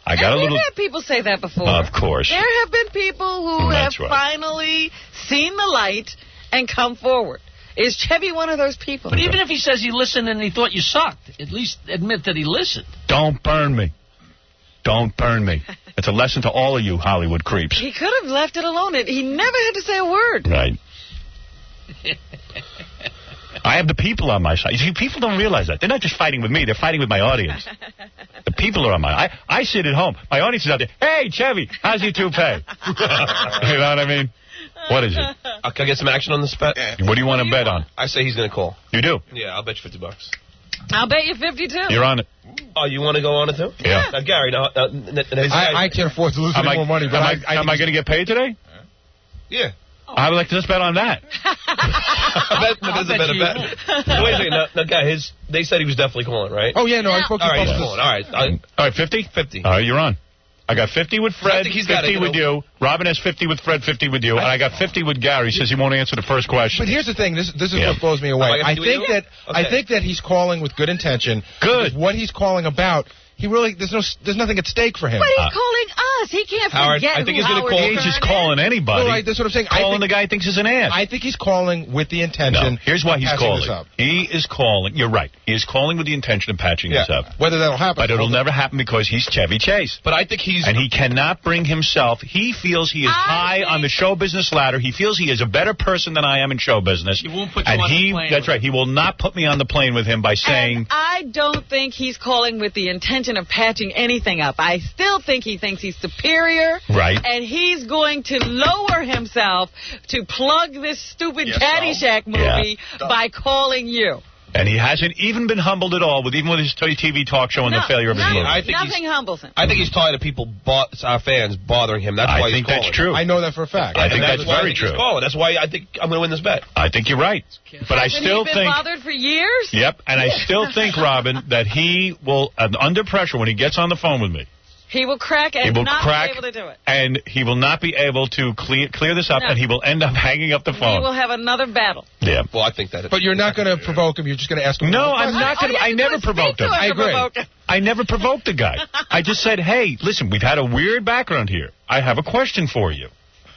I got a little... We've had people say that before. Of course. There have been people who have finally seen the light and come forward. Is Chevy one of those people? But even if he says he listened and he thought you sucked, at least admit that he listened. Don't burn me. Don't burn me. It's a lesson to all of you Hollywood creeps. He could have left it alone. He never had to say a word. Right. I have the people on my side. You see, people don't realize that. They're not just fighting with me. They're fighting with my audience. The people are on my... I sit at home. My audience is out there. Hey, Chevy, how's your toupee? You know what I mean? What is it? Can I get some action on this bet? What do you want to bet on? I say he's going to call. You do? Yeah, I'll bet you $50. I'll bet you 52. You're on it. Oh, you want to go on it too? Yeah. Now, Gary, I can't afford to lose any more money. But am I going to get paid today? Yeah. I would like to just bet on that. Wait a second. Now, guy, they said he was definitely calling, right? Oh, yeah, no, I spoke to him. All right, 50? 50. All right, you're on. I got 50 with Fred, 50 with you. Robin has 50 with Fred, 50 with you. And I got 50 with Gary. Says he won't answer the first question. But here's the thing. This is what blows me away. I think that he's calling with good intention. Good. What he's calling about, there's nothing at stake for him. But he's calling us. He can't forget I think he's going to call. He's just calling anybody. No, right, that's what I'm saying. Calling the guy he thinks is an ass. I think he's calling with the intention. No, here's why he's calling. Up. He is calling. You're right. He is calling with the intention of patching this up. Whether that'll happen. But it'll never happen because he's Chevy Chase. But I think he's... And he cannot bring himself. He feels he is high on the show business ladder. He feels he is a better person than I am in show business. He won't put you on the plane. That's right. He will not put me on the plane with him by saying... And I don't think he's calling with the intention of patching anything up. I still think he thinks he's superior. Right. And he's going to lower himself to plug this stupid Caddyshack movie by calling you. And he hasn't even been humbled at all, even with his TV talk show and the failure of his movie. Nothing humbles him. I think he's tired of people, our fans, bothering him. That's why he's calling. I think that's true. I know that for a fact. I think that's very true. He's calling. That's why I think I'm going to win this bet. I think you're right. But I still think... Hasn't he been bothered for years? Yep, and I still think, Robin, that he will, under pressure, when he gets on the phone with me, he will crack and not be able to do it. And he will not be able to clear this up, and he will end up hanging up the phone. We will have another battle. Yeah. Well, I think that... But you're not going to provoke him. You're just going to ask him... No, I'm not going to... I never provoked him. I agree. I never provoked the guy. I just said, hey, listen, we've had a weird background here. I have a question for you.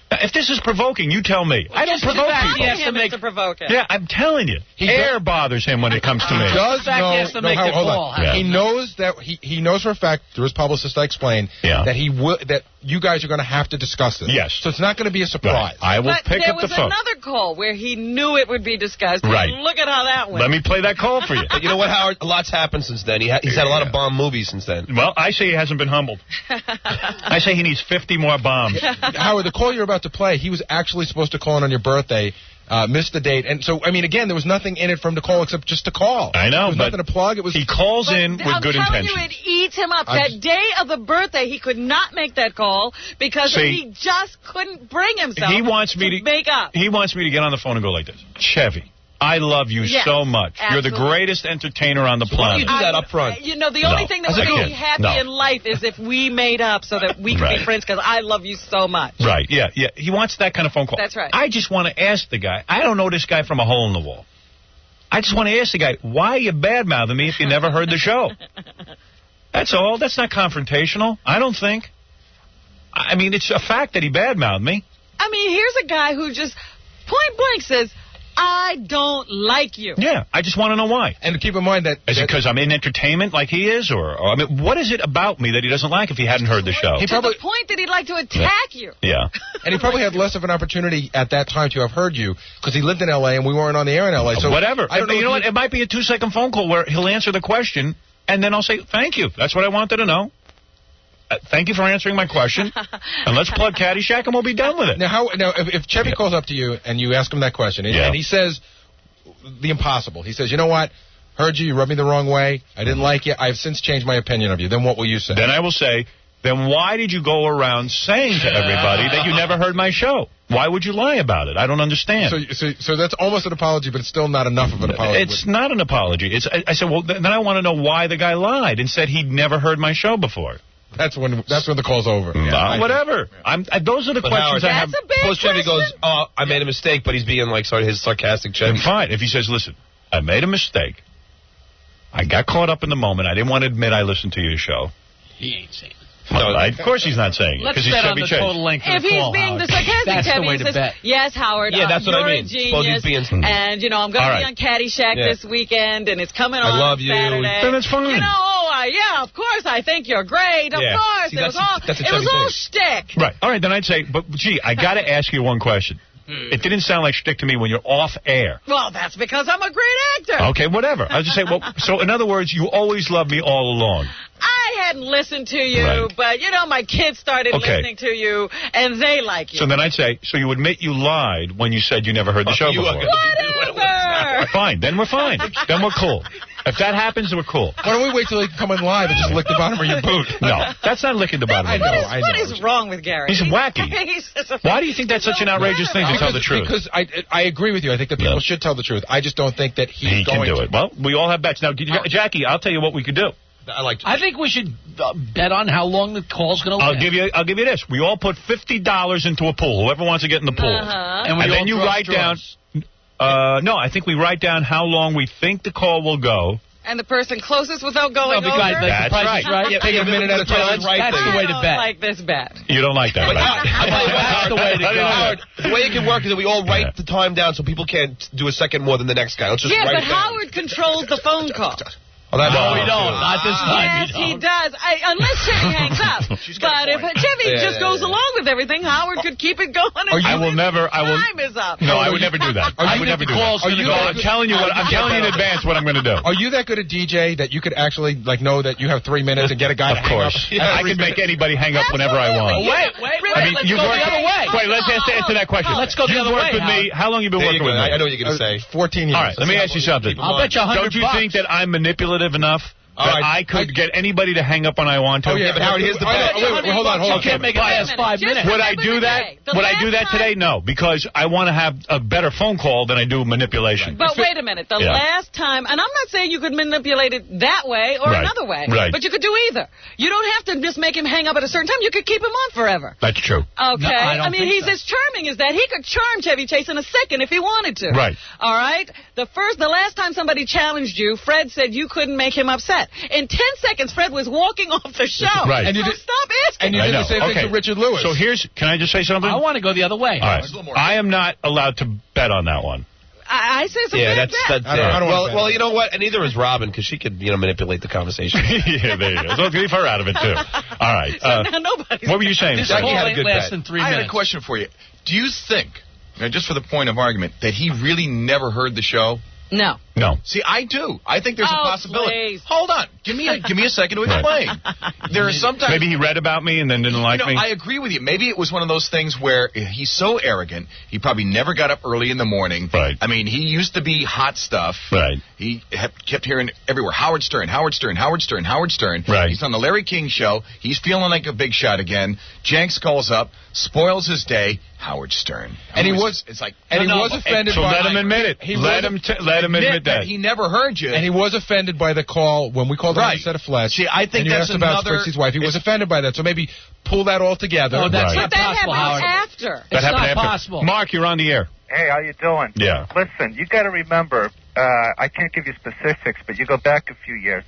Now, if this is provoking, you tell me. I don't provoke people. He has to make to provoke it. Yeah, I'm telling you. Air bothers him when it comes to me. He does know. Hold on. Yeah. He knows that he knows for a fact through his publicist I explained that you guys are going to have to discuss this. Yes. So it's not going to be a surprise. Right. I will pick up the phone. There was another call where he knew it would be discussed. Right. Look at how that went. Let me play that call for you. But you know what, Howard? A lot's happened since then. He's had a lot of bomb movies since then. Well, I say he hasn't been humbled. I say he needs 50 more bombs. Howard, the call you're about to play, he was actually supposed to call in on your birthday, missed the date. And so, I mean, again, there was nothing in it for him to call except just to call. I know, there was nothing to plug. He calls in with good intentions. I'm telling you, it eats him up. That day of the birthday, he could not make that call because he just couldn't bring himself to make up. He wants me to get on the phone and go like this. Chevy, I love you so much. Absolutely. You're the greatest entertainer on the planet. You do that up front. You know, the only thing that would make me happy in life is if we made up so that we could be friends because I love you so much. Right, yeah. He wants that kind of phone call. That's right. I just want to ask the guy. I don't know this guy from a hole in the wall. I just want to ask the guy, why are you bad-mouthing me if you never heard the show? That's all. That's not confrontational, I don't think. I mean, it's a fact that he bad-mouthed me. I mean, here's a guy who just point-blank says, I don't like you. Yeah, I just want to know why. And keep in mind that... Is it because I'm in entertainment like he is? Or I mean, what is it about me that he doesn't like if he hadn't heard the show? To the point that he'd like to attack you. Yeah. And he probably had less of an opportunity at that time to have heard you because he lived in L.A. and we weren't on the air in L.A. So whatever. You know what? It might be a 2-second phone call where he'll answer the question, and then I'll say, thank you. That's what I wanted to know. Thank you for answering my question. And let's plug Caddyshack and we'll be done with it. Now, if Chevy calls up to you and you ask him that question, and he says the impossible. He says, you know what? Heard you rubbed me the wrong way. I didn't like you. I've since changed my opinion of you. Then what will you say? Then I will say, then why did you go around saying to everybody that you never heard my show? Why would you lie about it? I don't understand. So that's almost an apology, but it's still not enough of an apology. It's not an apology. I said, well, then I want to know why the guy lied and said he'd never heard my show before. That's when the call's over. Whatever. Those are the questions I have. Suppose Chevy goes, oh, I made a mistake, but he's being like sort of his sarcastic Chevy. Fine. If he says, listen, I made a mistake. I got caught up in the moment. I didn't want to admit I listened to your show. He ain't saying it. Of course he's not saying it. Let's He's bet Chevy on the Chase. total length of If the he's call, being the Howard. sarcastic That's the Chevy, way he to says, bet. yes, Howard, Yeah, that's what I you're mean. a Suppose he's genius, being- and, you know, I'm going All to right. be on Caddyshack Yeah. this weekend, and it's coming I on love you. Saturday. Then it's fine. You know, yeah, of course, I think you're great. Of Yeah. course. See, It was that's a- all, that's a it was Chevy all thing. shtick. Right. All right, then I'd say, but, gee, I got to ask you one question. It didn't sound like shtick to me when you're off air. Well, that's because I'm a great actor. Okay, whatever. I was just saying, well, so in other words, you always loved me all along. I hadn't listened to you, Right. but, you know, my kids started Okay. listening to you, and they like you. So then I'd say, so you admit you lied when you said you never heard the show you are before. gonna Whatever. Fine, then we're fine. Then we're cool. If that happens, we're cool. Why don't we wait till he can come in live and just lick the bottom of your boot? No, that's not licking the bottom I of know, the boot. I know. What is wrong with Gary? He's wacky. He's just a- Why do you think that's such an outrageous thing to tell the truth? Because I agree with you. I think that people should tell the truth. I just don't think that He can do it. Well, we all have bets. Now, Jackie, I'll tell you what we could do. I think we should bet on how long the call's going to last. I'll give you this. We all put $50 into a pool. Whoever wants to get in the pool. And we And all then you draw write straws. down. No, I think we write down how long we think the call will go. And the person closest without going over? That's right. Yeah, take it a minute at a time. That's the way to bet. I don't like this bet. You don't like that, right? That's the way to go. Howard, the way it can work is that we all write the time down so people can't do a second more than the next guy. Let's just Yeah, write but it down. Howard controls the phone call. Oh, that's No, we don't. Not this time. Yes, he does. Unless Chevy hangs up. But if Chevy just goes along with everything, Howard could keep it going. I will never. Time is up. No, I would never do that. I would never do that. I'm telling you in advance what I'm going to do. Are you that good a DJ that you could actually know that you have 3 minutes and get a guy to hang up? Of course. I can make anybody hang up whenever I want. Wait. I mean, Let's you've go worked the other way. Wait, let's answer that question. Let's go the You've other worked way, with me. How long have you been working with me? I know what you're going to say. 14 years. All right, let me ask you something. I'll bet you $100. Don't you think that I'm manipulative enough that I could get anybody to hang up when I want to? Oh, yeah, but Howard, here's the bet. Wait, hold on. You can't make it last 5 minutes. Would I do that? Would I do that today? No, because I want to have a better phone call than I do manipulation. But wait a minute. The last time, and I'm not saying you could manipulate it that way or another way, but you could do either. You don't have to just make him hang up at a certain time. You could keep him on forever. That's true. Okay. No, I mean, he's as charming as that. He could charm Chevy Chase in a second if he wanted to. Right. All right? The last time somebody challenged you, Fred said you couldn't make him upset. In 10 seconds, Fred was walking off the show. Right. And you So did- stop asking. And you did the same thing to Richard Lewis. So can I just say something? I want to go the other way. All right. I am not allowed to bet on that one. I say it's a Yeah, bad that's bet. I don't wanna bet. well, you know what? And neither is Robin because she could, manipulate the conversation. Yeah, there you go. So leave her out of it, too. All right. So now nobody's... What were you saying? This Frank? call had a ain't good less bet. than 3 I had minutes. a question for you. Do you think, just for the point of argument, that he really never heard the show? No. No. See, I do. I think there's a possibility. Please. Hold on. Give me a second to explain. There are sometimes... Maybe he read about me and then didn't like me. I agree with you. Maybe it was one of those things where he's so arrogant, he probably never got up early in the morning. Right. I mean, he used to be hot stuff. Right. He kept hearing everywhere, Howard Stern, Howard Stern, Howard Stern, Howard Stern. Right. He's on the Larry King show. He's feeling like a big shot again. Jenks calls up, spoils his day. Howard Stern. And he was offended So by... let him admit it. Let him admit that. He never heard you. And he was offended by the call when we called him Right. instead of Fletch. See, I think and you that's asked about another- Fritzy's wife. He was offended by that. So maybe pull that all together. No, that's Right. not But that possible, happens Howard. after. That It's happened not after. possible. Mark, you're on the air. Hey, how you doing? Yeah. Listen, you got to remember, I can't give you specifics, but you go back a few years.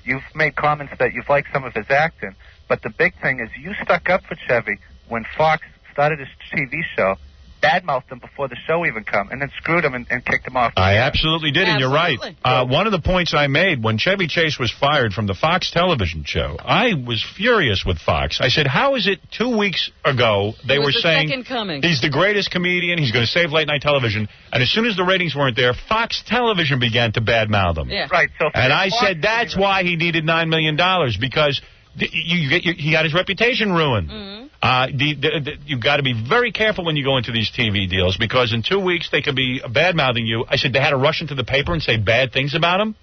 You've made comments that you've liked some of his acting, but the big thing is you stuck up for Chevy when Fox started his TV show, badmouthed him before the show even come, and then screwed him and kicked him off. I absolutely did, and you're right. Absolutely. One of the points I made when Chevy Chase was fired from the Fox television show, I was furious with Fox. I said, how is it 2 weeks ago they It was were the saying second coming. he's the greatest comedian, he's going to save late-night television, and as soon as the ratings weren't there, Fox television began to badmouth him. Yeah. Right. So And I said that's why he needed $9 million, because he got his reputation ruined. You got to be very careful when you go into these TV deals, because in 2 weeks they could be bad-mouthing you. I said they had to rush into the paper and say bad things about him.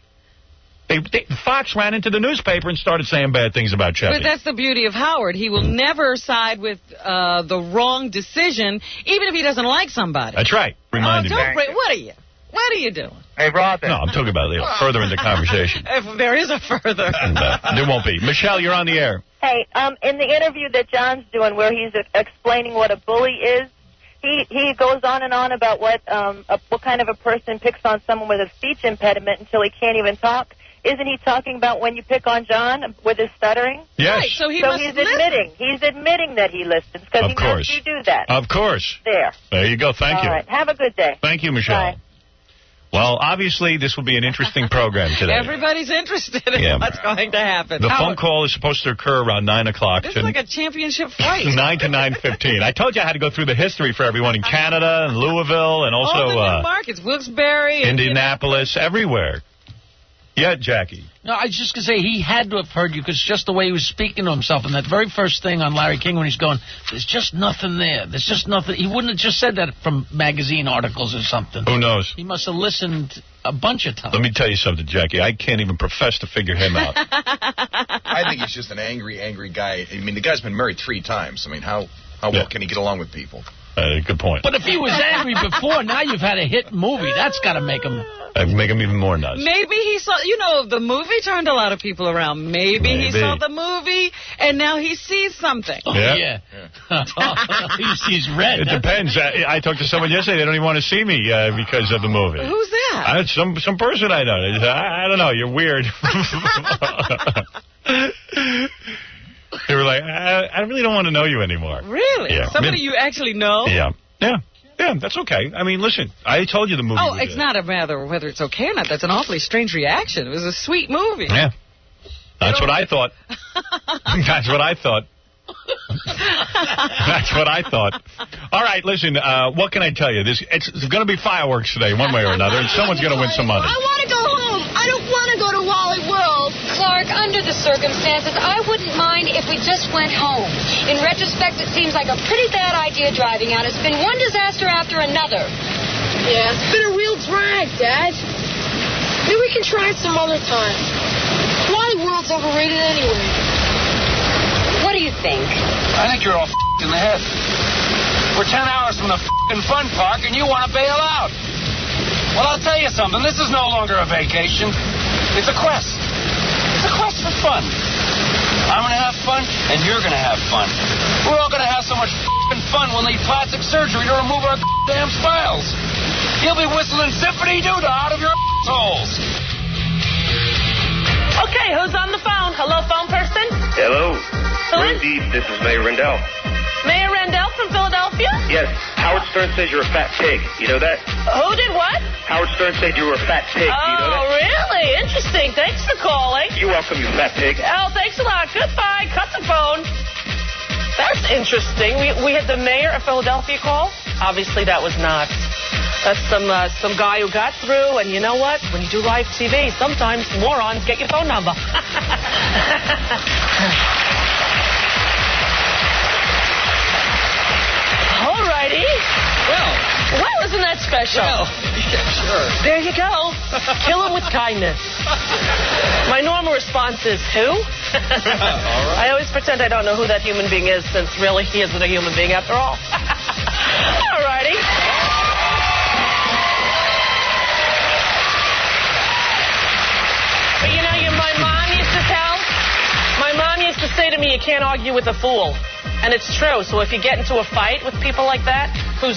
Fox ran into the newspaper and started saying bad things about Chevy. But that's the beauty of Howard. He will never side with the wrong decision, even if he doesn't like somebody. That's right. Reminded me. What are you? What are you doing? Hey, Robin. No, I'm talking about further in the conversation. If there is a further. There won't be. Michelle, you're on the air. Hey, in the interview that John's doing where he's explaining what a bully is, he goes on and on about what kind of a person picks on someone with a speech impediment until he can't even talk. Isn't he talking about when you pick on John with his stuttering? Yes. Right, so he's admitting. He's admitting that he listens because he knows you do that. Of course. There you go. Thank you. All right. Have a good day. Thank you, Michelle. Bye. Well, obviously, this will be an interesting program today. Everybody's interested in what's going to happen. The phone call is supposed to occur around 9 o'clock. This is like a championship fight. 9 to 9:15. I told you I had to go through the history for everyone in Canada and Louisville and also all the new markets, Wilkes-Barre, Indianapolis, everywhere. Yeah, Jackie. No, I was just going to say, he had to have heard you because just the way he was speaking to himself and that very first thing on Larry King when he's going, there's just nothing there. There's just nothing. He wouldn't have just said that from magazine articles or something. Who knows? He must have listened a bunch of times. Let me tell you something, Jackie. I can't even profess to figure him out. I think he's just an angry guy. I mean, the guy's been married 3 times. I mean, how well can he get along with people? Good point. But if he was angry before, now you've had a hit movie. That's got to make him... Make him even more nuts. Maybe he saw, the movie turned a lot of people around. Maybe he saw the movie, and now he sees something. Oh, yeah. He sees red. It depends. I talked to someone yesterday. They don't even want to see me because of the movie. Who's that? Some person I know. I don't know. You're weird. They were like, I really don't want to know you anymore. Really? Yeah. Somebody you actually know? Yeah, that's okay. I mean, listen, I told you the movie. Oh, it's not a matter whether it's okay or not. That's an awfully strange reaction. It was a sweet movie. Yeah. That's what I thought. That's what I thought. That's what I thought. All right, listen, what can I tell you? It's going to be fireworks today, one way or another, and someone's going to win some money. I want to go home. I don't want to go to Wally World. Clark, under the circumstances, I wouldn't mind if we just went home. In retrospect, it seems like a pretty bad idea driving out. It's been one disaster after another. Yeah, it's been a real drag, Dad. Maybe we can try it some other time. Wally World's overrated anyway. What do you think? I think you're all in the head. We're 10 hours from the fun park, and you want to bail out. Well, I'll tell you something. This is no longer a vacation. It's a quest. It's a quest for fun. I'm going to have fun, and you're going to have fun. We're all going to have so much fun we'll need plastic surgery to remove our damn smiles. You'll be whistling Symphony Doodah out of your holes. Okay, who's on the phone? Hello, phone person? Hello. Who Indeed, this is Mayor Rendell. Mayor Rendell from Philadelphia? Yes, Howard Stern says you're a fat pig. You know that? Who did what? Howard Stern said you were a fat pig. Oh, you know that? Really? Interesting. Thanks for calling. You're welcome, you fat pig. Oh, thanks a lot. Goodbye. Cut the phone. That's interesting. We had the mayor of Philadelphia call. Obviously, that was not. That's some guy who got through, and you know what? When you do live TV, sometimes morons get your phone number. All righty. Well, isn't that special? Well, yeah, sure. There you go. Kill him with kindness. My normal response is, who? All right. I always pretend I don't know who that human being is, since really he isn't a human being after all. All righty. But my mom used to say to me, you can't argue with a fool. And it's true. So if you get into a fight with people like that, whose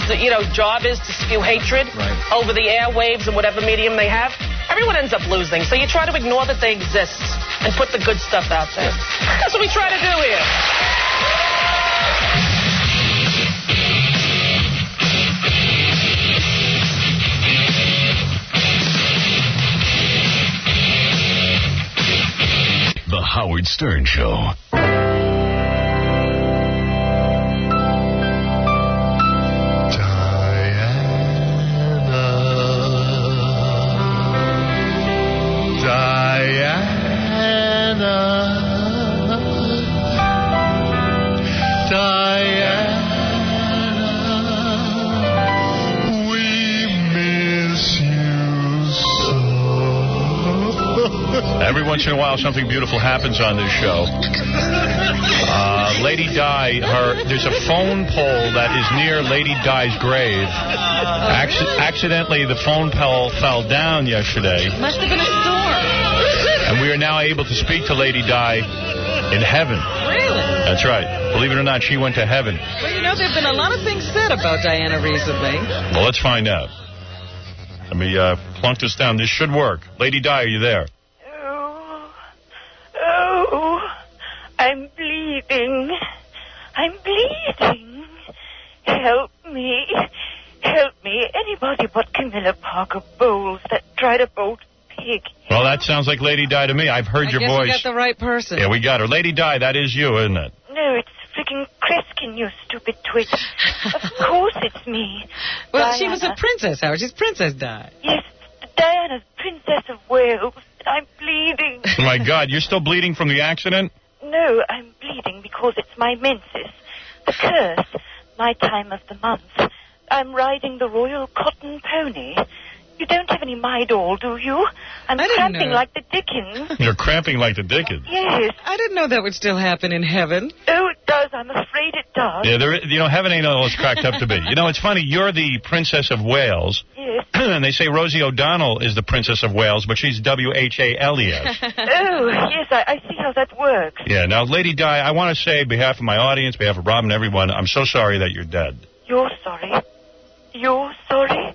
job is to spew hatred over the airwaves and whatever medium they have, everyone ends up losing. So you try to ignore that they exist and put the good stuff out there. That's what we try to do here. The Howard Stern Show. Every once in a while, something beautiful happens on this show. Lady Di, there's a phone pole that is near Lady Di's grave. Accidentally, the phone pole fell down yesterday. Must have been a storm. And we are now able to speak to Lady Di in heaven. Really? That's right. Believe it or not, she went to heaven. Well, there have been a lot of things said about Diana recently. Well, let's find out. Let me plunk this down. This should work. Lady Di, are you there? I'm bleeding. I'm bleeding. Help me. Help me. Anybody but Camilla Parker Bowles, that dried-up old pig. Well, that sounds like Lady Di to me. I've heard your voice. I guess we got the right person. Yeah, we got her. Lady Di, that is you, isn't it? No, it's freaking Kreskin, you stupid twit. Of course it's me. Well, Diana. she was a princess, Howard. She's Princess Di. Yes, Diana's Princess of Wales. I'm bleeding. Oh, my God. You're still bleeding from the accident? No, I'm bleeding because it's my menses. The curse. My time of the month. I'm riding the royal cotton pony. You don't have any Midol, do you? I'm cramping like the Dickens. You're cramping like the Dickens. Yes. I didn't know that would still happen in heaven. Oh, it does. I'm afraid it does. Yeah, heaven ain't all it's cracked up to be. It's funny. You're the Princess of Wales. Yes. And they say Rosie O'Donnell is the Princess of Wales, but she's W-H-A-L-E-S. Oh, yes, I see how that works. Yeah, now, Lady Di, I want to say, on behalf of my audience, on behalf of Rob and everyone, I'm so sorry that you're dead. You're sorry? You're sorry?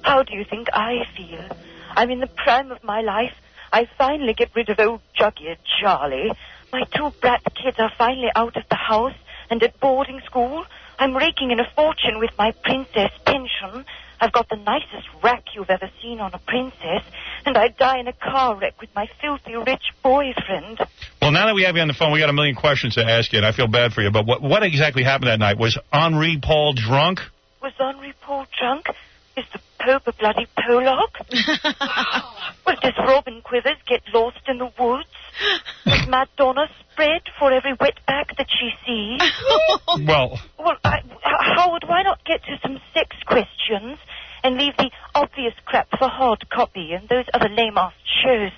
How do you think I feel? I'm in the prime of my life. I finally get rid of old jug-eared Charlie. My 2 brat kids are finally out of the house and at boarding school. I'm raking in a fortune with my princess pension. I've got the nicest rack you've ever seen on a princess. And I die in a car wreck with my filthy rich boyfriend. Well, now that we have you on the phone, we got a million questions to ask you, and I feel bad for you. But what exactly happened that night? Was Henri Paul drunk? Was Henri Paul drunk? Is the Pope a bloody Pollock? Well, does Robin Quivers get lost in the woods? Does Madonna spread for every wetback that she sees? Well, Howard, why not get to some sex questions and leave the obvious crap for hard copy and those other lame-ass shows?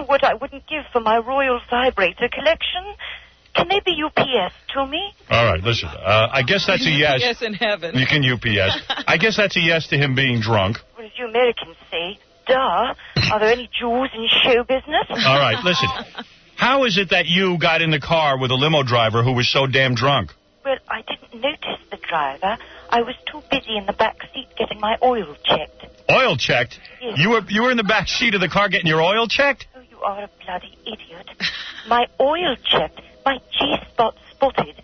What I wouldn't give for my royal vibrator collection. Can they be UPS to me? All right, listen. I guess that's a yes. Yes, in heaven. You can UPS. I guess that's a yes to him being drunk. Well, as you Americans say, duh. Are there any Jews in show business? All right, listen. How is it that you got in the car with a limo driver who was so damn drunk? Well, I didn't notice the driver. I was too busy in the back seat getting my oil checked. Oil checked? Yes. You were in the back seat of the car getting your oil checked? Oh, you are a bloody idiot. My oil checked. My G-spot spotted.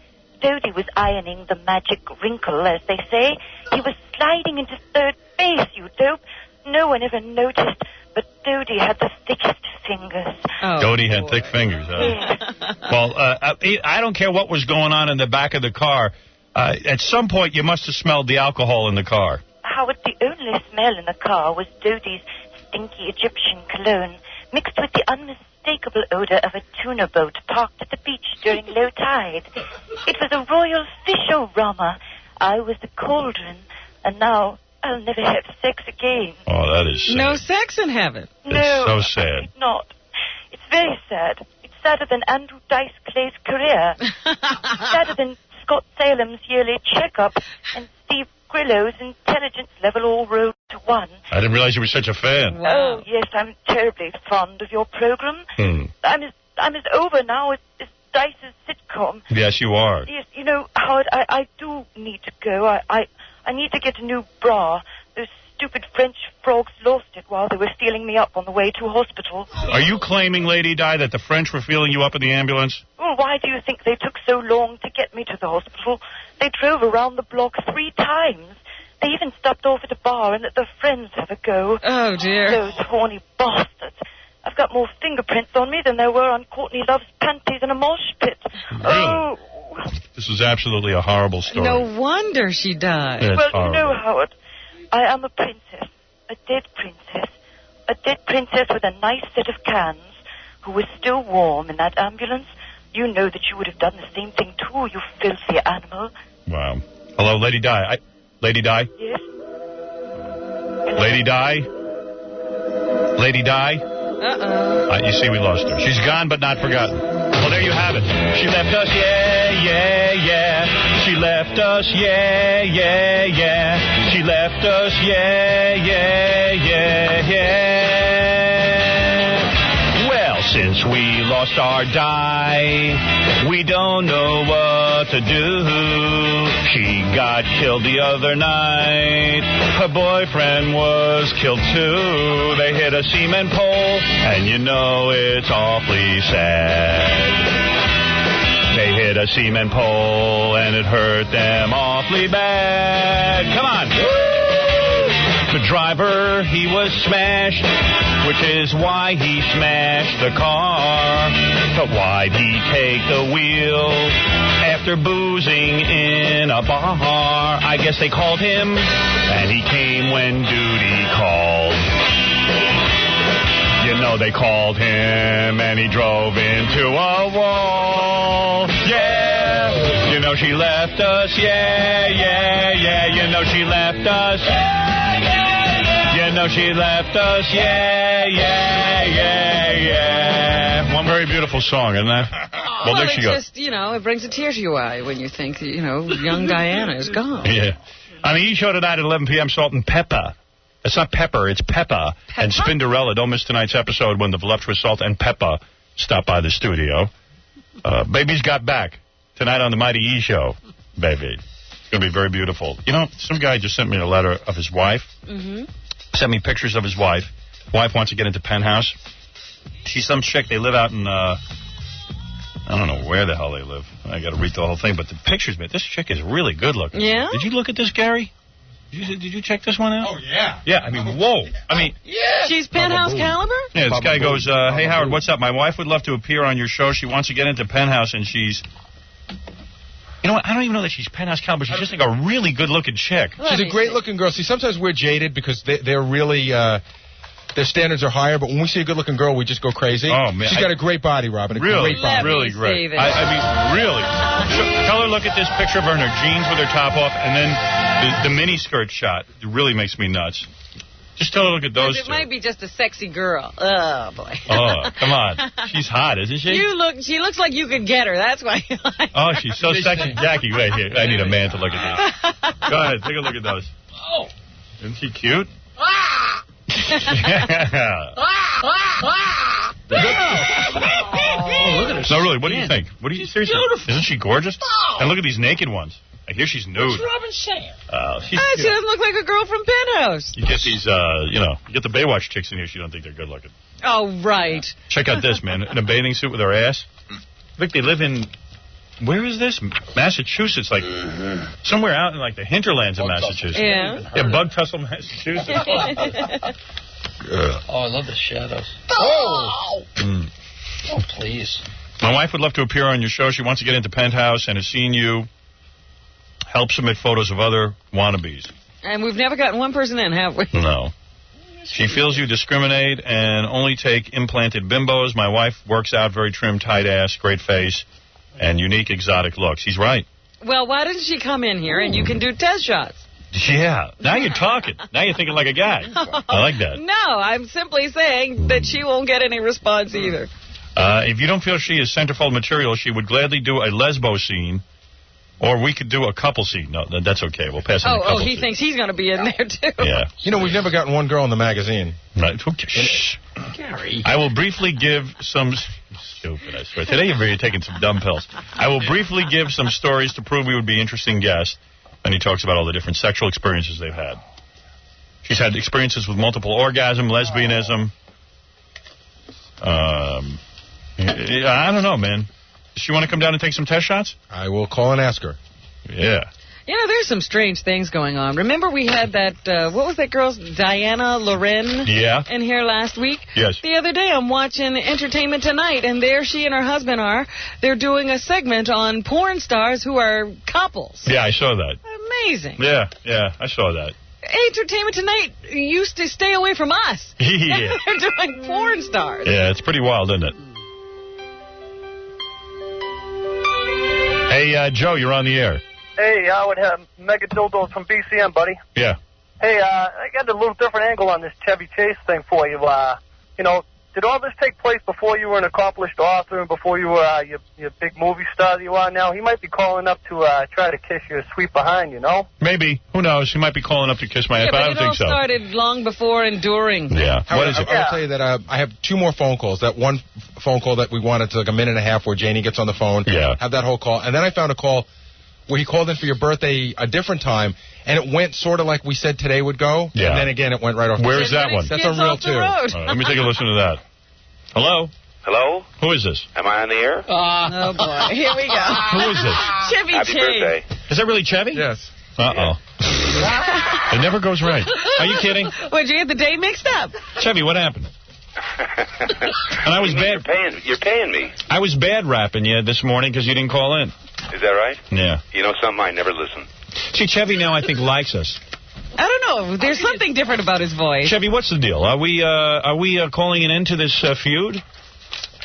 Dodie was ironing the magic wrinkle, as they say. He was sliding into third base, you dope. No one ever noticed, but Dodie had the thickest fingers. Oh, Dodie had thick fingers, huh? Yes. Well, I don't care what was going on in the back of the car. At some point, you must have smelled the alcohol in the car. Howard, the only smell in the car was Dodie's stinky Egyptian cologne, mixed with the unmistakable odor of a tuna boat parked at the beach during low tide. It was a royal fish-o-rama. I was the cauldron, and now I'll never have sex again. Oh, that is sad. No sex in heaven. No, it's so sad. It's not. It's very sad. It's sadder than Andrew Dice Clay's career. It's sadder than Scott Salem's yearly checkup and Steve Grillo's intelligence level all rolled to one. I didn't realize you were such a fan. Wow. Oh, yes, I'm terribly fond of your program. I'm as over now as Dice's sitcom. Yes, you are. Yes, you know, Howard, I do need to go. I need to get a new bra. Those stupid French frogs lost it while they were stealing me up on the way to hospital. Are you claiming, Lady Di, that the French were feeling you up in the ambulance? Well, why do you think they took so long to get me to the hospital? They drove around the block 3 times. They even stopped off at a bar and let their friends have a go. Oh, dear. Those horny bastards. I've got more fingerprints on me than there were on Courtney Love's panties in a mosh pit. Really? Oh. This is absolutely a horrible story. No wonder she died. It's well, horrible. you know, Howard, I am a princess. A dead princess. A dead princess with a nice set of cans who was still warm in that ambulance. You know that you would have done the same thing too, you filthy animal. Wow. Hello, Lady Di. Lady Di? Yes? Lady Di? Lady Di? Uh-oh. You see, we lost her. She's gone but not forgotten. Well, there you have it. She left us, yeah, yeah, yeah. She left us, yeah, yeah, yeah. She left us, yeah, yeah, yeah, yeah. Well, since we lost our Di, we don't know what to do. She got killed the other night. Her boyfriend was killed too. They hit a cement pole, and you know it's awfully sad. a cement pole, and it hurt them awfully bad. Come on. The driver, he was smashed, which is why he smashed the car. But why'd he take the wheel after boozing in a bar? I guess they called him, and he came when duty called. You know they called him, and he drove into a wall. Yeah, you know she left us. Yeah, yeah, yeah. You know she left us. You know she left us. Yeah, yeah, yeah, yeah. One very beautiful song, isn't that? Well, there she goes. Just, it brings a tear to your eye when you think, young Diana is gone. Yeah. On the E! Show tonight at 11 p.m., Salt and Pepper. It's not Pepper, it's Peppa and Spinderella. Don't miss tonight's episode when the voluptuous Salt and Peppa stop by the studio. Baby's got back tonight on the Mighty E! Show, baby. It's going to be very beautiful. Some guy just sent me a letter of his wife. Mm-hmm. Sent me pictures of his wife. Wife wants to get into Penthouse. She's some chick. They live out in, I don't know where the hell they live. I got to read the whole thing. But the pictures, man, this chick is really good looking. Yeah? Did you look at this, Gary? Did you check this one out? Oh, yeah. Yeah, I mean, whoa. I mean... Yeah. She's Penthouse caliber? Yeah, this guy goes, hey, Howard, what's up? My wife would love to appear on your show. She wants to get into Penthouse, and she's... You know what? I don't even know that she's Penthouse caliber. She's just like a really good-looking chick. She's a great-looking girl. See, sometimes we're jaded because they're really... their standards are higher, but when we see a good-looking girl, we just go crazy. Oh, man. She's got a great body, Robin. A great body. Really great. I mean, really. Tell her look at this picture of her in her jeans with her top off, and then the mini skirt shot. It really makes me nuts. Just tell her look at those two. It might be just a sexy girl. Oh, boy. Oh, come on. She's hot, isn't she? She looks like you could get her. That's why you like her. Oh, she's so sexy. Jackie, wait here. I need a man to look at these. Go ahead. Take a look at those. Oh. Isn't she cute? Ah! Oh, look at her. No, really, what do you think? She's beautiful. Isn't she gorgeous? Oh. And look at these naked ones. I hear she's nude. What's Robin saying? She doesn't look like a girl from Penthouse. You get these, you get the Baywatch chicks in here. She don't think they're good looking. Oh, right. Check out this, man. In a bathing suit with her ass. Look, they live in... Where is this? Massachusetts, like somewhere out in like the hinterlands of Massachusetts. Yeah. Yeah, Bug Tussle, Massachusetts. Oh, I love the shadows. Oh! Oh, please. My wife would love to appear on your show. She wants to get into Penthouse and has seen you help submit photos of other wannabes. And we've never gotten one person in, have we? No. She feels you discriminate and only take implanted bimbos. My wife works out, very trim, tight ass, great face, and unique exotic looks. He's right. Well, why didn't she come in here and you can do test shots? Yeah. Now you're talking. Now you're thinking like a guy. I like that. No, I'm simply saying that she won't get any response either. If you don't feel she is centerfold material, she would gladly do a lesbo scene, or we could do a couple scene. No, that's okay. We'll pass on the couple he scene. thinks he's going to be in there, too. Yeah. We've never gotten one girl in the magazine. Right. Shh. Gary. I will briefly give some... Stupid, I swear. Today you're taking some dumb pills. I will briefly give some stories to prove we would be interesting guests. And he talks about all the different sexual experiences they've had. She's had experiences with multiple orgasm, lesbianism. I don't know, man. Does she want to come down and take some test shots? I will call and ask her. Yeah. There's some strange things going on. Remember we had that, what was that girl's, Diana Loren in here last week? Yes. The other day I'm watching Entertainment Tonight, and there she and her husband are. They're doing a segment on porn stars who are couples. Yeah, I saw that. Amazing. Yeah, I saw that. Entertainment Tonight used to stay away from us. Yeah. They're doing porn stars. Yeah, it's pretty wild, isn't it? Hey, Joe, you're on the air. Hey, I would have Mega Dildos from BCM, buddy. Yeah. Hey, I got a little different angle on this Chevy Chase thing for you. Did all this take place before you were an accomplished author and before you were your big movie star that you are now? He might be calling up to try to kiss your sweet behind, Maybe. Who knows? He might be calling up to kiss my ass, but I don't think so. It all started long before and during. Yeah. What is it? I will tell you that I have two more phone calls. That one phone call that we wanted to like a minute and a half where Janie gets on the phone. Yeah. Have that whole call. And then I found a call where he called in for your birthday a different time, and it went sort of like we said today would go. Yeah. And then again, it went right off. Where's that one? That's on Reel 2. Let me take a listen to that. Hello? Hello? Who is this? Am I on the air? Oh, boy. Here we go. Who is this? Chevy Happy Chase. birthday. Is that really Chevy? Yes. Uh-oh. It never goes right. Are you kidding? Well, did you get the day mixed up? Chevy, what happened? And I was bad. You're paying me. I was bad rapping you this morning because you didn't call in. Is that right? Yeah. You know something? I never listen. See, Chevy now I think likes us. I don't know. There's something different about his voice. Chevy, what's the deal? Are we calling an end to this feud?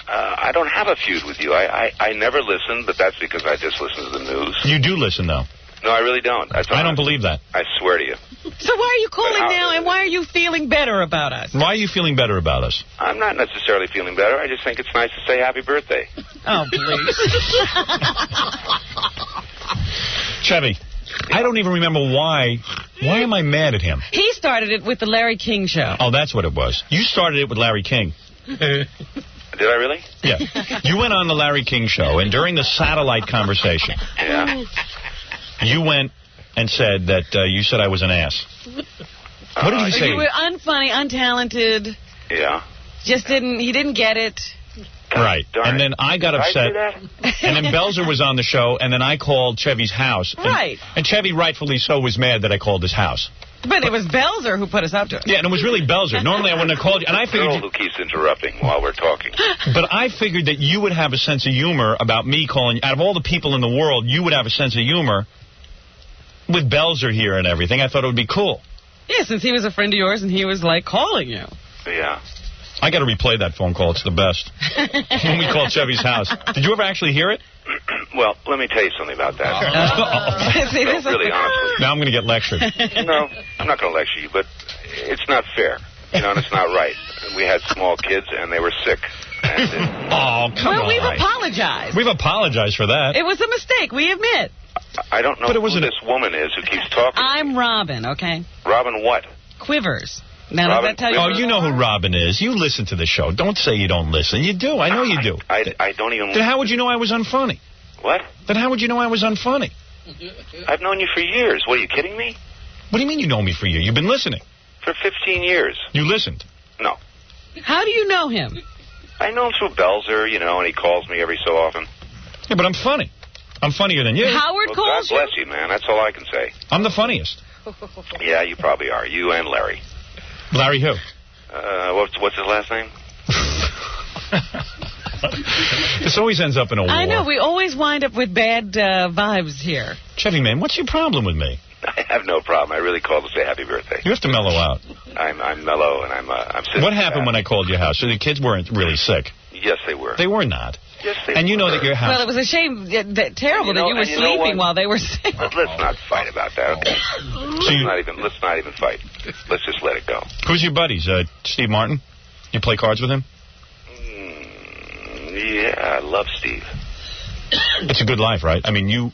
I don't have a feud with you. I never listen, but that's because I just listen to the news. You do listen, though. No, I really don't. I don't believe that. I swear to you. So why are you calling now, and why are you feeling better about us? Why are you feeling better about us? I'm not necessarily feeling better. I just think it's nice to say happy birthday. Oh, please. Chevy, I don't even remember why. Why am I mad at him? He started it with the Larry King show. Oh, that's what it was. You started it with Larry King. Did I really? Yeah. You went on the Larry King show, and during the satellite conversation, you went and said that you said I was an ass. What did you say? You were unfunny, untalented. Yeah. He didn't get it. Right. And then I got upset. And then Belzer was on the show, and then I called Chevy's house. Right. And Chevy, rightfully so, was mad that I called his house. But it was Belzer who put us up to it. Yeah, and it was really Belzer. Normally I wouldn't have called you. And I figured girl who keeps interrupting while we're talking. But I figured that you would have a sense of humor about me calling. Out of all the people in the world, you would have a sense of humor with Belzer here and everything. I thought it would be cool. Yeah, since he was a friend of yours and he was, like, calling you. Yeah. I got to replay that phone call. It's the best. When we called Chevy's house. Did you ever actually hear it? Well, let me tell you something about that. See, no, really, honestly. Now I'm going to get lectured. No, I'm not going to lecture you, but it's not fair. You know, and it's not right. We had small kids, and they were sick. And oh, come on. Well, we've apologized. We've apologized for that. It was a mistake. We admit. I don't know who this woman is who keeps talking. I'm Robin, okay? Robin what? Quivers. Now, Robin, does that tell you? Oh, you know who Robin is. You listen to the show. Don't say you don't listen. You do. I know you do. I don't even... Then how would you know I was unfunny? What? Then how would you know I was unfunny? I've known you for years. What, are you kidding me? What do you mean you know me for years? You've been listening. For 15 years. You listened? No. How do you know him? I know him through Belzer, you know, and he calls me every so often. Yeah, but I'm funny. I'm funnier than you. Howard calls God bless you, man. That's all I can say. I'm the funniest. Yeah, you probably are. You and Larry. Larry who? What's his last name? This always ends up in a war. I know. We always wind up with bad vibes here. Chevy, man, what's your problem with me? I have no problem. I really called to say happy birthday. You have to mellow out. I'm mellow, and I'm sitting. What happened when I called your house? So the kids weren't really sick? Yes, they were. They were not. Yes, they and you know were. that your house... Well, it was a shame, terrible that you were sleeping while they were sick. But let's not fight about that, okay? Let's not even fight. Let's just let it go. Who's your buddies? Steve Martin? You play cards with him? Yeah, I love Steve. It's a good life, right? I mean, you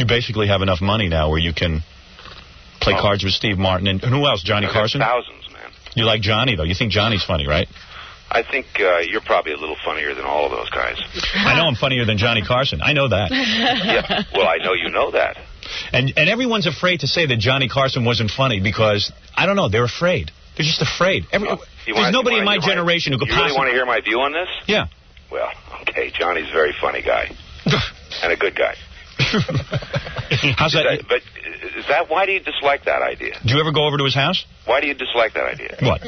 basically have enough money now where you can play cards with Steve Martin. And who else? Johnny Carson? Thousands, man. You like Johnny, though. You think Johnny's funny, right? I think you're probably a little funnier than all of those guys. I know I'm funnier than Johnny Carson. I know that. Yeah, well, I know you know that. And everyone's afraid to say that Johnny Carson wasn't funny because, I don't know, they're afraid. They're just afraid. There's nobody in my generation who could possibly... You really want to hear my view on this? Yeah. Well, okay, Johnny's a very funny guy. And a good guy. How's that? But is that... Why do you dislike that idea? Do you ever go over to his house? Why do you dislike that idea? What?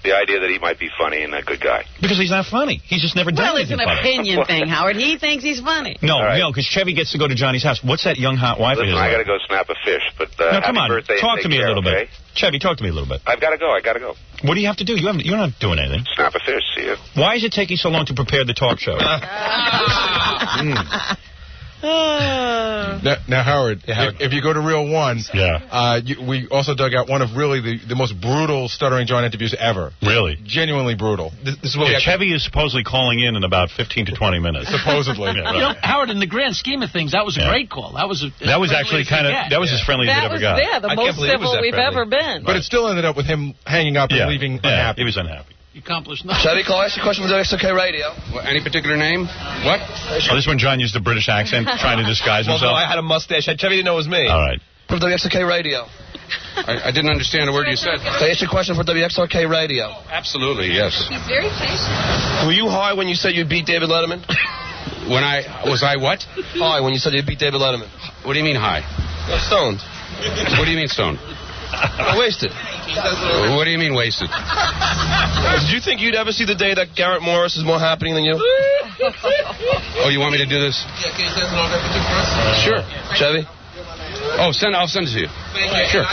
The idea that he might be funny and a good guy. Because he's not funny. He's just never done anything funny. Well, it's an opinion thing, Howard. He thinks he's funny. No, because Chevy gets to go to Johnny's house. What's that young hot wife of his? I got to go snap a fish, but no, come on. Birthday talk to me a little bit. Chevy, talk to me a little bit. I've got to go. What do you have to do? You're not doing anything. Snap a fish, see you. Why is it taking so long to prepare the talk show? Now, Howard, if you go to Real One, we also dug out one of really the most brutal Stuttering John interviews ever. Really? Genuinely brutal. This is what Chevy is supposedly calling in about 15 to 20 minutes. Supposedly. You know, Howard, in the grand scheme of things, that was a great call. That was actually kind of, that was as friendly as it ever got. Yeah, the most civil we've ever been. But it still ended up with him hanging up and leaving unhappy. He was unhappy. You accomplished nothing. Chevy, can I ask you a question from WXOK Radio? Any particular name? What? Oh, this one John used a British accent, trying to disguise himself. Well, no, I had a mustache. Chevy didn't know it was me. All right. From WXOK Radio. I didn't understand a word you said. Can I ask you a question for WXRK Radio? Absolutely, yes. He's very patient. Were you high when you said you beat David Letterman? Was I what? High when you said you beat David Letterman. What do you mean high? Stoned. What do you mean stoned? Wasted. What do you mean wasted? Did you think you'd ever see the day that Garrett Morris is more happening than you? Oh, you want me to do this? Yeah, can you send an autograph for us? Sure. Chevy? Oh, I'll send it to you. Sure.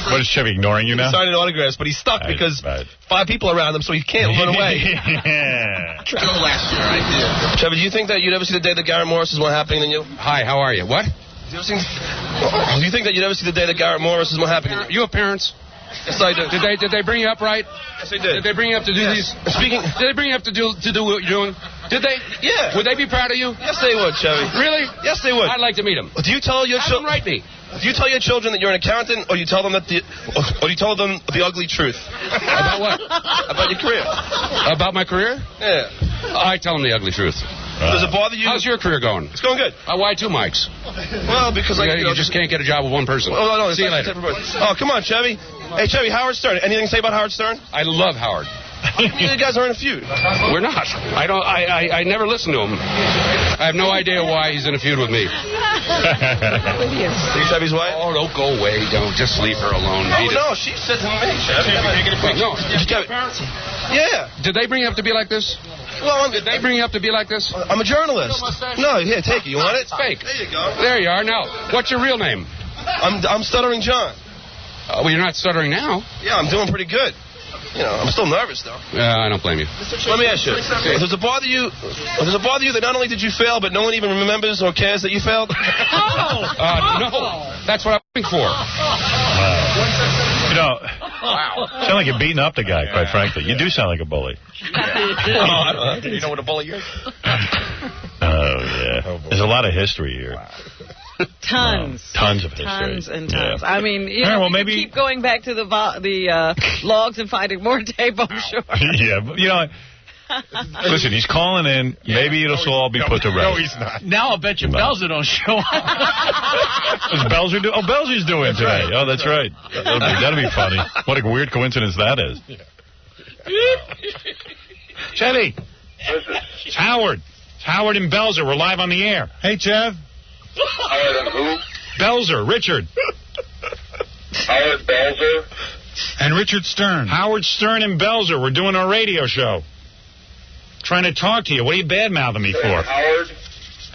What is Chevy ignoring you now? Signing autographs, but he's stuck because 5 people around him, so he can't run away. Joe last year, I did. Chevy, do you think that you'd ever see the day that Garrett Morris is more happening than you? Hi, how are you? What? Do you think that you'd ever see the day that Garrett Morris is more happening than you? You have parents? Yes, I do. Did they bring you up right? Yes, they did. Did they bring you up to do these? Speaking. Did they bring you up to do what you're doing? Did they? Yeah. Would they be proud of you? Yes, they would, Chevy. Really? Yes, they would. I'd like to meet them. Do you tell your children? Write me. Do you tell your children that you're an accountant, or you tell them or you tell them the ugly truth? About what? About your career. About my career? Yeah. I tell them the ugly truth. Does it bother you? How's your career going? It's going good. Why 2 mics? Well, because you just can't get a job with one person. Oh, no, see you later. Oh, come on, Chevy. Hey, Chevy, Howard Stern. Anything to say about Howard Stern? I love Howard. How come you guys are in a feud? We're not. I never listen to him. I have no idea why he's in a feud with me. You Chevy's wife? Oh, don't go away. Don't just leave her alone. Oh, no, she said to me, Chevy. No. Yeah. Did they bring you up to be like this? Well, did they bring you up to be like this? I'm a journalist. No, here, take it. You want it? It's fake. There you go. There you are. Now, what's your real name? I'm Stuttering John. Well, you're not stuttering now. Yeah, I'm doing pretty good. You know, I'm still nervous, though. I don't blame you. Let me ask you. Does it bother you that not only did you fail, but no one even remembers or cares that you failed? No. That's what I'm looking for. You know, sound like you're beating up the guy, quite frankly. You do sound like a bully. You know what a bully is? Oh, yeah. There's a lot of history here. Wow. Tons. Tons of history. Tons and tons. Yeah. I mean, you know, well, we maybe keep going back to the logs and finding more tape, I'm sure. Yeah, but, you know, listen, he's calling in. Yeah. Maybe it'll all be put to rest. No, he's not. Now I'll bet you Belzer don't show up. What's Belzer doing? Oh, Belzer's doing today. Right. Oh, that's right. That'll be funny. What a weird coincidence that is. Yeah. Chevy. It's Howard. It's Howard and Belzer. We're live on the air. Hey, Chev. Howard and who? Belzer, Richard. Howard Belzer? And Richard Stern. Howard Stern and Belzer. We're doing our radio show. Trying to talk to you. What are you bad-mouthing me for?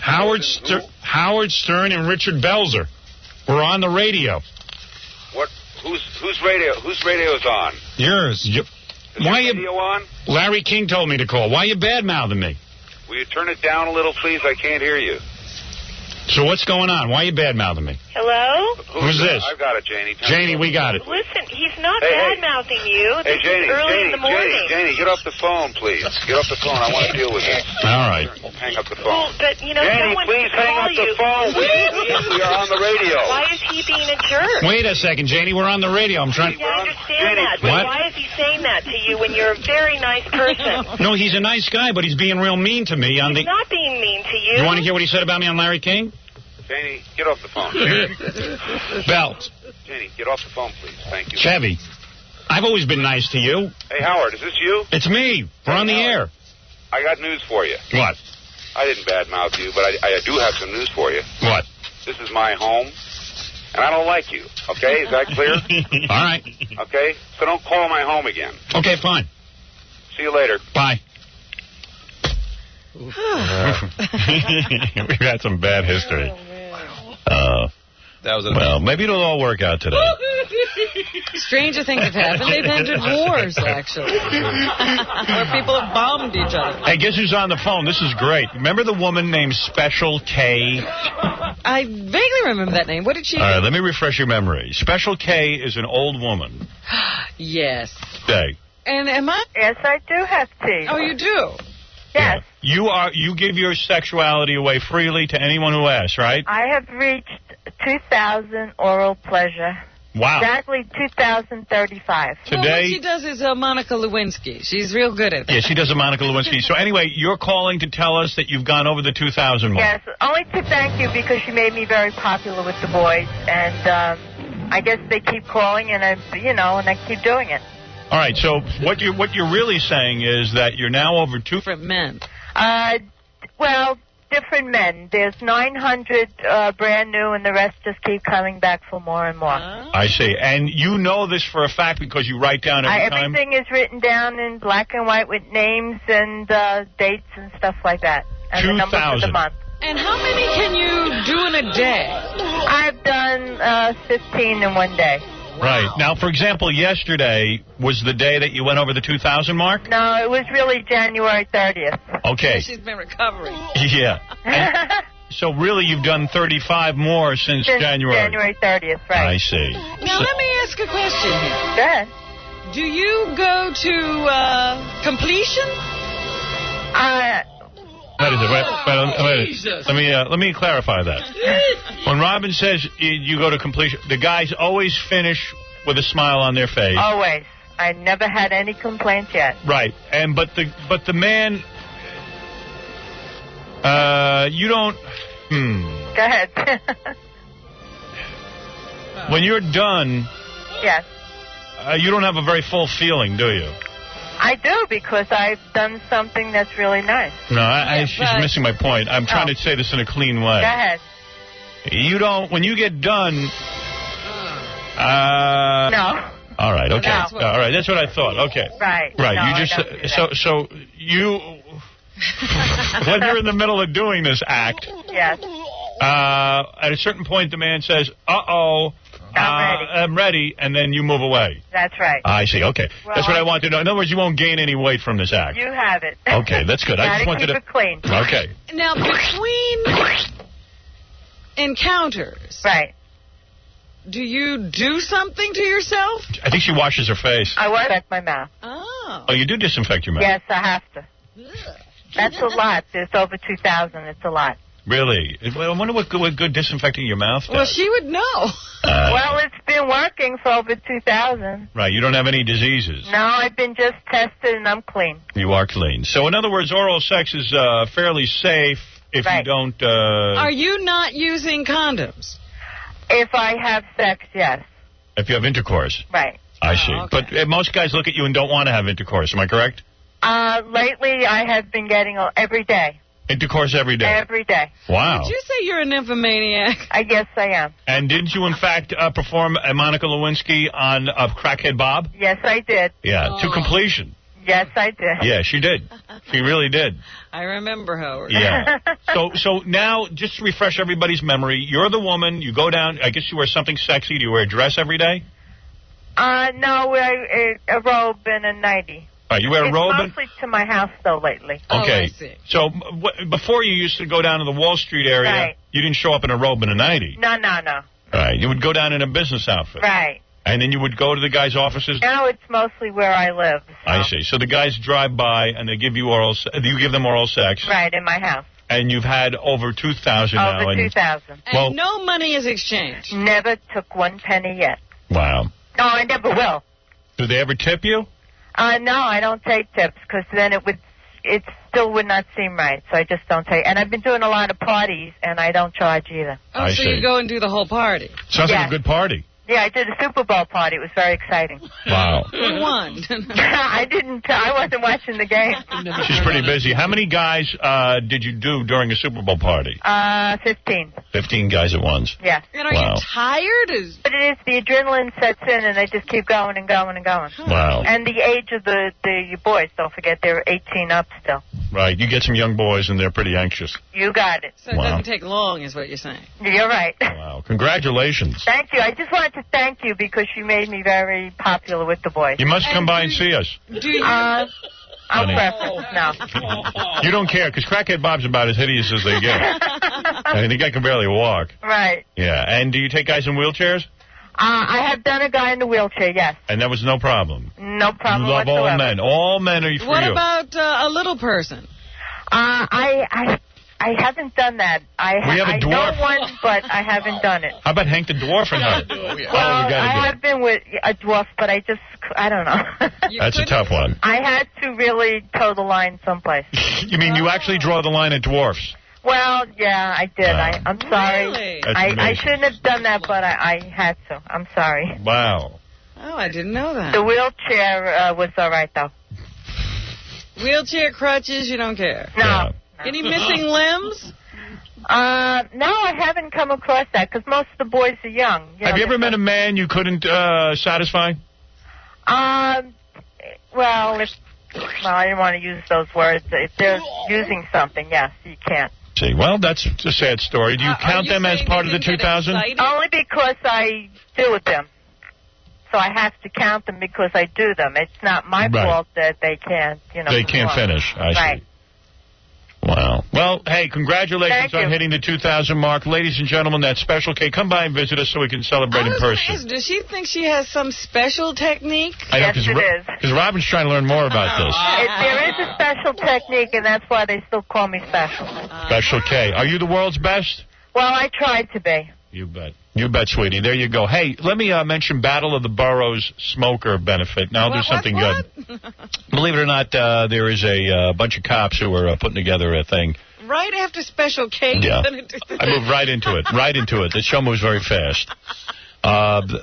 Howard Stern and Richard Belzer. We're on the radio. What? Whose radio's on? Yours. Is why your radio on? Larry King told me to call. Why are you bad-mouthing me? Will you turn it down a little, please? I can't hear you. So what's going on? Why are you bad-mouthing me? Hello? Who's this? I've got it, Janie. Janie, we got it. Listen, he's not bad-mouthing you. Hey, Janie, early in the morning. Janie, get off the phone, please. Get off the phone. I want to deal with this. All right. Hang up the phone. Well, but, you know, Janie, please hang up the phone. We are on the radio. Why is he being a jerk? Wait a second, Janie. We're on the radio. I'm trying. Yeah, I understand that. But what? why is he saying that to you when you're a very nice person? No, he's a nice guy, but he's being real mean to me. He's not being mean to you. You want to hear what he said about me on Larry King? Janie, get off the phone. Belt. Janie, get off the phone, please. Thank you. Chevy, I've always been nice to you. Hey, Howard, is this you? It's me. We're on the air. I got news for you. What? I didn't badmouth you, but I do have some news for you. What? This is my home, and I don't like you. Okay? Is that clear? All right. Okay? So don't call my home again. Okay, fine. See you later. Bye. We've had some bad history. Well, maybe it'll all work out today. Stranger things have happened. They've ended wars, actually, where people have bombed each other. Hey, guess who's on the phone? This is great. Remember the woman named Special K? I vaguely remember that name. What did she do? All right, let me refresh your memory. Special K is an old woman. Yes. Hey. And am I? Yes, I do have tea. Oh, you do? Yes. You give your sexuality away freely to anyone who asks, right? I have reached 2,000 oral pleasure. Wow. Exactly 2,035. Well, what she does is Monica Lewinsky. She's real good at that. Yeah, she does a Monica Lewinsky. So anyway, you're calling to tell us that you've gone over the 2,000 mark. Yes, only to thank you because you made me very popular with the boys. And I guess they keep calling, and I keep doing it. All right, so what you're really saying is that you're now over different men. Well, different men. There's 900 brand new, and the rest just keep coming back for more and more. I see. And you know this for a fact because you write down every time? Everything is written down in black and white with names and dates and stuff like that. And the numbers of the month. And how many can you do in a day? I've done 15 in one day. Right. Now, for example, yesterday was the day that you went over the 2,000 mark? No, it was really January 30th. Okay. She's been recovering. Yeah. So really you've done 35 more since January. January 30th, right. I see. Now, let me ask a question here. Go ahead. Do you go to completion? Let me clarify that. When Robin says you go to completion, the guys always finish with a smile on their face. Always. I never had any complaints yet. Right. But the man, you don't. Go ahead. When you're done. Yes. You don't have a very full feeling, do you? I do, because I've done something that's really nice. No, she's missing my point. I'm trying to say this in a clean way. Go ahead. You don't, when you get done... no. All right, okay. No. All right, that's what I thought. Okay. Right. Right, no, you just... So you... when you're in the middle of doing this act... Yes. At a certain point, the man says, uh-oh... I'm ready, and then you move away. That's right. I see, okay. Well, that's what I want to know. In other words, you won't gain any weight from this act. You have it. Okay, that's good. I just wanted keep it clean. Okay. Now, between encounters... Right. Do you do something to yourself? I think she washes her face. I disinfect my mouth. Oh. Oh, you do disinfect your mouth? Yes, I have to. That's a lot. There's over 2,000. It's a lot. Really? I wonder what good disinfecting your mouth does. Well, she would know. Well, it's been working for over 2,000. Right. You don't have any diseases. No, I've been just tested, and I'm clean. You are clean. So, in other words, oral sex is fairly safe if you don't... Are you not using condoms? If I have sex, yes. If you have intercourse? Right. I see. Okay. But most guys look at you and don't want to have intercourse. Am I correct? Lately, I have been getting every day. Intercourse every day? Every day. Wow. Did you say you're a nymphomaniac? I guess I am. And didn't you, in fact, perform a Monica Lewinsky on Crackhead Bob? Yes, I did. Yeah, to completion. Yes, I did. Yeah, she did. She really did. I remember, Howard. Yeah. So now, just to refresh everybody's memory, you're the woman, you go down, I guess you wear something sexy. Do you wear a dress every day? No, a robe and a nightie. All right, you wear a robe? It's mostly to my house, though, lately. Okay. Oh, I see. So before you used to go down to the Wall Street area, right. You didn't show up in a robe and a nightie. No. All right, you would go down in a business outfit. Right. And then you would go to the guys' offices? Now it's mostly where I live. So. I see. So the guys drive by and they give you you give them oral sex. Right, in my house. And you've had over 2,000 now. Over 2,000. Well, and no money is exchanged? Never took one penny yet. Wow. No, I never will. Do they ever tip you? No, I don't take tips, because then it still would not seem right, so I just don't take. And I've been doing a lot of parties, and I don't charge either. Oh, so you go and do the whole party? Sounds like a good party. Yeah, I did a Super Bowl party. It was very exciting. Wow. Who won? I wasn't watching the game. She's pretty busy. How many guys did you do during a Super Bowl party? 15. 15 guys at once. Yeah. And are you tired? But it is, the adrenaline sets in, and they just keep going and going and going. Wow. And the age of the boys, don't forget, they're 18 up still. Right. You get some young boys, and they're pretty anxious. You got it. So it doesn't take long, is what you're saying. You're right. Wow. Congratulations. Thank you. I just wanted to thank you because you made me very popular with the boys. You must come by and see us. Do you? I'm preference now. You don't care, because Crackhead Bob's about as hideous as they get. I mean, the guy can barely walk. Right. Yeah. And do you take guys in wheelchairs? I have done a guy in the wheelchair, yes. And that was no problem? No problem You love whatsoever. all men. All men are for you. What about a little person? I haven't done that. We have a dwarf. I know one, but I haven't done it. How about Hank the Dwarf and her? Well, I have been with a dwarf, but I don't know. That's a tough one. I had to really toe the line someplace. You mean you actually draw the line at dwarfs? Well, yeah, I did. I'm sorry. Really? I shouldn't have done that, but I had to. I'm sorry. Wow. Oh, I didn't know that. The wheelchair was all right, though. Wheelchair, crutches, you don't care? No. Yeah. Any missing limbs? No, I haven't come across that, because most of the boys are young. Have you ever met a man you couldn't satisfy? Well, I didn't want to use those words. If they're using something, yes, you can't. See, well, that's a sad story. Do you count them as part of the 2000? Only because I do with them. So I have to count them because I do them. It's not my fault that they can't, They can't finish. I see. Wow. Well, hey, congratulations on hitting the 2,000 mark. Ladies and gentlemen, that Special K, come by and visit us so we can celebrate in person. Does she think she has some special technique? Yes, it is. Because Robin's trying to learn more about this. There is a special technique, and that's why they still call me Special. Special K. Are you the world's best? Well, I tried to be. You bet. You bet, sweetie. There you go. Hey, let me mention Battle of the Boroughs Smoker Benefit. Now there's something good. Believe it or not, there is a bunch of cops who are putting together a thing. Right after Special K. Yeah. I moved right into it. Right into it. The show moves very fast.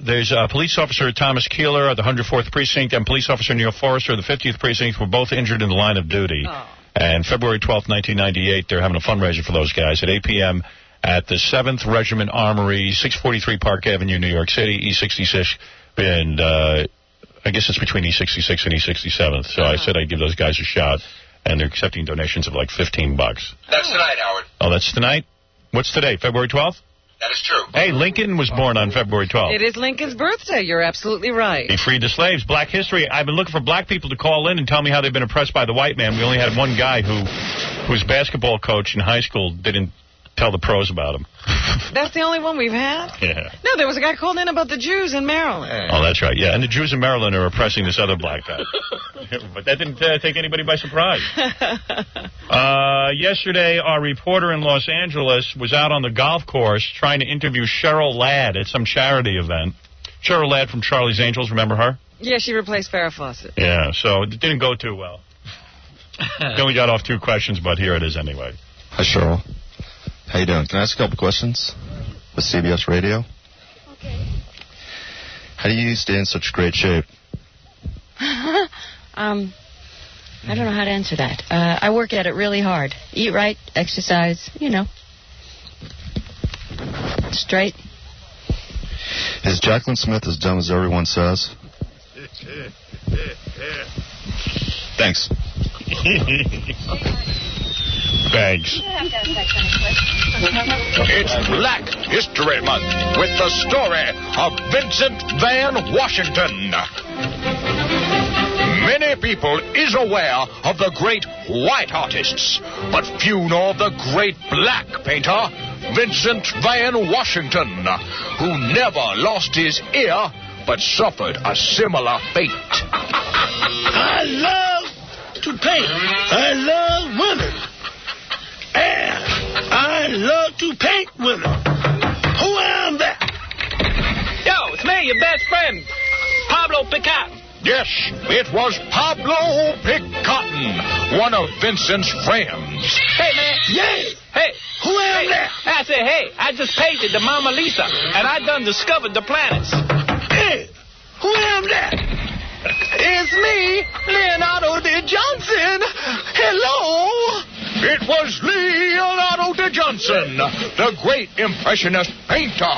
There's a police officer, Thomas Keeler, of the 104th Precinct, and police officer Neil Forrester of the 50th Precinct were both injured in the line of duty. Oh. And February 12th, 1998, they're having a fundraiser for those guys at 8 p.m., at the 7th Regiment Armory, 643 Park Avenue, New York City, E66, and I guess it's between E66 and E67th. So I said I'd give those guys a shout, and they're accepting donations of like $15. That's tonight, Howard. Oh, that's tonight? What's today, February 12th? That is true. Hey, Lincoln was born on February 12th. It is Lincoln's birthday. You're absolutely right. He freed the slaves. Black history. I've been looking for black people to call in and tell me how they've been oppressed by the white man. We only had one guy whose basketball coach in high school didn't tell the pros about him. That's the only one we've had? Yeah. No, there was a guy called in about the Jews in Maryland. Oh, that's right, yeah. And the Jews in Maryland are oppressing this other black guy. But that didn't take anybody by surprise. Yesterday, our reporter in Los Angeles was out on the golf course trying to interview Cheryl Ladd at some charity event. Cheryl Ladd from Charlie's Angels, remember her? Yeah, she replaced Farrah Fawcett. Yeah, so it didn't go too well. Then we got off 2 questions, but here it is anyway. Hi, Cheryl. How you doing? Can I ask a couple questions with CBS Radio? Okay. How do you stay in such great shape? I don't know how to answer that. I work at it really hard. Eat right, exercise, straight. Is Jacqueline Smith as dumb as everyone says? Thanks. Thanks. It's Black History Month with the story of Vincent Van Washington. Many people is aware of the great white artists, but few know of the great black painter, Vincent Van Washington, who never lost his ear but suffered a similar fate. I love to paint. I love women. And I love to paint women. Who am that? Yo, it's me, your best friend, Pablo Picatin. Yes, it was Pablo Picatin, one of Vincent's friends. Hey, man. Yeah. Hey. Who am that? I said, hey, I just painted the Mona Lisa, and I done discovered the planets. Hey, who am that? It's me, Leonardo da Johnson. Hello. It was Leonardo da Johnson, the great impressionist painter.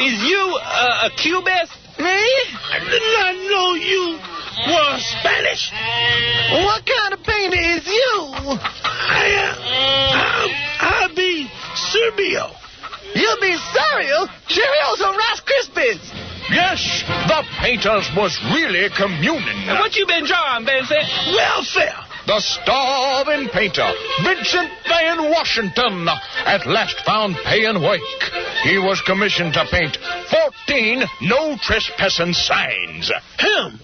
Is you a cubist? Me? I did not know you were Spanish. What kind of painter is you? I'll be Serbio. You'll be cereal? Cheerios or Rice Krispies? Yes, the painters was really communing. What you been drawing, Vincent? Welfare. The starving painter, Vincent Van Washington, at last found pay and work. He was commissioned to paint 14 no trespassing signs. Him?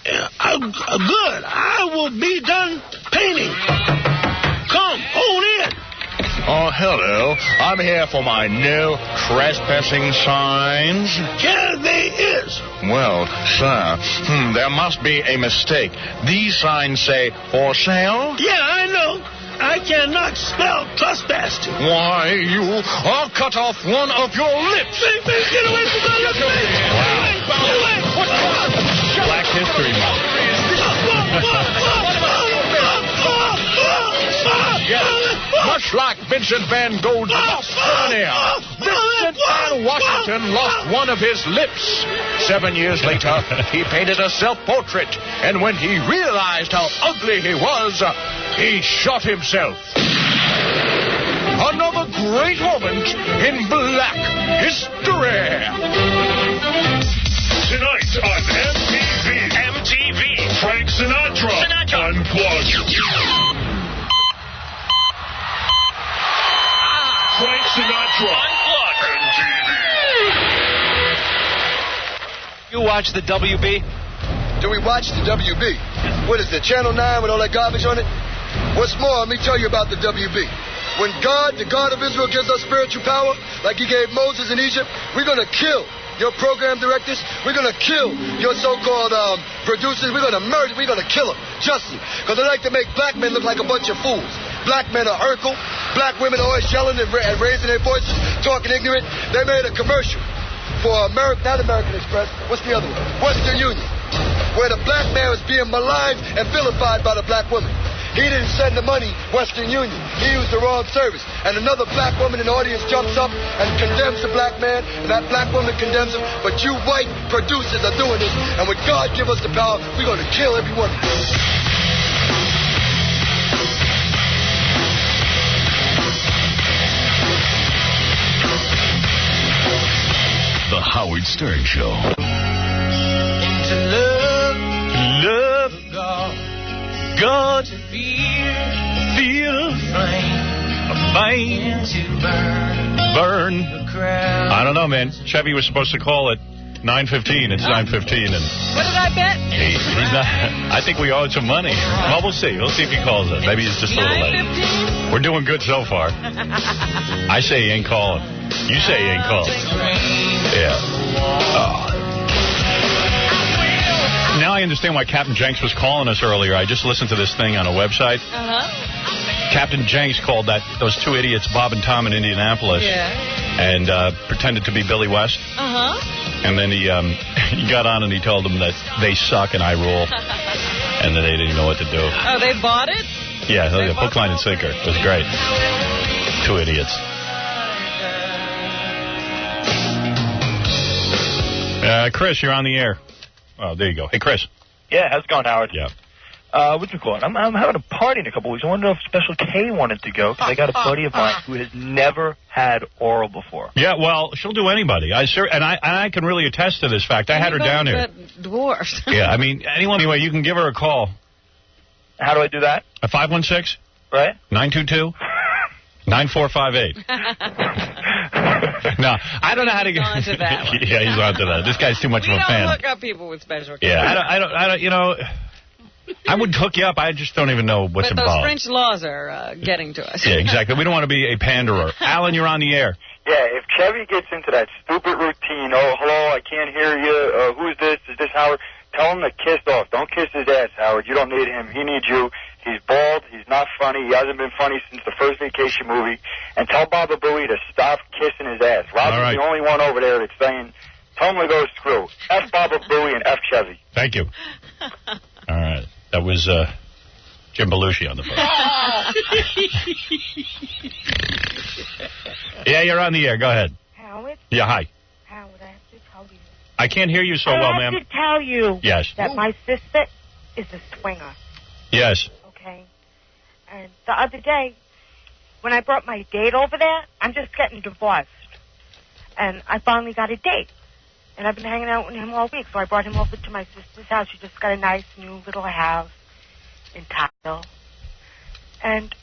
Good. I will be done painting. Come, on in. Oh, hello. I'm here for my no trespassing signs. Yeah, there is. Well, sir, there must be a mistake. These signs say for sale? Yeah, I know. I cannot spell trespass. Why, you are cut off one of your lips. Get away from my lips. Black History Month. Yes, much like Vincent van Gogh's lost souvenir, Vincent van Washington lost one of his lips. 7 years later, he painted a self-portrait, and when he realized how ugly he was, he shot himself. Another great moment in Black History. Tonight on MTV, Frank Sinatra. Unplugged. Frank Sinatra. Unplugged. MTV. You watch the WB? Do we watch the WB? What is it, Channel 9 with all that garbage on it? What's more, let me tell you about the WB. When God, the God of Israel, gives us spiritual power, like he gave Moses in Egypt, we're going to kill your program directors. We're going to kill your so-called producers. We're going to murder. We're going to kill them justly. Because they like to make black men look like a bunch of fools. Black men are Urkel. Black women are always yelling and raising their voices, talking ignorant. They made a commercial for not American Express. What's the other one? Western Union. Where the black man was being maligned and vilified by the black woman. He didn't send the money, Western Union. He used the wrong service. And another black woman in the audience jumps up and condemns the black man, and that black woman condemns him. But you white producers are doing this, and when God give us the power, we're going to kill every one of you. The Howard Stern Show. To love God, to feel flame, to burn. I don't know, man. Chevy was supposed to call it 9:15. It's 9:15, and what did I bet? He's not. I think we owe him some money. Well, we'll see. We'll see if he calls us. Maybe he's just a little late. We're doing good so far. I say he ain't calling. You say he ain't calling. Yeah. Oh. Now I understand why Captain Jenks was calling us earlier. I just listened to this thing on a website. Captain Jenks called those two idiots, Bob and Tom, in Indianapolis, and pretended to be Billy West. And then he got on and he told them that they suck and I rule, and that they didn't know what to do. Oh, they bought it? Yeah, hook, line, and sinker. It was great. Two idiots. Chris, you're on the air. Oh, there you go. Hey, Chris. Yeah, how's it going, Howard? Yeah. What's it called? I'm having a party in a couple weeks. I wanted to know if Special K wanted to go, because I got a buddy of mine who has never had oral before. Yeah, well, she'll do anybody. I can really attest to this fact. I had her down here. Dwarfs. Yeah, I mean, anyway, you can give her a call. How do I do that? 516? Right. 922? 9458. No, I don't know how to get onto that one. Yeah, he's onto that. This guy's too much of a fan. We don't look up people with special K. Yeah, I don't, you know, I would hook you up. I just don't even know what's involved. But those French laws are getting to us. Yeah, exactly. We don't want to be a panderer. Alan, you're on the air. Yeah, if Chevy gets into that stupid routine, oh, hello, I can't hear you, who's this, is this Howard? Tell him to kiss off. Don't kiss his ass, Howard. You don't need him. He needs you. He's bald. He's not funny. He hasn't been funny since the first Vacation movie. And tell Baba Booey to stop kissing his ass. Robin's the only one over there that's saying, tell him to go screw. F Baba Booey and F Chevy. Thank you. All right. That was Jim Belushi on the phone. Yeah, you're on the air. Go ahead. Howard? Yeah, hi. Howard, I have to tell you. I can't hear you so well, ma'am. I have to tell you that my sister is a swinger. Yes. Okay? And the other day, when I brought my date over there, I'm just getting divorced. And I finally got a date. And I've been hanging out with him all week, so I brought him over to my sister's house. She just got a nice new little house in Tile. And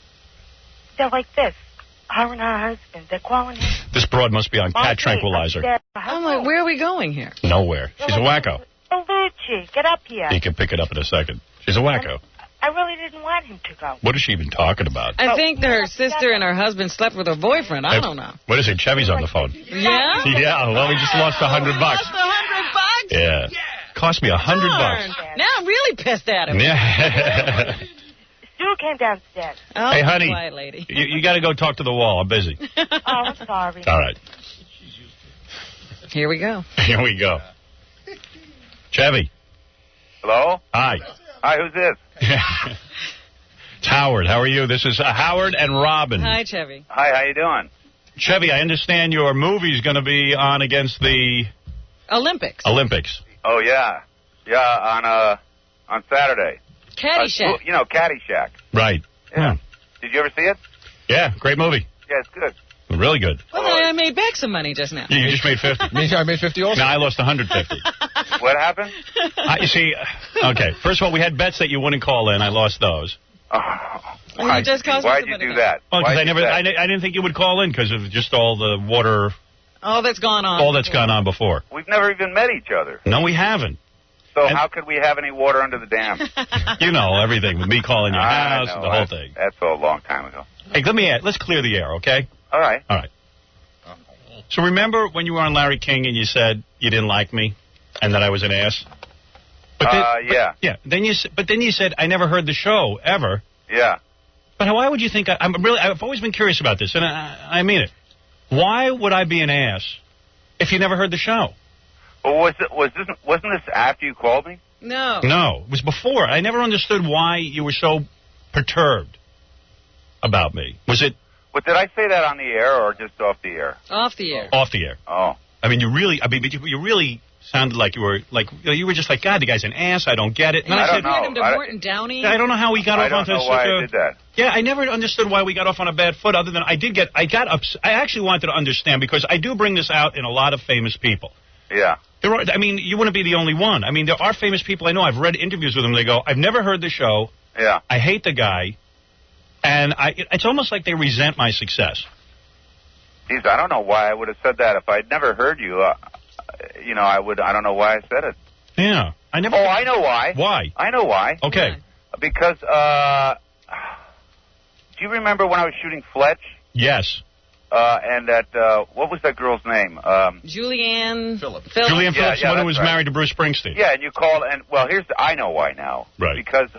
they're like this. Her and her husband, they're calling him. This broad must be on cat tranquilizer. I'm like, where are we going here? Nowhere. She's a wacko. Belushi, get up here. You can pick it up in a second. She's a wacko. I really didn't want him to go. What is she even talking about? I think her sister and her husband slept with her boyfriend. I don't know. What is it? Chevy's on the phone. Yeah? Yeah, well, we just lost $100. Lost $100? Yeah. Cost me $100. Now I'm really pissed at him. Yeah. Stu came downstairs. Oh, hey, honey, quiet lady. you got to go talk to the wall. I'm busy. Oh, I'm sorry. All right. Here we go. Here we go. Chevy. Hello? Hi. Hi, who's this? It's Howard. How are you? This is Howard and Robin. Hi, Chevy. Hi, how you doing? Chevy, I understand your movie's going to be on against the... Olympics. Oh, yeah. Yeah, on Saturday. Caddyshack. You know, Caddyshack. Right. Yeah. Did you ever see it? Yeah, great movie. Yeah, it's good. Really good. Well, I made back some money just now. You just made 50. I made 50 also? No, I lost 150. What happened? You see, okay, first of all, we had bets that you wouldn't call in. I lost those. Why'd you do that? Well, because I didn't think you would call in because of just all the water... All that's gone on. All that's gone on before. We've never even met each other. No, we haven't. So how could we have any water under the dam? You know, everything, with me calling your house, know, the whole thing. That's a long time ago. Hey, let's clear the air, okay? All right. All right. So remember when you were on Larry King and you said you didn't like me and that I was an ass? Yeah. Yeah. Then you said I never heard the show ever. Yeah. But why would you think I've always been curious about this, and I mean it. Why would I be an ass if you never heard the show? Well, wasn't this after you called me? No. No, it was before. I never understood why you were so perturbed about me. Was it? But did I say that on the air or just off the air? Off the air. Off the air. Oh. I mean, you really sounded like you were just like, God, the guy's an ass. I don't get it. And I don't know. Him to Morton Downey. I don't know how we got off on I don't know why I did that. Yeah, I never understood why we got off on a bad foot. Other than I got upset. I actually wanted to understand because I do bring this out in a lot of famous people. Yeah. I mean, you wouldn't be the only one. I mean, there are famous people I know. I've read interviews with them. They go, I've never heard the show. Yeah. I hate the guy. And it's almost like they resent my success. Geez, I don't know why I would have said that. If I'd never heard you, I don't know why I said it. Yeah. I know why. Why? I know why. Okay. Because, do you remember when I was shooting Fletch? Yes. And that, what was that girl's name? Julianne Phillips. Julianne Phillips, the one who was right. married to Bruce Springsteen. Yeah, and you called, and, well, I know why now. Right. Because,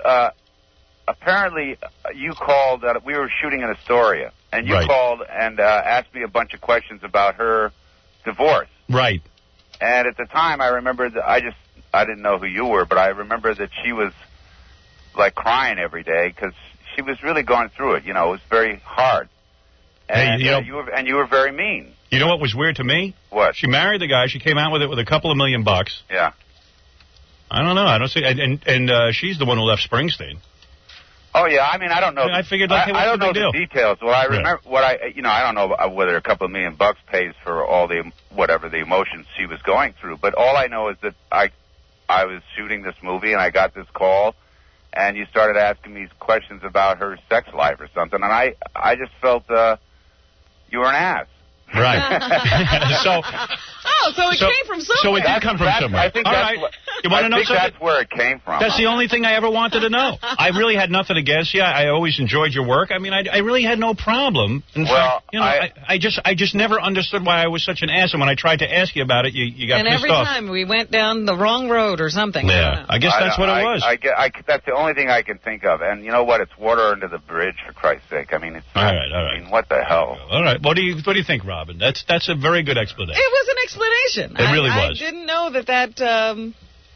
apparently, you called, we were shooting in Astoria, and you Right. called and asked me a bunch of questions about her divorce. Right. And at the time, I remember that I didn't know who you were, but I remember that she was, like, crying every day because she was really going through it. You know, it was very hard. And, hey, you were very mean. You know what was weird to me? What? She married the guy. She came out with it with a couple of $1 million. Yeah. I don't know. I don't see. And she's the one who left Springsteen. Oh yeah. I mean, I don't know. I figured, like, hey, what's I don't the know big the deal? details. Well, I remember I don't know whether a couple of $1 million pays for all the whatever the emotions she was going through. But all I know is that I was shooting this movie and I got this call, and you started asking me questions about her sex life or something, and I just felt you were an ass. Right. So it came from somewhere. So it did come from somewhere. I think All that's right. You want to know something? That's where it came from. That's the only thing I ever wanted to know. I really had nothing against you. I always enjoyed your work. I mean, I really had no problem. In fact, I just never understood why I was such an ass. And when I tried to ask you about it, you got pissed off. And every time we went down the wrong road or something. Yeah, I guess that's what it was. That's the only thing I can think of. And you know what? It's water under the bridge, for Christ's sake. I mean, it's all right. I mean, what the hell? All right. What do you think, Robin? That's a very good explanation. It was an explanation. It really was. I didn't know that.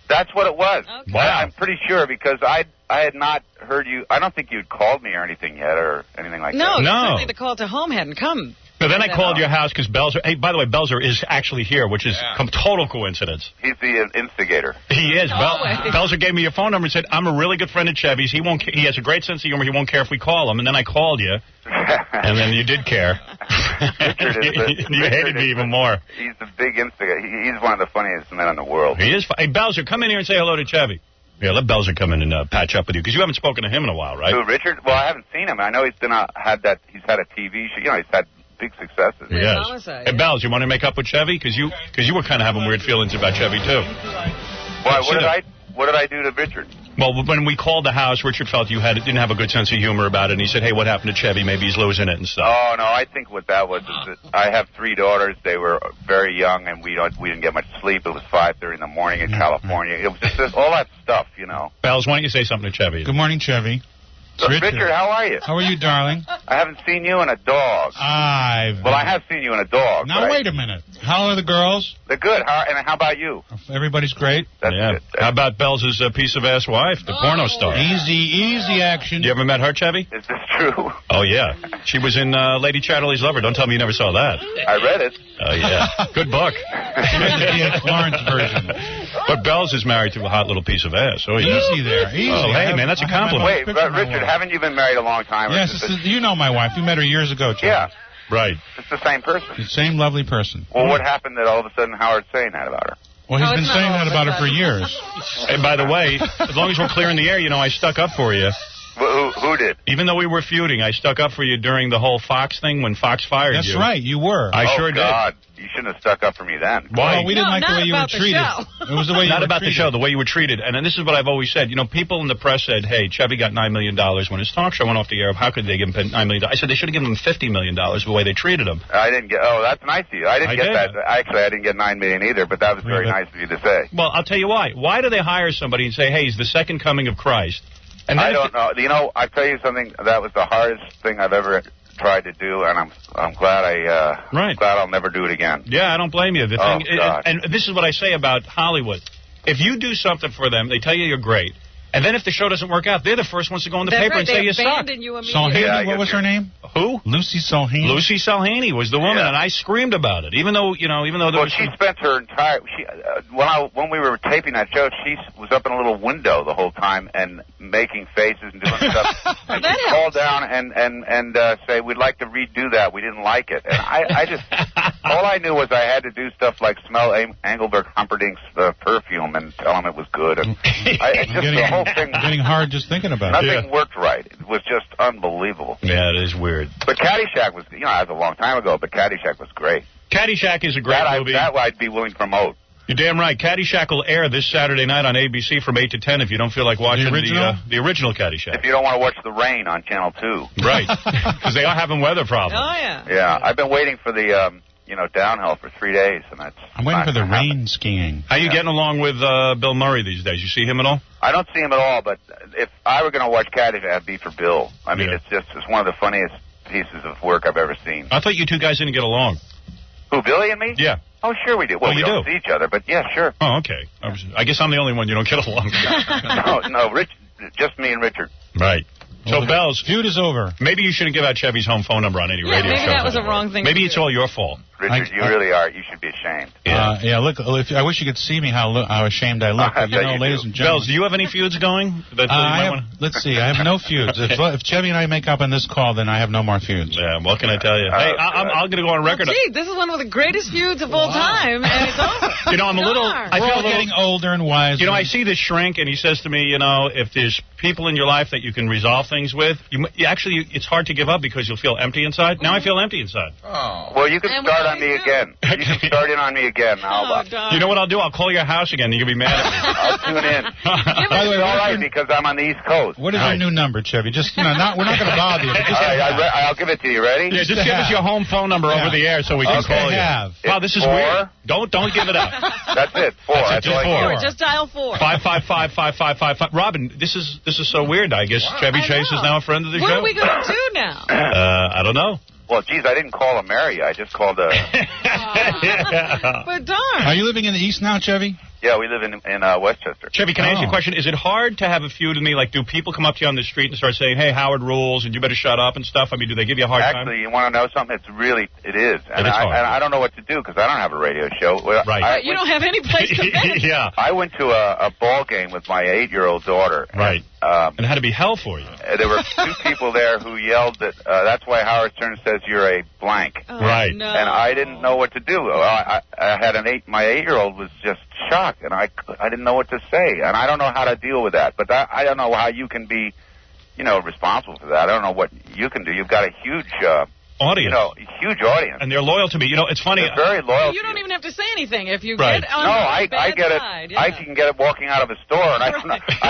That's what it was. Okay. Wow. I'm pretty sure because I had not heard you. I don't think you'd called me or anything yet or anything like that. No, certainly the call to home hadn't come. But then I called your house because Belzer. Hey, by the way, Belzer is actually here, which is total coincidence. He's the instigator. He is. Always. Belzer gave me your phone number and said, "I'm a really good friend of Chevy's. He has a great sense of humor. He won't care if we call him." And then I called you, and then you did care. You hated me even more. He's the big instigator. He's one of the funniest men in the world. He is. Hey, Belzer, come in here and say hello to Chevy. Yeah, let Belzer come in and patch up with you because you haven't spoken to him in a while, right? Who, Richard? Well, I haven't seen him. I know he's had a TV show. You know, he's had big successes. Yes. Hey, Bells, you want to make up with Chevy? Because you were kind of having weird feelings about Chevy, too. Why? What did I do to Richard? Well, when we called the house, Richard felt you didn't have a good sense of humor about it, and he said, hey, what happened to Chevy? Maybe he's losing it and stuff. Oh, no, I think what that was is that I have 3 daughters. They were very young, and we didn't get much sleep. It was 5:30 in the morning in California. It was just all that stuff, you know. Bells, why don't you say something to Chevy? Good morning, Chevy. Richard, how are you? How are you, darling? I haven't seen you in a dog. Well, I have seen you in a dog. Now, wait a minute. How are the girls? They're good. And how about you? Everybody's great. That's good. How about Bells' piece of ass wife, the porno star? Easy action. You ever met her, Chevy? Is this true? Oh, yeah. She was in Lady Chatterley's Lover. Don't tell me you never saw that. I read it. Oh, yeah. Good book. She was the Clarence version. But Bells is married to a hot little piece of ass. Oh, yeah. Easy there. Easy. Oh, hey, man, that's a compliment. Wait, Richard, haven't you been married a long time? Yes, you know my wife. You met her years ago, Charlie. Yeah. Right. It's the same person. The same lovely person. Well, what happened that all of a sudden Howard's saying that about her? Well, he's been saying that about her for years. And by the way, as long as we're clearing the air, you know, I stuck up for you. Who did? Even though we were feuding, I stuck up for you during the whole Fox thing when Fox fired you. That's right, you were. I sure did. Oh, God. You shouldn't have stuck up for me then. Why? Well, we didn't like the way you were treated. It was the way you Not were about treated. the show, the way you were treated. And this is what I've always said. You know, people in the press said, hey, Chevy got $9 million when his talk show went off the air. How could they give him $9 million? I said they should have given him $50 million the way they treated him. I didn't get... Oh, that's nice of you. I didn't get that. Actually, I didn't get $9 million either, but that was very nice of you to say. Well, I'll tell you why. Why do they hire somebody and say, hey, he's the second coming of Christ? And I don't know. You know, I'll tell you something. That was the hardest thing I've ever tried to do, and I'm glad glad I'll never do it again. Yeah, I don't blame you. The thing, God. and this is what I say about Hollywood. If you do something for them, they tell you you're great. And then if the show doesn't work out, they're the first ones to go in the paper and say you suck. Solhaney, what was her name? Who? Lucy Solhaney. Lucy Solhaney was the woman, and I screamed about it. Even though there was she spent her entire when we were taping that show, she was up in a little window the whole time and making faces and doing stuff. And she'd call down and say, "We'd like to redo that. We didn't like it." And I just all I knew was I had to do stuff like smell Engelbert Humperdinck's perfume and tell him it was good. And the whole thing getting hard just thinking about it. Nothing worked right. It was just unbelievable. Yeah, it is weird. But Caddyshack was, that was a long time ago, but Caddyshack was great. Caddyshack is a great movie. That I'd be willing to promote. You're damn right. Caddyshack will air this Saturday night on ABC from 8 to 10 if you don't feel like watching the original Caddyshack. If you don't want to watch The Rain on Channel 2. Right. Because they are having weather problems. Oh, yeah. Yeah. I've been waiting for the... downhill for 3 days, and that's... I'm waiting for the rain skiing. How are you getting along with Bill Murray these days? You see him at all? I don't see him at all, but if I were going to watch Caddyshack, it'd be for Bill. I mean, it's one of the funniest pieces of work I've ever seen. I thought you two guys didn't get along. Who, Billy and me? Yeah. Oh, sure we do. Well, we don't see each other, but yeah, sure. Oh, okay. I guess I'm the only one you don't get along with. No, just me and Richard. Right. So, Bells, feud is over. Maybe you shouldn't give out Chevy's home phone number on any radio show. Maybe that was a wrong thing. Maybe it's all your fault. Richard, you really are. You should be ashamed. Yeah, look, I wish you could see me how ashamed I look. But, ladies and gentlemen. Bells, do you have any feuds going? Let's see. I have no feuds. If Chevy and I make up on this call, then I have no more feuds. Yeah, what can I tell you? Hey, I'm going to go on record. Gee, this is one of the greatest feuds of all time, and it's over. I'm a little... I feel getting older and wiser. I see this shrink, and he says to me, if there's people in your life that you can resolve things with, it's hard to give up because you'll feel empty inside. Now I feel empty inside. Oh. Well, you can start on me again. You can start in on me again. You know what I'll do? I'll call your house again, and you'll be mad at me. I'll tune in. By the way, all right, because I'm on the East Coast. What is your new number, Chevy? Just, we're not going to bother you. All right, I'll give it to you. Ready? Yeah, just give us your home phone number over the air so we can call you. Wow, this is weird. Don't give it up. That's it. 4. That's just 4. Just dial 4. 555-5555. Robin, this is so weird. I guess Chevy Chase is now a friend of the show. What are we going to do now? I don't know. Well, geez, I didn't call him Mary. I just called But darn. Are you living in the East now, Chevy? Yeah, we live in Westchester. Chevy, can I ask you a question? Is it hard to have a feud with me? Like, do people come up to you on the street and start saying, hey, Howard rules, and you better shut up and stuff? I mean, do they give you a hard time? Actually, you want to know something? It is. And I don't know what to do because I don't have a radio show. Right. You don't have any place to vent. Yeah. I went to a ball game with my 8-year-old daughter. Right. And it had to be hell for you. There were 2 people there who yelled that that's why Howard Stern says you're a blank. Oh, right. No. And I didn't know what to do. I had my 8-year-old was just shocked, and I didn't know what to say, and I don't know how to deal with that. But I don't know how you can be, responsible for that. I don't know what you can do. You've got a huge audience. Huge audience. And they're loyal to me. It's funny. They're very loyal. You don't even have to say anything if you right. get on I get side, it. yeah. I can get it walking out of a store, and I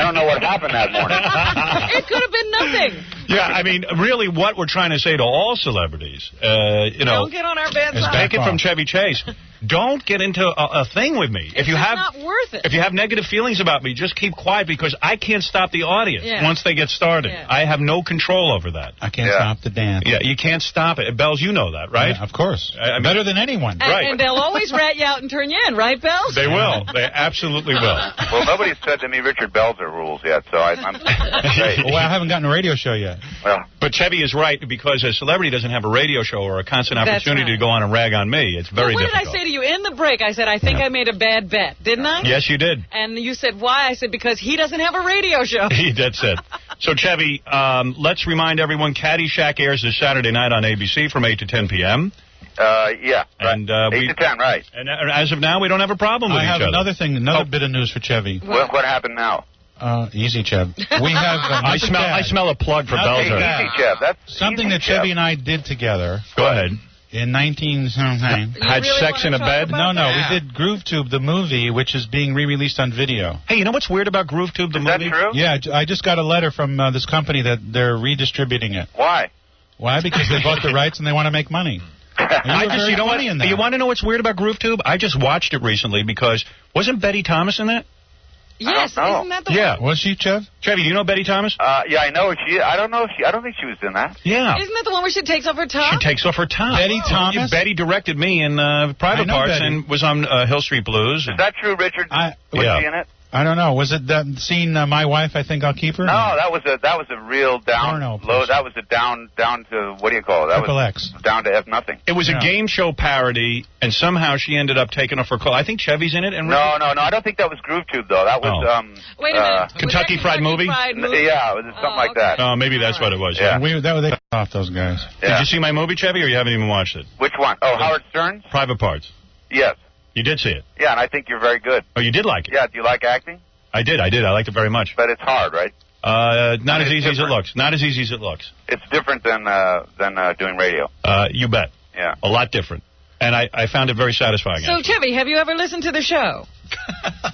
don't know what happened that morning. It could have been nothing. Yeah, I mean, really, what we're trying to say to all celebrities, don't get on our bad side. Take it from Chevy Chase. Don't get into a thing with me. It's not worth it. If you have negative feelings about me, just keep quiet because I can't stop the audience once they get started. Yeah. I have no control over that. I can't stop the dance. Yeah, you can't stop it. Bells, you know that, right? Yeah, of course. I mean, better than anyone. Right. And they'll always rat you out and turn you in, right, Bells? They will. They absolutely will. Well, nobody's said to me Richard Belzer rules yet, so I'm great. Well, I haven't gotten a radio show yet. Well, but Chevy is right, because a celebrity doesn't have a radio show or a constant opportunity to go on and rag on me. It's very difficult. What did I say to you in the break? I said, I think I made a bad bet, didn't I? Yes, you did. And you said, why? I said, because he doesn't have a radio show. That's it. So, Chevy, let's remind everyone, Caddyshack airs this Saturday night on ABC from 8 to 10 p.m. Yeah, and 8 to 10, right. And as of now, we don't have a problem with each other. I have another thing, another bit of news for Chevy. What happened now? Easy, Chev. We have. I smell a plug for Belzer. Easy, Chev. That's something that Chevy and I did together. Go ahead. In 19-something. Had sex in a bed? No, we did Groove Tube, the movie, which is being re-released on video. Hey, you know what's weird about Groove Tube, the movie? Is that true? Yeah, I just got a letter from this company that they're redistributing it. Why? Why? Because they bought the rights and they want to make money. You want to know what's weird about Groove Tube? I just watched it recently because wasn't Betty Thomas in that? Yes, isn't that the one? Was she, Chev? Chevy, do you know Betty Thomas? Yeah, I know she. I don't think she was in that. Yeah. Isn't that the one where she takes off her top? She takes off her top. Betty Thomas? Yeah, Betty directed me in Private Parts and was on Hill Street Blues. Is that true, Richard? Was she in it? I don't know. Was it that scene, My Wife, I Think I'll Keep Her? No, that was a real down low. That was a down to, what do you call it? That Triple was X. Down to F nothing. It was a game show parody, and somehow she ended up taking off her clothes. I think Chevy's in it. And no. I don't think that was Groove Tube, though. That was, Wait a minute. Kentucky Fried Movie? Yeah, it was something like that. Oh, maybe that's what it was. Yeah. They cut off those guys. Yeah. Did you see my movie, Chevy, or you haven't even watched it? Which one? Oh, Howard Stern's? Private Parts. Yes. You did see it? Yeah, and I think you're very good. Oh, you did like it? Yeah, do you like acting? I did. I liked it very much. But it's hard, right? Not as easy as it looks. Not as easy as it looks. It's different than doing radio. You bet. Yeah. A lot different. And I found it very satisfying. So, Chevy, have you ever listened to the show?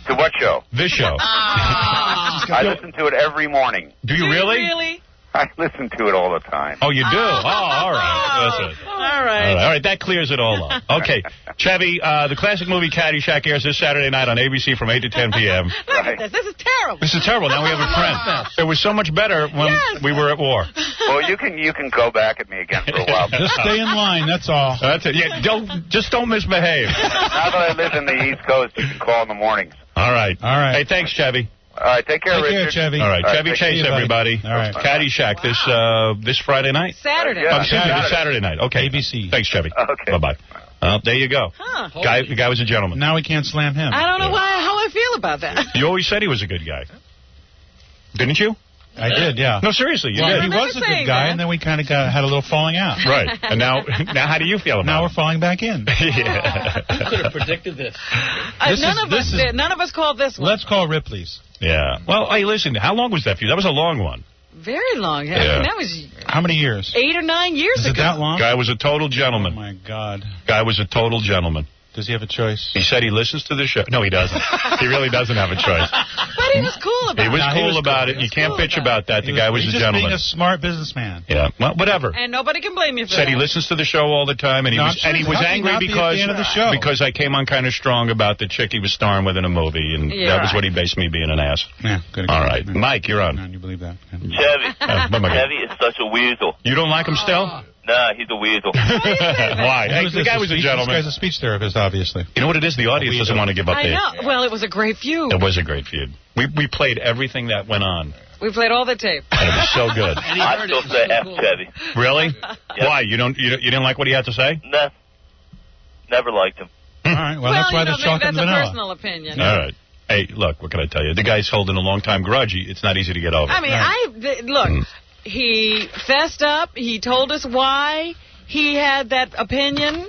To what show? This show. I listen to it every morning. Do you really? Really? I listen to it all the time. Oh, you do? All right. That's it. All right. All right, that clears it all up. Okay, Chevy, the classic movie Caddyshack airs this Saturday night on ABC from 8 to 10 p.m. Look at this. This is terrible. This is terrible. Now we have a friend. It was so much better when we were at war. Well, you can go back at me again for a while. Just stay in line, that's all. That's it. Yeah, don't misbehave. Now that I live in the East Coast, you can call in the mornings. All right. Hey, thanks, Chevy. All right, take care, Richard. Chevy. All right, Chevy Chase, everybody. All right. Caddyshack this Friday night? Saturday. Yeah. This Saturday night. Okay. ABC. Thanks, Chevy. Okay. Bye-bye. There you go. Huh. The guy was a gentleman. Now we can't slam him. I don't know how I feel about that. You always said he was a good guy. Didn't you? I did, yeah. No, seriously, you Well, did. he was a good guy, and then we kind of had a little falling out. Right. And now how do you feel about it? Now we're falling back in. Yeah. Who could have predicted this? None of us did. None of us called this one. Let's call Ripley's. Yeah. Well, hey, listen, how long was that feud? That was a long one. Very long. Yeah. I mean, that was How many years? 8 or 9 years Is ago. it that long? Guy was a total gentleman. Oh, my God. Guy was a total gentleman. Does he have a choice? He said he listens to the show. No, he doesn't. He really doesn't have a choice. But he was cool about it. He was cool about it. You can't bitch about that. The guy was a gentleman. He's just being a smart businessman. Yeah. Well, whatever. And nobody can blame you for Said that. he listens to the show all the time, and he was angry because I came on kind of strong about the chick he was starring with in a movie, and that was what he based me being an ass. Yeah. Good. All right, Mike, you're on. You believe that? Chevy is such a weasel. You don't like him still? Nah, he's a weasel. Why? Hey, the guy was a gentleman. This guy's a speech therapist, obviously. You know what it is? The audience doesn't want to give up I know. Well, it was a great feud. It was a great feud. We played everything that went on. We played all the tape. And it was so good. I still say F Chevy. Really? Yep. Why? You didn't like what he had to say? Nah. Never liked him. All right. Well, that's why there's chalk and that's vanilla. a personal opinion. All right. Hey, look, what can I tell you? The guy's holding a long-time grudge. It's not easy to get over. I mean, look, he fessed up. He told us why he had that opinion.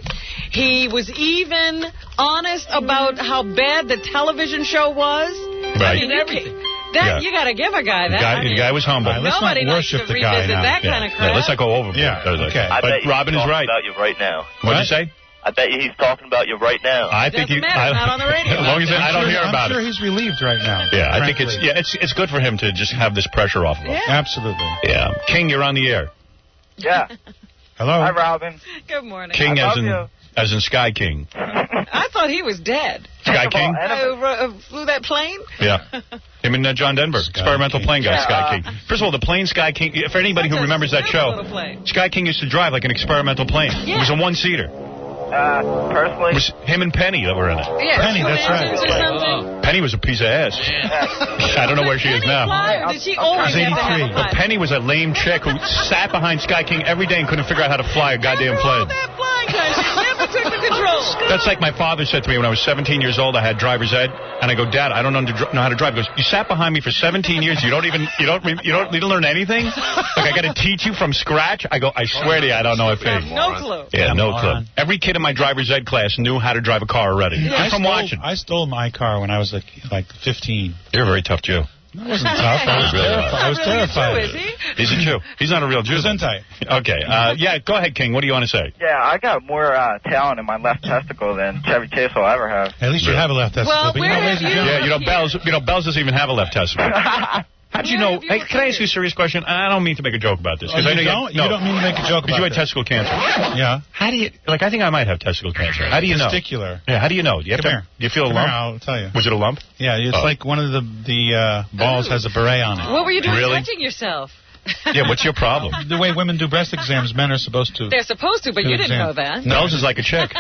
He was even honest about how bad the television show was. Right. I mean, everything. You got to give a guy that. The guy was humble. Right, let's Nobody not likes to worship the guy revisit now. that kind of crap. Yeah, let's not go overboard. Yeah, okay. But Robin is right. About you right now. What'd you say? I bet you he's talking about you right now. I think Doesn't matter, not on the radio. As long as I don't hear about I'm sure it. he's relieved right now. Yeah, I frankly. think it's good for him to just have this pressure off of him. Yeah. Absolutely. Yeah. King, you're on the air. Yeah. Hello. Hi, Robin. Good morning. King I as love in, you. as in Sky King. I thought he was dead. Sky King? Flew that plane? Yeah. Him and John Denver. Experimental plane guy, Sky King. First of all, the plane Sky King, for anybody who remembers that show, Sky King used to drive like an experimental plane. It was a one-seater. Personally, It was him and Penny that were in it. Yeah, Penny, that's right. Penny was a piece of ass. I don't know where she is now. Did she always have to have a But pilot? Penny was a lame chick who sat behind Sky King every day and couldn't figure out how to fly a goddamn plane. Never took the controls. That's like my father said to me when I was 17 years old. I had driver's ed, and I go, Dad, I don't know how to drive. He goes, you sat behind me for 17 years. You don't learn anything. Like I got to teach you from scratch. I go, I swear to you, I don't know a thing. No clue. Yeah, no clue. Every kid in my driver's ed class knew how to drive a car already. Yeah. From watching. I stole my car when I was like 15. You're a very tough Jew. That wasn't tough. I was terrified. Is he? He's a Jew. He's not a real Jew. Gesundheit. Okay. Yeah, go ahead, King. What do you want to say? yeah, I got more talent in my left testicle than Chevy Chase will ever have. At least you have a left testicle. Well, but where have you? Yeah, Bells doesn't even have a left testicle. How'd you know? Hey, can I ask you a serious question? I don't mean to make a joke about this. Oh, you don't? You don't mean to make a joke about Because you had this. testicle cancer. Yeah. How do you, I think I might have testicle cancer. How do you know? Testicular. Yeah, how do you know? Do you have Come to, here. do you feel a Come lump? here, I'll tell you. Was it a lump? Yeah, it's like one of the balls has a beret on it. What were you doing Really? touching yourself? Yeah, what's your problem? The way women do breast exams, men are supposed to. They're supposed to, but do you didn't exam. know that. Bells is like a chick.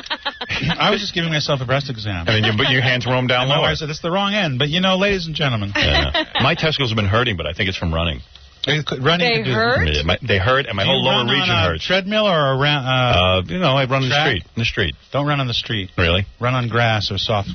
I was just giving myself a breast exam. I mean, but your hands roam down My lower. wife said, it's the wrong end. But, ladies and gentlemen. Yeah. My testicles have been hurting, but I think it's from running. Running They hurt? Yeah, they hurt, and my whole lower region on a hurts. treadmill or around? I run in the track? street. In the street. Don't run on the street. Really? Run on grass or soft.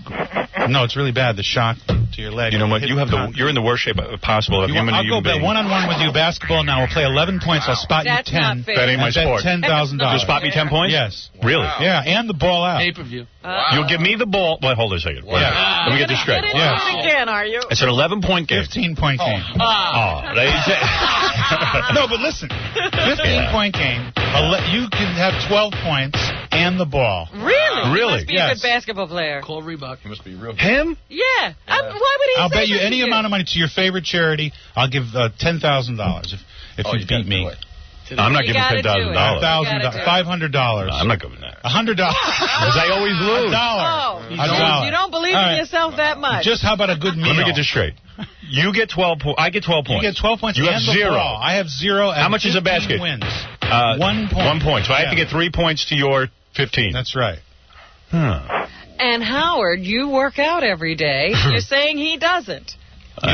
No, it's really bad. The shock to your leg. You know what? You're in the worst shape possible of human I'll go being. one-on-one with you basketball now. We'll play 11 points. I'll spot That's you 10. not fair. That ain't my sport. $10,000. You'll spot me 10 points? Yes. Really? Yeah, and the ball out. Pay-per-view. You'll give me the ball. Wait, hold on a second. Let me get this straight. Get into it again, are you? It's an 11-point game. 15-point game. No, but listen. 15-point game. You can have 12 points and the ball. Really? Really? He must be a good basketball player. Call Reebok. He must be real. Him? Yeah. Why would he I'll say bet you that any to amount of money to your favorite charity. I'll give $10,000 if you beat me. I'm not You giving gotta do it. $10,000. $500. No, I'm not giving that. $100. Because I always lose. Oh, you don't believe in yourself that much. Just how about a good meal? Let me get this straight. You get 12 points. I get 12 points. You get 12 points. You have and the 0. ball. I have 0. And how much is a 15 basket? Wins. 1 point. 1 point. So I have to get 3 points to your 15. That's right. And Howard, you work out every day. You're saying he doesn't. I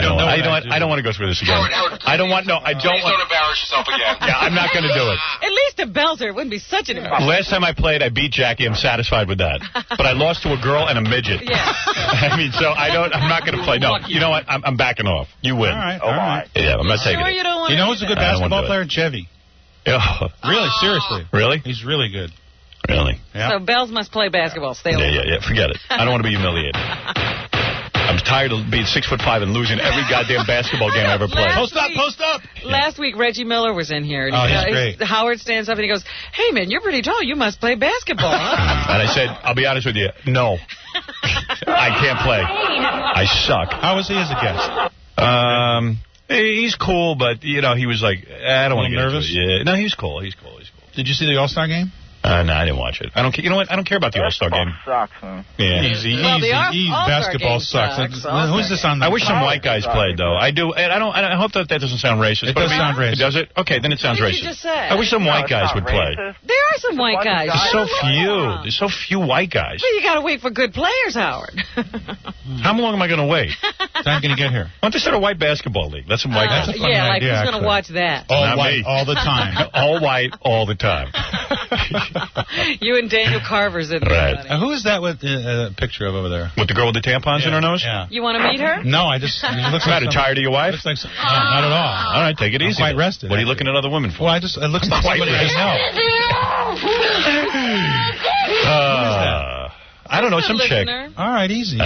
don't want to go through this again. I don't want. No, I don't Please want. don't embarrass yourself again. Yeah, I'm not going to do it. At least a belter. It wouldn't be such an embarrassment. Last time I played, I beat Jackie. I'm satisfied with that. But I lost to a girl and a midget. Yeah. I mean, so I'm not going to play. No, you know what? I'm backing off. You win. All right. Yeah, I'm not taking Sure it. you don't want You know who's a good basketball player? Chevy. Oh. Really, seriously. Really? He's really good. Really? Yeah. So Bells must play basketball. Stay away. Yeah. Forget it. I don't want to be humiliated. I'm tired of being 6'5" and losing every goddamn basketball game I ever played. Post up. Last week, Reggie Miller was in here. And he's great. Howard stands up and he goes, "Hey, man, you're pretty tall. You must play basketball, huh?" And I said, I'll be honest with you, no. I can't play. I suck. How was he as a guest? He's cool, but, he was like, I don't want to get nervous? into it. Yeah. No, he's cool. Did you see the All-Star game? No, I didn't watch it. I don't care. You know what? I don't care about the All-Star game. Sucks, man. Yeah. Easy. All-Star Basketball game sucks. Who's this on? I wish some white guys played, though. I do. And I hope that doesn't sound racist. It does sound racist. Does it? Okay, then it sounds What racist. did you just say? I wish some white guys would play. There are some white guys. There's so few. There's so few white guys. Well, you got to wait for good players, Howard. How long am I going to wait? Time can you get here? Why don't they start a white basketball league? That's some white guys. That's a funny idea, who's going to watch that? All Not white, me. all the time. All white, all the time. You and Daniel Carver's in there. Right. Honey. Who is that with a picture of over there? With the girl with the tampons in her nose? Yeah. You want to meet her? No, I just. It looks like tired of your wife? Looks like not at all. All right, take it easy. Quite rested. What are you looking at other women for? Well, it looks like Quite somebody I know. I don't know, some chick. All right, easy.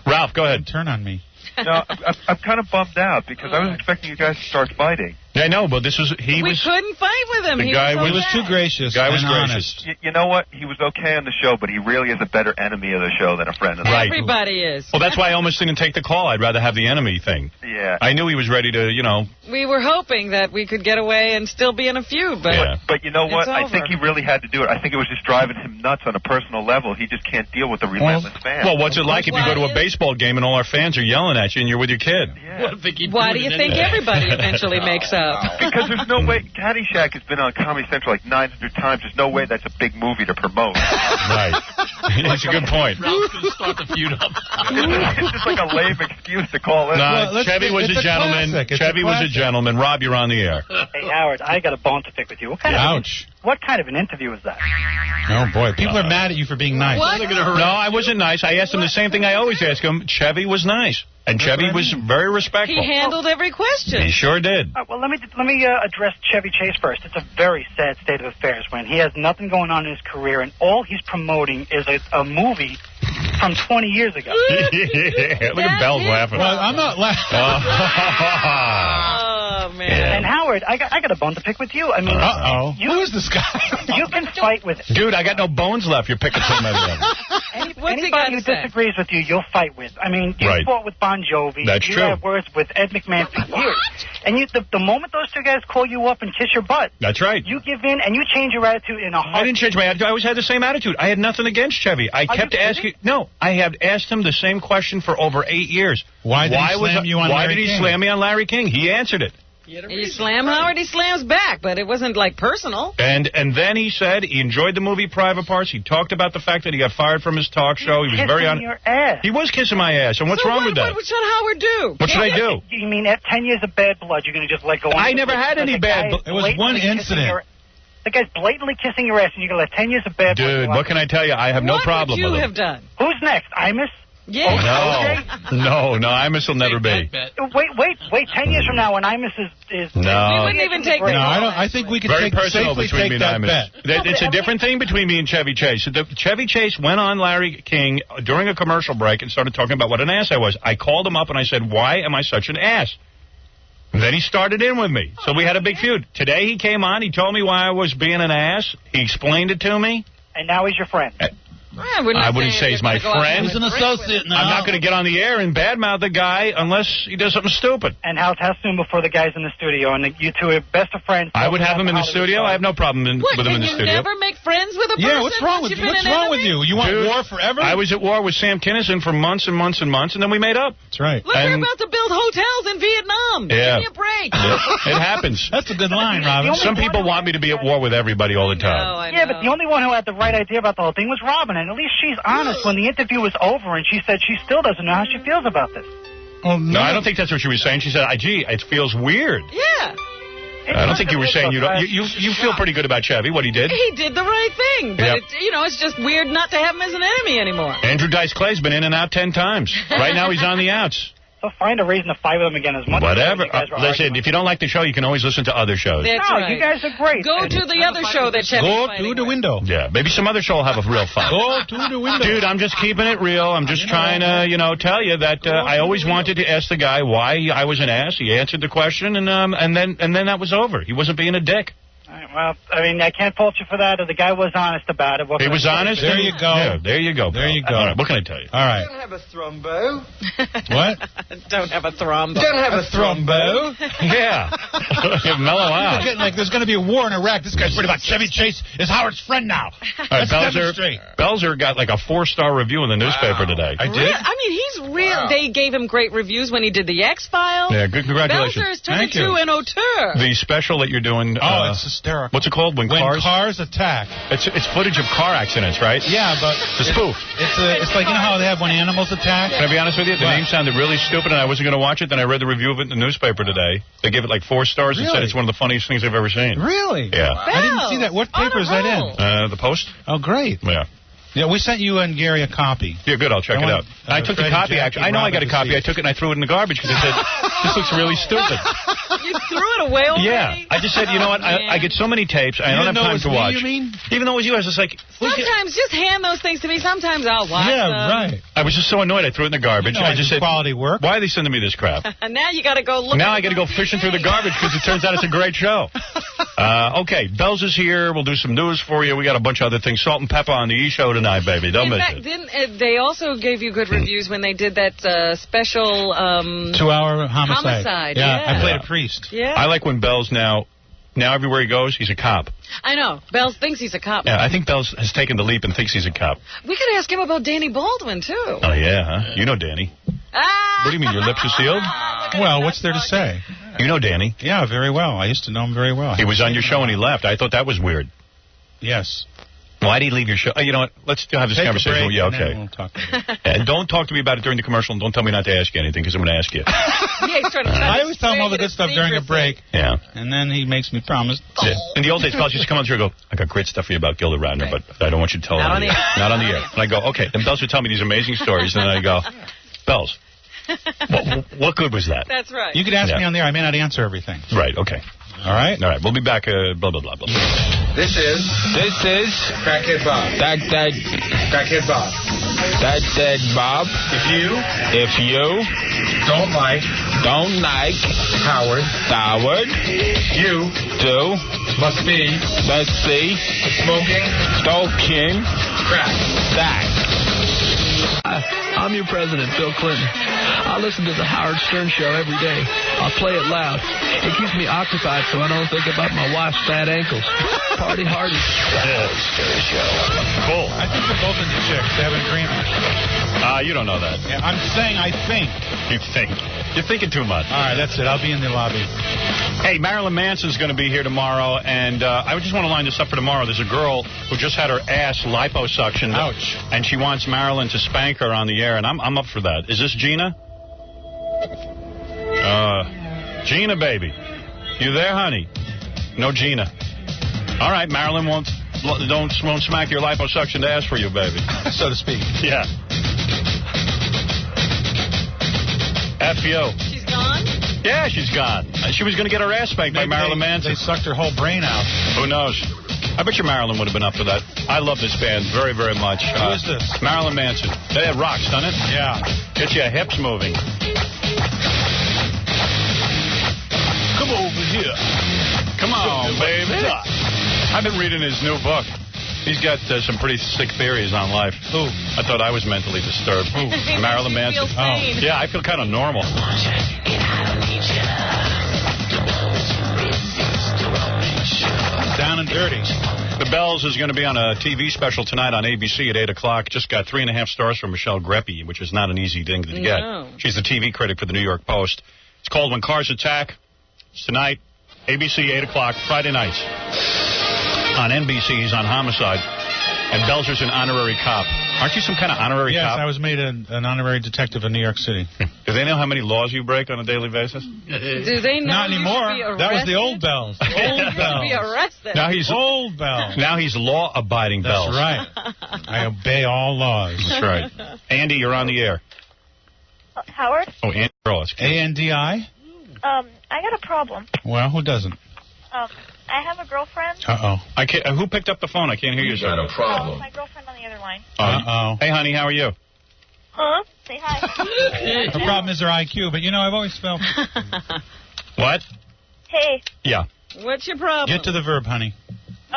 Ralph, go ahead. Turn on me. No, I'm kind of bummed out because I was expecting you guys to start fighting. Yeah, I know, but this was We couldn't fight with him. The He guy was was too gracious. Guy was and gracious. honest. You know what? He was okay on the show, but he really is a better enemy of the show than a friend of the show. Right. Everybody is. Well, that's why I almost didn't take the call. I'd rather have the enemy thing. Yeah. I knew he was ready to, We were hoping that we could get away and still be in a feud, but But you know what? It's I over. think he really had to do it. I think it was just driving him nuts on a personal level. He just can't deal with the relentless fans. Well, what's it like if you go to a baseball game and all our fans are yelling at you and you're with your kid? why do you think everybody eventually makes up? Because there's no way. Caddyshack has been on Comedy Central like 900 times. There's no way that's a big movie to promote. Right. That's a good point. Ralph's going to start the feud up. It's just like a lame excuse to call in. No, Chevy was a gentleman. Chevy was a gentleman. Rob, you're on the air. Hey, Howard, I got a bone to pick with you. What kind of an interview was that? Oh, boy. People are mad at you for being nice. No, I wasn't nice. I asked him the same thing I always ask him. Chevy was nice. And Chevy was very respectful. He handled every question. He sure did. Well, let me address Chevy Chase first. It's a very sad state of affairs when he has nothing going on in his career, and all he's promoting is a movie from 20 years ago. Yeah, look at Bell's laughing. Well, I'm not laughing. Oh, man. And Howard, I got a bone to pick with you. I mean, Who is this guy? You can fight with Dude, I got no bones left. You're picking somebody else. anybody who disagrees with you, you'll fight with. I mean, you fought with Bon Jovi. That's you true. had words with Ed McMahon for years. And the moment those two guys call you up and kiss your butt, that's right. You give in and you change your attitude in a heartbeat. I didn't change my attitude. I always had the same attitude. I had nothing against Chevy. I kept asking. No, I had asked him the same question for over 8 years. Why did he slam me on Larry King? He answered it. He slammed Howard, he slams back, but it wasn't like personal. And then he said he enjoyed the movie Private Parts. He talked about the fact that he got fired from his talk show. He was very honest. Your ass. He was kissing my ass. And what's wrong with that? What should Howard do? What should I do? You mean at 10 years of bad blood, you're going to just let go? I never had any bad blood. It was one incident. The guy's blatantly kissing your ass, and you're going to let 10 years of bad blood. Dude, what can I tell you? I have no problem with it. What would you have done? Who's next? Imus? Yeah. No, Imus will never be. Wait. 10 years from now, when Imus is no. We wouldn't even take No, I think we could safely take that bet. It's a different thing between me and Chevy Chase. Chevy Chase went on Larry King during a commercial break and started talking about what an ass I was. I called him up and I said, why am I such an ass? And then he started in with me. So we had a big feud. Today he came on. He told me why I was being an ass. He explained it to me. And now he's your friend. I wouldn't say he's my friend. He's an associate now. I'm not going to get on the air and badmouth the guy unless he does something stupid. And how soon before the guy's in the studio and you two are best of friends? I would have him in the studio. I have no problem with him in the studio. You never make friends with a person? Yeah, what's wrong with you? What's wrong with you? You want war forever? I was at war with Sam Kinison for months and months and months, and then we made up. That's right. Look, we're about to build hotels in Vietnam. Yeah. Give me a break. It happens. That's a good line, Robin. Some people want me to be at war with everybody all the time. Yeah, but the only one who had the right idea about the whole thing was Robin, and at least she's honest when the interview was over, and she said she still doesn't know how she feels about this. Oh, no, I don't think that's what she was saying. She said, gee, it feels weird. Yeah. I don't think you were saying you feel pretty good about Chevy, what he did. He did the right thing, but it's just weird not to have him as an enemy anymore. Andrew Dice Clay's been in and out 10 times. Right now he's on the outs. So find a reason to fight with him again as much Whatever. as you guys were Listen, arguing. if you don't like the show, you can always listen to other shows. That's right. You guys are great. Go to the other show that Chevy's Go fighting to the with. window. Yeah, maybe some other show will have a real fight. Go to the window. Dude, I'm just keeping it real. I'm just trying to, tell you that I always wanted to ask the guy why I was an ass. He answered the question, and then that was over. He wasn't being a dick. All right, well, I mean, I can't fault you for that. The guy was honest about it. He was honest? There you go. Yeah, there you go. There you go. All right, what can I tell you? All right. Don't have a thrombo. What? Don't have a thrombo. Don't have a thrombo. Yeah. Mellow out. There's going to be a war in Iraq. This guy's worried about Chevy Chase is Howard's friend now. All right, Belzer got like a 4-star review in the newspaper today. I did? I mean, he's real. Wow. They gave him great reviews when he did the X-Files. Yeah, good. Congratulations. Belzer has turned into an auteur. The special that you're doing. It's hysterical. What's it called? When cars attack. It's footage of car accidents, right? Yeah, but the spoof. It's like how they have when animals attack. Can I be honest with you? The name sounded really stupid, and I wasn't going to watch it. Then I read the review of it in the newspaper today. They gave it like 4 stars and said it's one of the funniest things I've ever seen. Really? Yeah. I didn't see that. What paper is that in? The Post. Oh, great. Yeah. Yeah, we sent you and Gary a copy. Yeah, good. I'll check it out. I took the copy. Actually, I know I got a copy. I took it and I threw it in the garbage because I said, this looks really stupid. You threw it away already? Yeah. I just said, you know what? I get so many tapes. I don't have time to watch. You mean? Even though it was you, I was just like... Sometimes just hand those things to me. Sometimes I'll watch them. Yeah, right. I was just so annoyed. I threw it in the garbage. I just said, quality work. Why are they sending me this crap? And now you got to go look. Now I got to go fishing through the garbage because it turns out it's a great show. Okay, Bells is here. We'll do some news for you. We got a bunch of other things. Salt and Pepper on the E! Show tonight, baby. Don't miss it. Didn't they also gave you good reviews when they did that special 2-hour homicide? Yeah. I played a priest. Yeah. I like when Bells now everywhere he goes, he's a cop. I know. Bells thinks he's a cop. Yeah, I think Bells has taken the leap and thinks he's a cop. We could ask him about Danny Baldwin, too. Oh, yeah, huh? You know Danny. What do you mean, your lips are sealed? Well, what's there to say? You know Danny. Yeah, very well. I used to know him very well. He was on your show and he left. I thought that was weird. Yes. Why did he leave your show? You know what? Let's have this conversation. Yeah, okay. We'll talk and don't talk to me about it during the commercial, and don't tell me not to ask you anything, because I'm going to ask you. I always tell him all the good stuff during a break. Yeah. And then he makes me promise. Yeah. In the old days, Bells used to come on through and go, I got great stuff for you about Gilda Radner, but I don't want you to tell Not on the air. Not on the air. And I go, okay. Then Bells would tell me these amazing stories, and then I go, Bells, what good was that? That's right. You could ask me on the air. I may not answer everything. Right, okay. All right? All right, we'll be back, blah, blah, blah, blah. This is Crackhead Bob. Crackhead Bob. Bob. If you don't like Howard, you must be smoking crack. I'm your president, Bill Clinton. I listen to the Howard Stern Show every day. I play it loud. It keeps me occupied so I don't think about my wife's fat ankles. Party hardy. Howard Stern Show. Cool. I think they're both into chicks. They have an agreement. You don't know that. Yeah, I'm saying I think. You think. You're thinking too much. All right, that's it. I'll be in the lobby. Hey, Marilyn Manson's going to be here tomorrow, and I just want to line this up for tomorrow. There's a girl who just had her ass liposuctioned. Ouch. And she wants Marilyn to spank her on the air, and I'm up for that. Is this Gina? Gina, baby. You there, honey? No Gina. All right, Marilyn won't smack your liposuctioned ass for you, baby. So to speak. Yeah. F you. She's gone? Yeah, she's gone. She was going to get her ass spanked by Marilyn Manson. They sucked her whole brain out. Who knows? I bet you Marilyn would have been up for that. I love this band very, very much. Who is this? Marilyn Manson. That rocks, doesn't it? Yeah. Get your hips moving. Come over here. Come on, baby. I've been reading his new book. He's got some pretty sick theories on life. Who? I thought I was mentally disturbed. Who? Marilyn Manson. Oh. Yeah, I feel kind of normal. Down and dirty. The Bells is going to be on a TV special tonight on ABC at 8 o'clock. Just got 3.5 stars from Michelle Greppi, which is not an easy thing to get. No. She's the TV critic for the New York Post. It's called When Cars Attack. It's tonight, ABC, 8 o'clock, Friday nights. On NBC, he's on Homicide. And Belzer's an honorary cop. Aren't you some kind of honorary cop? Yes, I was made an honorary detective in New York City. Do they know how many laws you break on a daily basis? Do they know? Not anymore. That was the old Bells. Old Bells. Be arrested. Now he's old Bells. Now he's law-abiding Bells. That's right. I obey all laws. That's right. Andy, you're on the air. Howard? Oh, Andy Ross. A-N-D-I? I got a problem. Well, who doesn't? I have a girlfriend. Uh-oh. I can't, who picked up the phone? I can't hear you, sir. Got a problem. My girlfriend on the other line. Uh-oh. Hey, honey, how are you? Huh? Say hi. Her problem is her IQ, but, I've always felt... What? Hey. Yeah. What's your problem? Get to the verb, honey.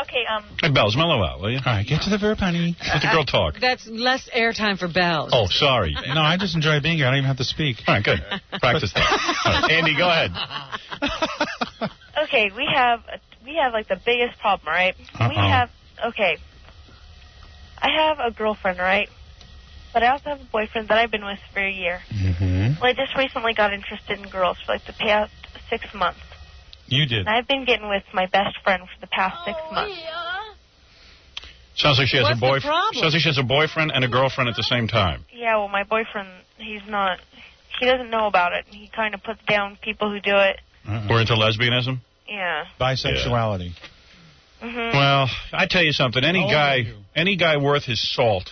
Okay, Hey, Bells, mellow out, will you? All right, get to the verb, honey. Let the girl talk. That's less airtime for Bells. Oh, sorry. No, I just enjoy being here. I don't even have to speak. All right, good. Practice that. Right, Andy, go ahead. Okay, we have like the biggest problem, right? Uh-oh. I have a girlfriend, right? But I also have a boyfriend that I've been with for a year. Mm-hmm. Well, I just recently got interested in girls for like the past 6 months. You did. And I've been getting with my best friend for the past 6 months. Sounds like she has What's a the boyfriend. problem? Sounds like she has a boyfriend and a girlfriend at the same time. Yeah, well, my boyfriend, he doesn't know about it. He kind of puts down people who do it. We're into lesbianism? Yeah. Bisexuality. Yeah. Mm-hmm. Well, I tell you something. Any guy worth his salt,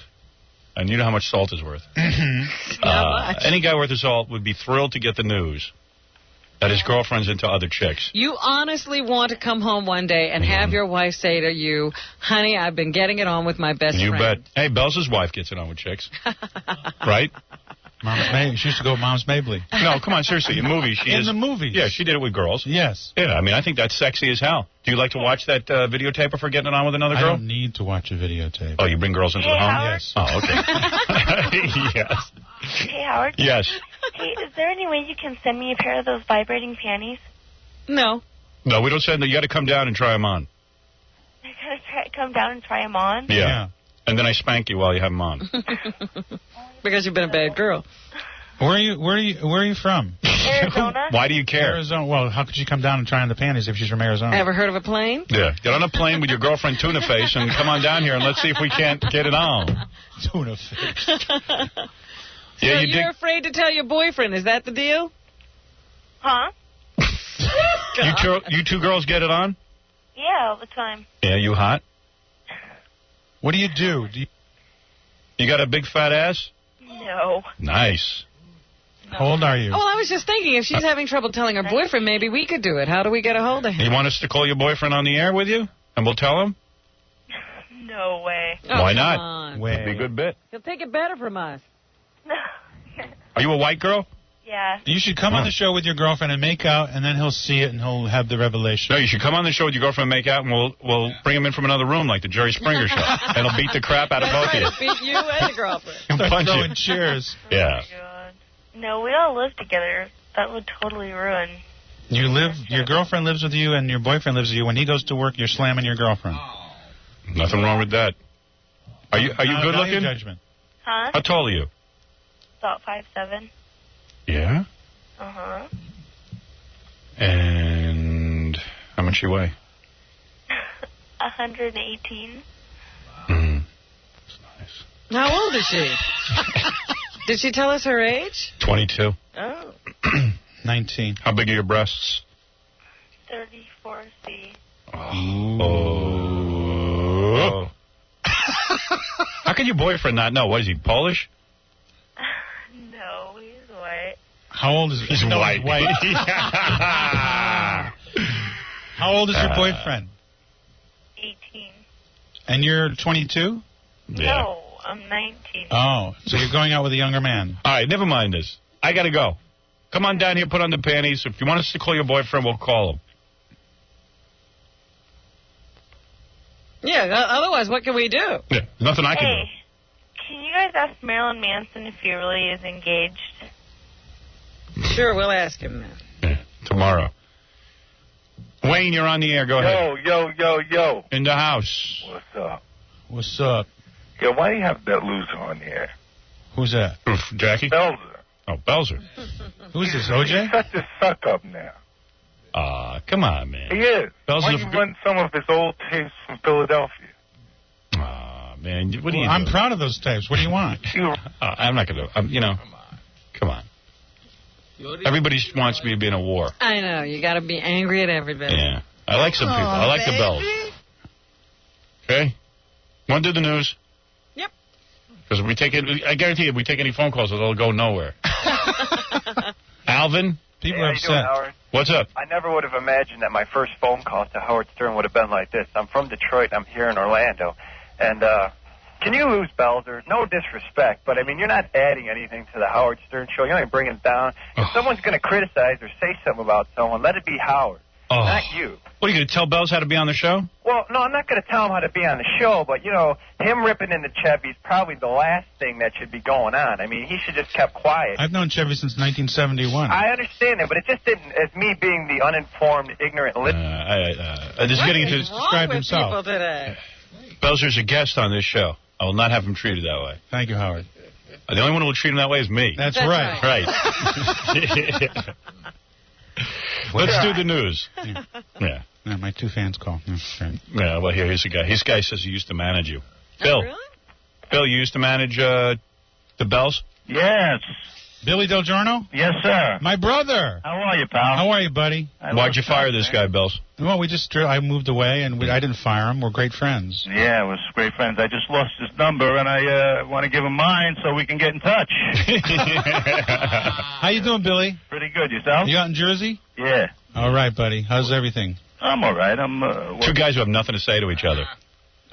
and you know how much salt is worth. Mm-hmm. Any guy worth his salt would be thrilled to get the news That his girlfriend's into other chicks. You honestly want to come home one day and have your wife say to you, honey, I've been getting it on with my best You friend. bet. Hey, Bells' wife gets it on with chicks. Right? She used to go with Mom's Mabley. No, come on, seriously. In movies, the movies. Yeah, she did it with girls. Yes. Yeah, I mean, I think that's sexy as hell. Do you like to watch that videotape of her getting it on with another girl? I don't need to watch a videotape. Oh, you bring girls into the home? Howard? Yes. Oh, okay. Yes. Hey, Howard. Yes. Hey, is there any way you can send me a pair of those vibrating panties? No. No, we don't send them. You got to come down and try them on. I gotta come down and try them on? Yeah. And then I spank you while you have them on. Because you've been a bad girl. Where are you from? Arizona. Why do you care? Arizona. Well, how could you come down and try on the panties if she's from Arizona? Ever heard of a plane? Yeah. Get on a plane with your girlfriend Tuna Face and come on down here and let's see if we can't get it on. Tuna Face. Yeah, so you're afraid to tell your boyfriend. Is that the deal? Huh? You two girls get it on? Yeah, all the time. Yeah, you hot? What do you do? You got a big fat ass? No. Nice. How old are you? Oh, I was just thinking, if she's having trouble telling her boyfriend, maybe we could do it. How do we get a hold of him? You want us to call your boyfriend on the air with you? And we'll tell him? No way. Oh, Why not? on. That'd be a good bit. He'll take it better from us. Are you a white girl? Yeah. You should come on the show with your girlfriend and make out, and then he'll see it and he'll have the revelation. No, you should come on the show with your girlfriend and make out, and we'll bring him in from another room like the Jerry Springer show. And he'll beat the crap out of both of you. Beat you and the girlfriend. He'll punch you. Throwing cheers. Yeah. Oh, my God. No, we all live together. That would totally ruin. Your girlfriend lives with you and your boyfriend lives with you. When he goes to work, you're slamming your girlfriend. Nothing wrong with that. Are you good looking? Judgment. Huh? How tall are you? About 5'7". Yeah. Uh-huh. And how much you weigh? 118. Mm. That's nice. How old is she? Did she tell us her age? 22. Oh. 19. How big are your breasts? 34C. Oh. How can your boyfriend not know? What is he, Polish? No, he's white. How old is he? He's white. How old is your boyfriend? 18. And you're 22? Yeah. No, I'm 19. Oh, so you're going out with a younger man. All right, never mind this. I got to go. Come on down here, put on the panties. If you want us to call your boyfriend, we'll call him. Yeah, otherwise, what can we do? Yeah, nothing I can Hey, can you guys ask Marilyn Manson if he really is engaged? Sure, we'll ask him now. do. Yeah, tomorrow. Wayne, you're on the air. Go ahead. Yo. In the house. What's up? What's up? Yeah, why do you have that loser on the air? Who's that? Oof, Jackie? Belzer. Oh, Belzer. Who's this, OJ? He's such a suck-up now. Come on, man. He is. Belzer's Why don't you run some of his old tapes from Philadelphia? Man, what do you I'm do? proud of those tapes. What do you want? I'm not going to, come on. Everybody wants me to be in a war. I know, you got to be angry at everybody. Yeah. I like some people. I like the bells. Okay? Want to do the news? Yep. Because I guarantee if we take any phone calls, it'll go nowhere. Alvin? People Hey, are how you doing, upset. Howard? What's up? I never would have imagined that my first phone call to Howard Stern would have been like this. I'm from Detroit. I'm here in Orlando. And can you lose Belzer? No disrespect, but, I mean, you're not adding anything to the Howard Stern show. You're only bringing it down. If someone's going to criticize or say something about someone, let it be Howard, not you. What, are you going to tell Bells how to be on the show? Well, no, I'm not going to tell him how to be on the show, but, him ripping into Chevy is probably the last thing that should be going on. I mean, he should just kept quiet. I've known Chevy since 1971. I understand that, but it just didn't, as me being the uninformed, ignorant Just getting into describe himself. People today? Belzer's a guest on this show. I will not have him treated that way. Thank you, Howard. The only one who will treat him that way is me. That's right. Right. Let's do the news. Yeah. My two fans call. Yeah, well, here's a guy. His guy says he used to manage you. Bill. Really? Bill, you used to manage the Bells? Yes. Billy Del Giorno? Yes, sir. My brother. How are you, pal? How are you, buddy? Why'd you fire this guy, Bells? Well, I moved away, and I didn't fire him. We're great friends. Yeah, we're great friends. I just lost his number, and I want to give him mine so we can get in touch. How you doing, Billy? Pretty good. Yourself? You out in Jersey? Yeah. All right, buddy. How's everything? I'm all right. I'm two guys who have nothing to say to each other.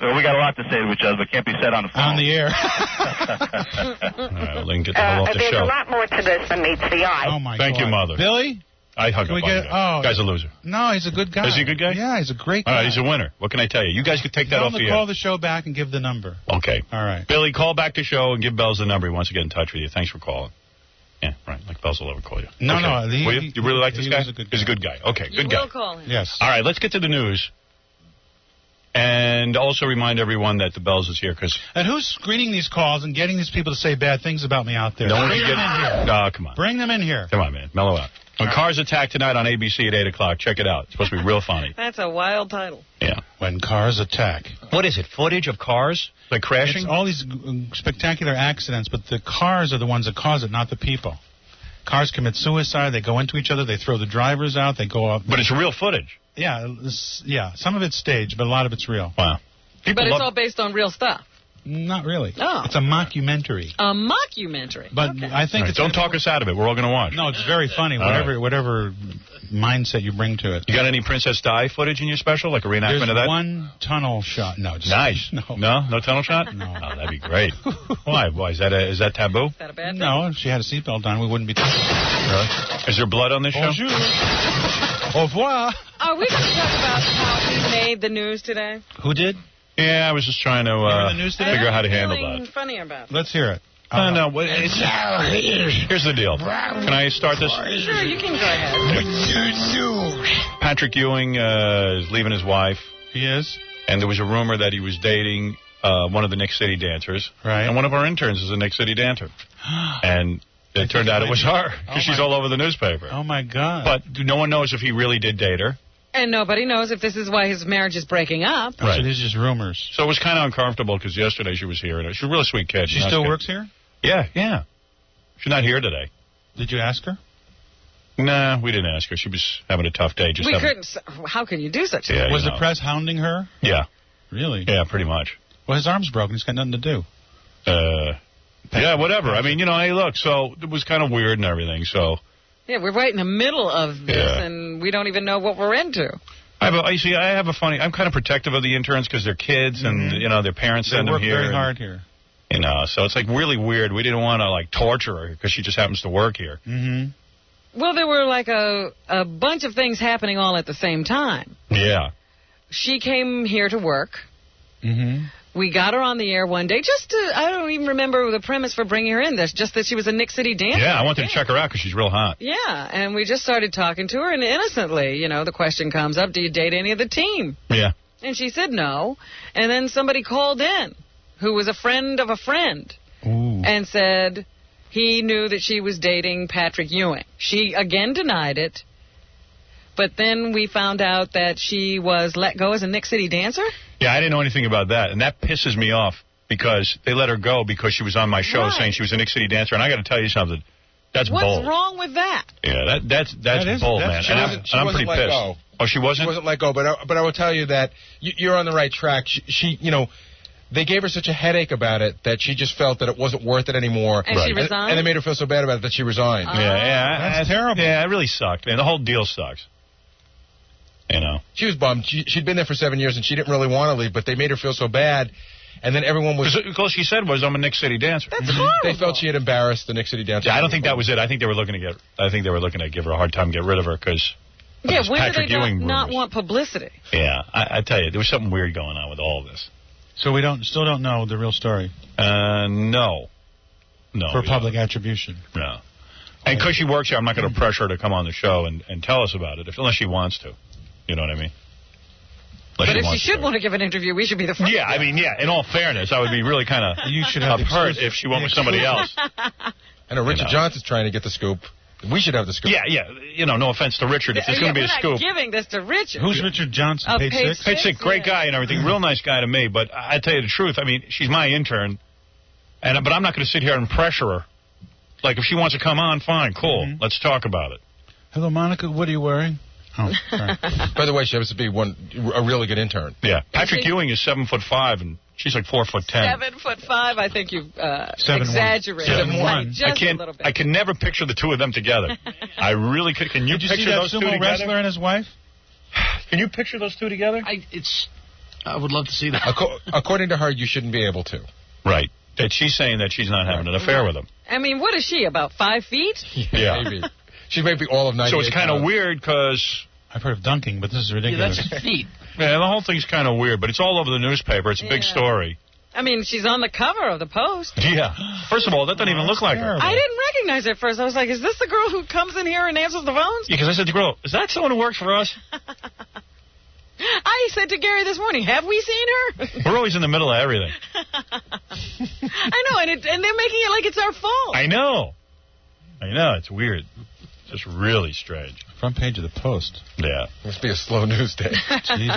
We got a lot to say to each other, but can't be said on the phone. On the air. All right, well, then get the hell off the There's show. a lot more to this than meets the eye. Oh, my Thank God. you, Mother. Billy? I hung up on him. Oh, Guy's a loser. No, he's a good guy. Is he a good guy? Yeah, he's a great guy. All right, he's a winner. What can I tell you? You guys could take that Tell off him the to air. call the show back and give the number. Okay. All right. Billy, call back the show and give Bells the number. He wants to get in touch with you. Thanks for calling. Yeah, right. Like Bells will ever call you. No, okay. no. Will you? You really like this guy? Was a good guy. He's a good guy. Okay, good guy. You will call him. Yes. All right, let's get to the news. And also remind everyone that the Bells is here because. And who's screening these calls and getting these people to say bad things about me out there? No one Bring can them in get. here. No, come on. Bring them in here. Come on, man. Mellow out. When Cars Attack tonight on ABC at 8 o'clock. Check it out. It's supposed to be real funny. That's a wild title. Yeah. When Cars Attack. What is it? Footage of cars? Like crashing? It's all these spectacular accidents, but the cars are the ones that cause it, not the people. Cars commit suicide. They go into each other. They throw the drivers out. They go up. But it's real footage. Yeah. Some of it's staged, but a lot of it's real. Wow. But it's all based on real stuff. Not really. Oh. It's a mockumentary. A mockumentary. But okay. I think Right, don't talk us out of it. We're all going to watch. No, it's very funny. Whatever mindset you bring to it. You got any Princess Di footage in your special, like a reenactment There's of that? one tunnel shot. No, just nice. No tunnel shot. No, oh, that'd be great. Why? Is that taboo? Is that a bad thing? No, if she had a seatbelt on, we wouldn't be. Really? Is there blood on this show? Bonjour. Au revoir. Are we going to talk about how he made the news today? Who did? Yeah, I was just trying to the news today? figure out how to handle Feeling that. funny about it. Let's hear it. No, here's the deal. Can I start this? Sure, you can go ahead. Patrick Ewing is leaving his wife. He is? And there was a rumor that he was dating one of the Nick City dancers. Right. And one of our interns is a Nick City dancer. And it turned out it was her, because she's all over the newspaper. Oh, my God. But no one knows if he really did date her. And nobody knows if this is why his marriage is breaking up. Right. So these are just rumors. So it was kind of uncomfortable because yesterday she was here. And she's a really sweet kid. She still works here? Yeah. She's not here today. Did you ask her? Nah, we didn't ask her. She was having a tough day. We couldn't. How can you do such a thing? Was the press hounding her? Yeah. Really? Yeah, pretty much. Well, his arm's broken. He's got nothing to do. Yeah, whatever. I mean, hey, look, so it was kind of weird and everything, so... Yeah, we're right in the middle of this, and we don't even know what we're into. I'm kind of protective of the interns because they're kids, and, their parents send them here. They work very hard here. So it's, really weird. We didn't want to, torture her because she just happens to work here. Mm-hmm. Well, there were, a bunch of things happening all at the same time. Yeah. She came here to work. Mm-hmm. We got her on the air one day. I don't even remember the premise for bringing her in. That's just that she was a Nick City dancer. Yeah, I wanted to check her out because she's real hot. Yeah, and we just started talking to her, and innocently, the question comes up, do you date any of the team? Yeah. And she said no. And then somebody called in who was a friend of a friend. Ooh. And said he knew that she was dating Patrick Ewing. She again denied it. But then we found out that she was let go as a Nick City dancer? Yeah, I didn't know anything about that, and that pisses me off because they let her go because she was on my show saying she was a Nick City dancer, and I got to tell you something. That's bull. What's wrong with that? Yeah, that's bull, man. And I'm pretty pissed. Go. Oh, she wasn't? She wasn't let go, but I will tell you that you're on the right track. She they gave her such a headache about it that she just felt that it wasn't worth it anymore. And she resigned? And they made her feel so bad about it that she resigned. That's terrible. Yeah, it really sucked, man. The whole deal sucks. She was bummed. She'd been there for 7 years, and she didn't really want to leave, but they made her feel so bad. And then everyone was... Because all she said was, I'm a Nick City dancer. That's horrible. They felt she had embarrassed the Nick City dancer. Yeah, I don't think that was it. I think they were looking to give her a hard time, get rid of her, because... Yeah, when Patrick do they Ewing not rumors. want publicity? Yeah, I tell you, there was something weird going on with all of this. So we still don't know the real story? No. For public attribution? No. And because she works here, I'm not going to pressure her to come on the show and tell us about it, unless she wants to. You know what I mean? But if she should want to give an interview, we should be the first. Yeah, in all fairness, I would be really kind of hurt if she went with somebody else. I know Richard Johnson's trying to get the scoop. We should have the scoop. Yeah. No offense to Richard. If there's going to be a scoop. We're not giving this to Richard. Who's Richard Johnson? Page 6? Page 6, great guy and everything. Real nice guy to me. But I tell you the truth, she's my intern. But I'm not going to sit here and pressure her Like, if she wants to come on, fine, cool. Let's talk about it. Hello, Monica. What are you wearing? Oh, sorry. By the way, she happens to be a really good intern. Yeah. Patrick Ewing is 7'5", and she's like 4'10". 7'5". I think you've exaggerated. 7'1". Just a little bit. I can never picture the two of them together. I really could. Can you Did you picture see that those two sumo together? wrestler and his wife? Can you picture those two together? I would love to see that. According to her, you shouldn't be able to. Right. That she's saying that she's not having an affair with him. I mean, what is she, about 5 feet? Yeah. Maybe. She may be all of 98 So it's kind of weird because... I've heard of dunking, but this is ridiculous. Yeah, that's feet. Yeah, the whole thing's kind of weird, but it's all over the newspaper. It's a big story. I mean, she's on the cover of the Post. Yeah. First of all, that doesn't even look like her. I didn't recognize her at first. I was like, is this the girl who comes in here and answers the phones? Yeah, because I said to the girl, is that someone who works for us? I said to Gary this morning, have we seen her? We're always in the middle of everything. I know, and they're making it like it's our fault. I know. It's weird. Just really strange. Front page of the Post. Yeah. Must be a slow news day.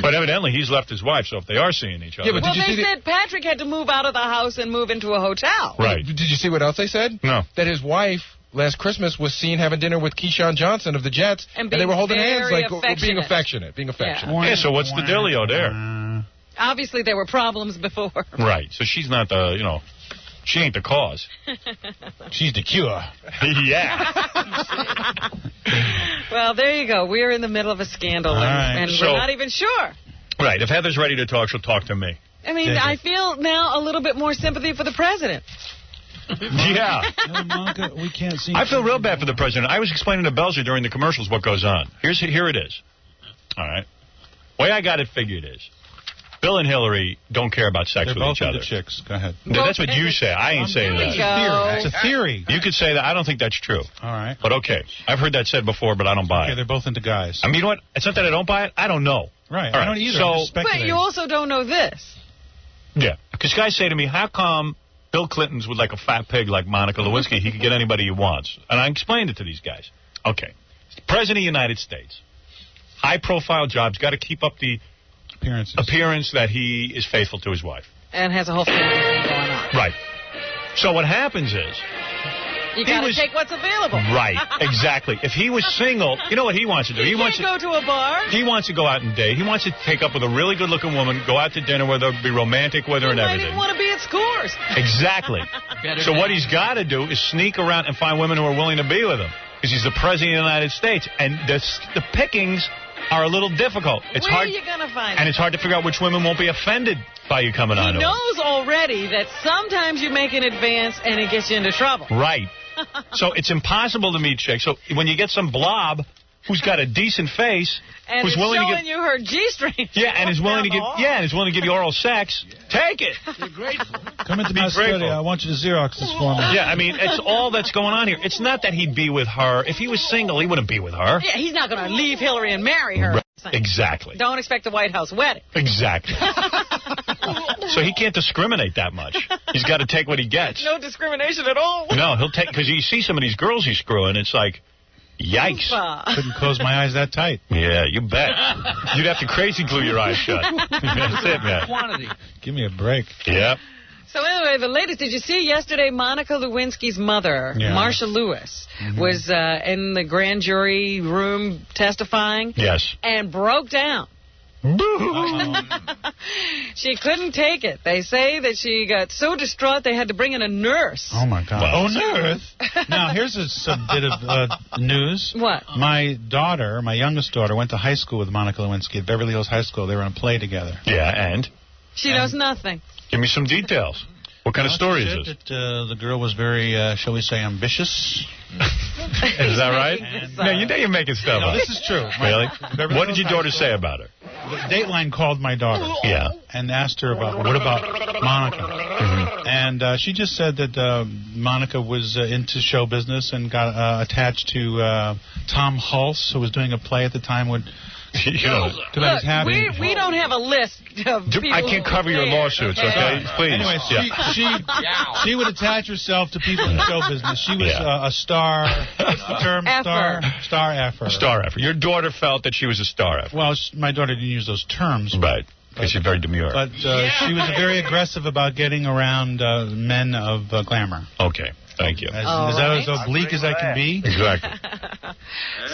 But evidently, he's left his wife, so if they are seeing each other... Yeah, but well, they said Patrick had to move out of the house and move into a hotel. Right. Did you see what else they said? No. That his wife last Christmas was seen having dinner with Keyshawn Johnson of the Jets, and they were holding hands like being affectionate. affectionate. Yeah, so what's the dealio there? Obviously, there were problems before. Right. So she's not the, she ain't the cause. She's the cure. Yeah. Well, there you go. We're in the middle of a scandal, and So- we're not even sure. Right. If Heather's ready to talk, she'll talk to me. I mean, I feel now a little bit more sympathy for the president. Yeah. No, Monica, we can't see. I feel real bad for the president. I was explaining to Belzer during the commercials what goes on. Here it is. All right. Way I got it figured is, Bill and Hillary don't care about sex They're with both each other. into chicks. Go ahead. That's what you say. I ain't saying that. It's a theory. You could say that. I don't think that's true. All right. But okay. I've heard that said before, but I don't buy Okay, it. they're both into guys. I mean, you know what? It's not that I don't buy it. I don't know. Right. All I don't either. So, I'm just But speculating. you also don't know this. yeah. Because guys say to me, how come Bill Clinton's with like a fat pig like Monica Lewinsky? He can get anybody he wants. And I explained it to these guys. Okay. He's the President of the United States. High-profile jobs. Got to keep up the appearance that he is faithful to his wife. And has a whole family thing going on. Right. So what happens is... You got to take what's available. Right. Exactly. If he was single, you know what he wants to do? He wants can't go to a bar. He wants to go out and date. He wants to take up with a really good-looking woman, go out to dinner with her, be romantic with her and He might everything. even want to be at Scores. Exactly. So what he's got to do is sneak around and find women who are willing to be with him. Because he's the President of the United States. And the pickings are a little difficult. It's Where hard, are you going to find and it? it's hard to figure out which women won't be offended by you coming on He to him. knows already that sometimes you make an advance and it gets you into trouble. Right. So it's impossible to meet chicks. So when you get some blob who's got a decent face, And who's it's willing to showing give, you her G-string. yeah, and is willing to give, and is willing to give you oral sex, take it. You're grateful. Come into Be my studio. grateful. I want you to Xerox this for me. Yeah, I mean, it's all that's going on here. It's not that he'd be with her. If he was single, he wouldn't be with her. Yeah, he's not going to leave Hillary and marry her. Right. Exactly. Don't expect a White House wedding. Exactly. So he can't discriminate that much. He's got to take what he gets. No discrimination at all. No, he'll take, because you see some of these girls he's screwing, it's like, yikes. Couldn't close my eyes that tight. Yeah, you bet. You'd have to crazy glue your eyes shut. That's it, man. Quantity. Give me a break. Yep. So anyway, the latest, did you see yesterday Monica Lewinsky's mother, Marsha Lewis, was in the grand jury room testifying? Yes. And broke down. She couldn't take it. They say that she got so distraught they had to bring in a nurse. Oh, my God. Wow. Oh, nurse. Now, here's a bit of news. What? My daughter, my youngest daughter, went to high school with Monica Lewinsky at Beverly Hills High School. They were in a play together. Yeah, and? She knows nothing. Give me some details. What kind of story is this? That, the girl was very, shall we say, ambitious. Is that right? No, you know you're making stuff up. This is true. Really? What did your daughter say about her? Dateline called my daughter. Yeah. And asked her about, what about Monica? Mm-hmm. And she just said that Monica was into show business and got attached to Tom Hulse, who was doing a play at the time when... Look, we don't have a list of people I can't cover your lawsuits, okay? Please. Anyway, she would attach herself to people in show business. She was a star. What's the term? Star effer. Star effer. Your daughter felt that she was a star effer. Well, my daughter didn't use those terms. Right. Because she's very demure. But she was very aggressive about getting around men of glamour. Okay. Thank you. Is that as oblique as I can be? Exactly.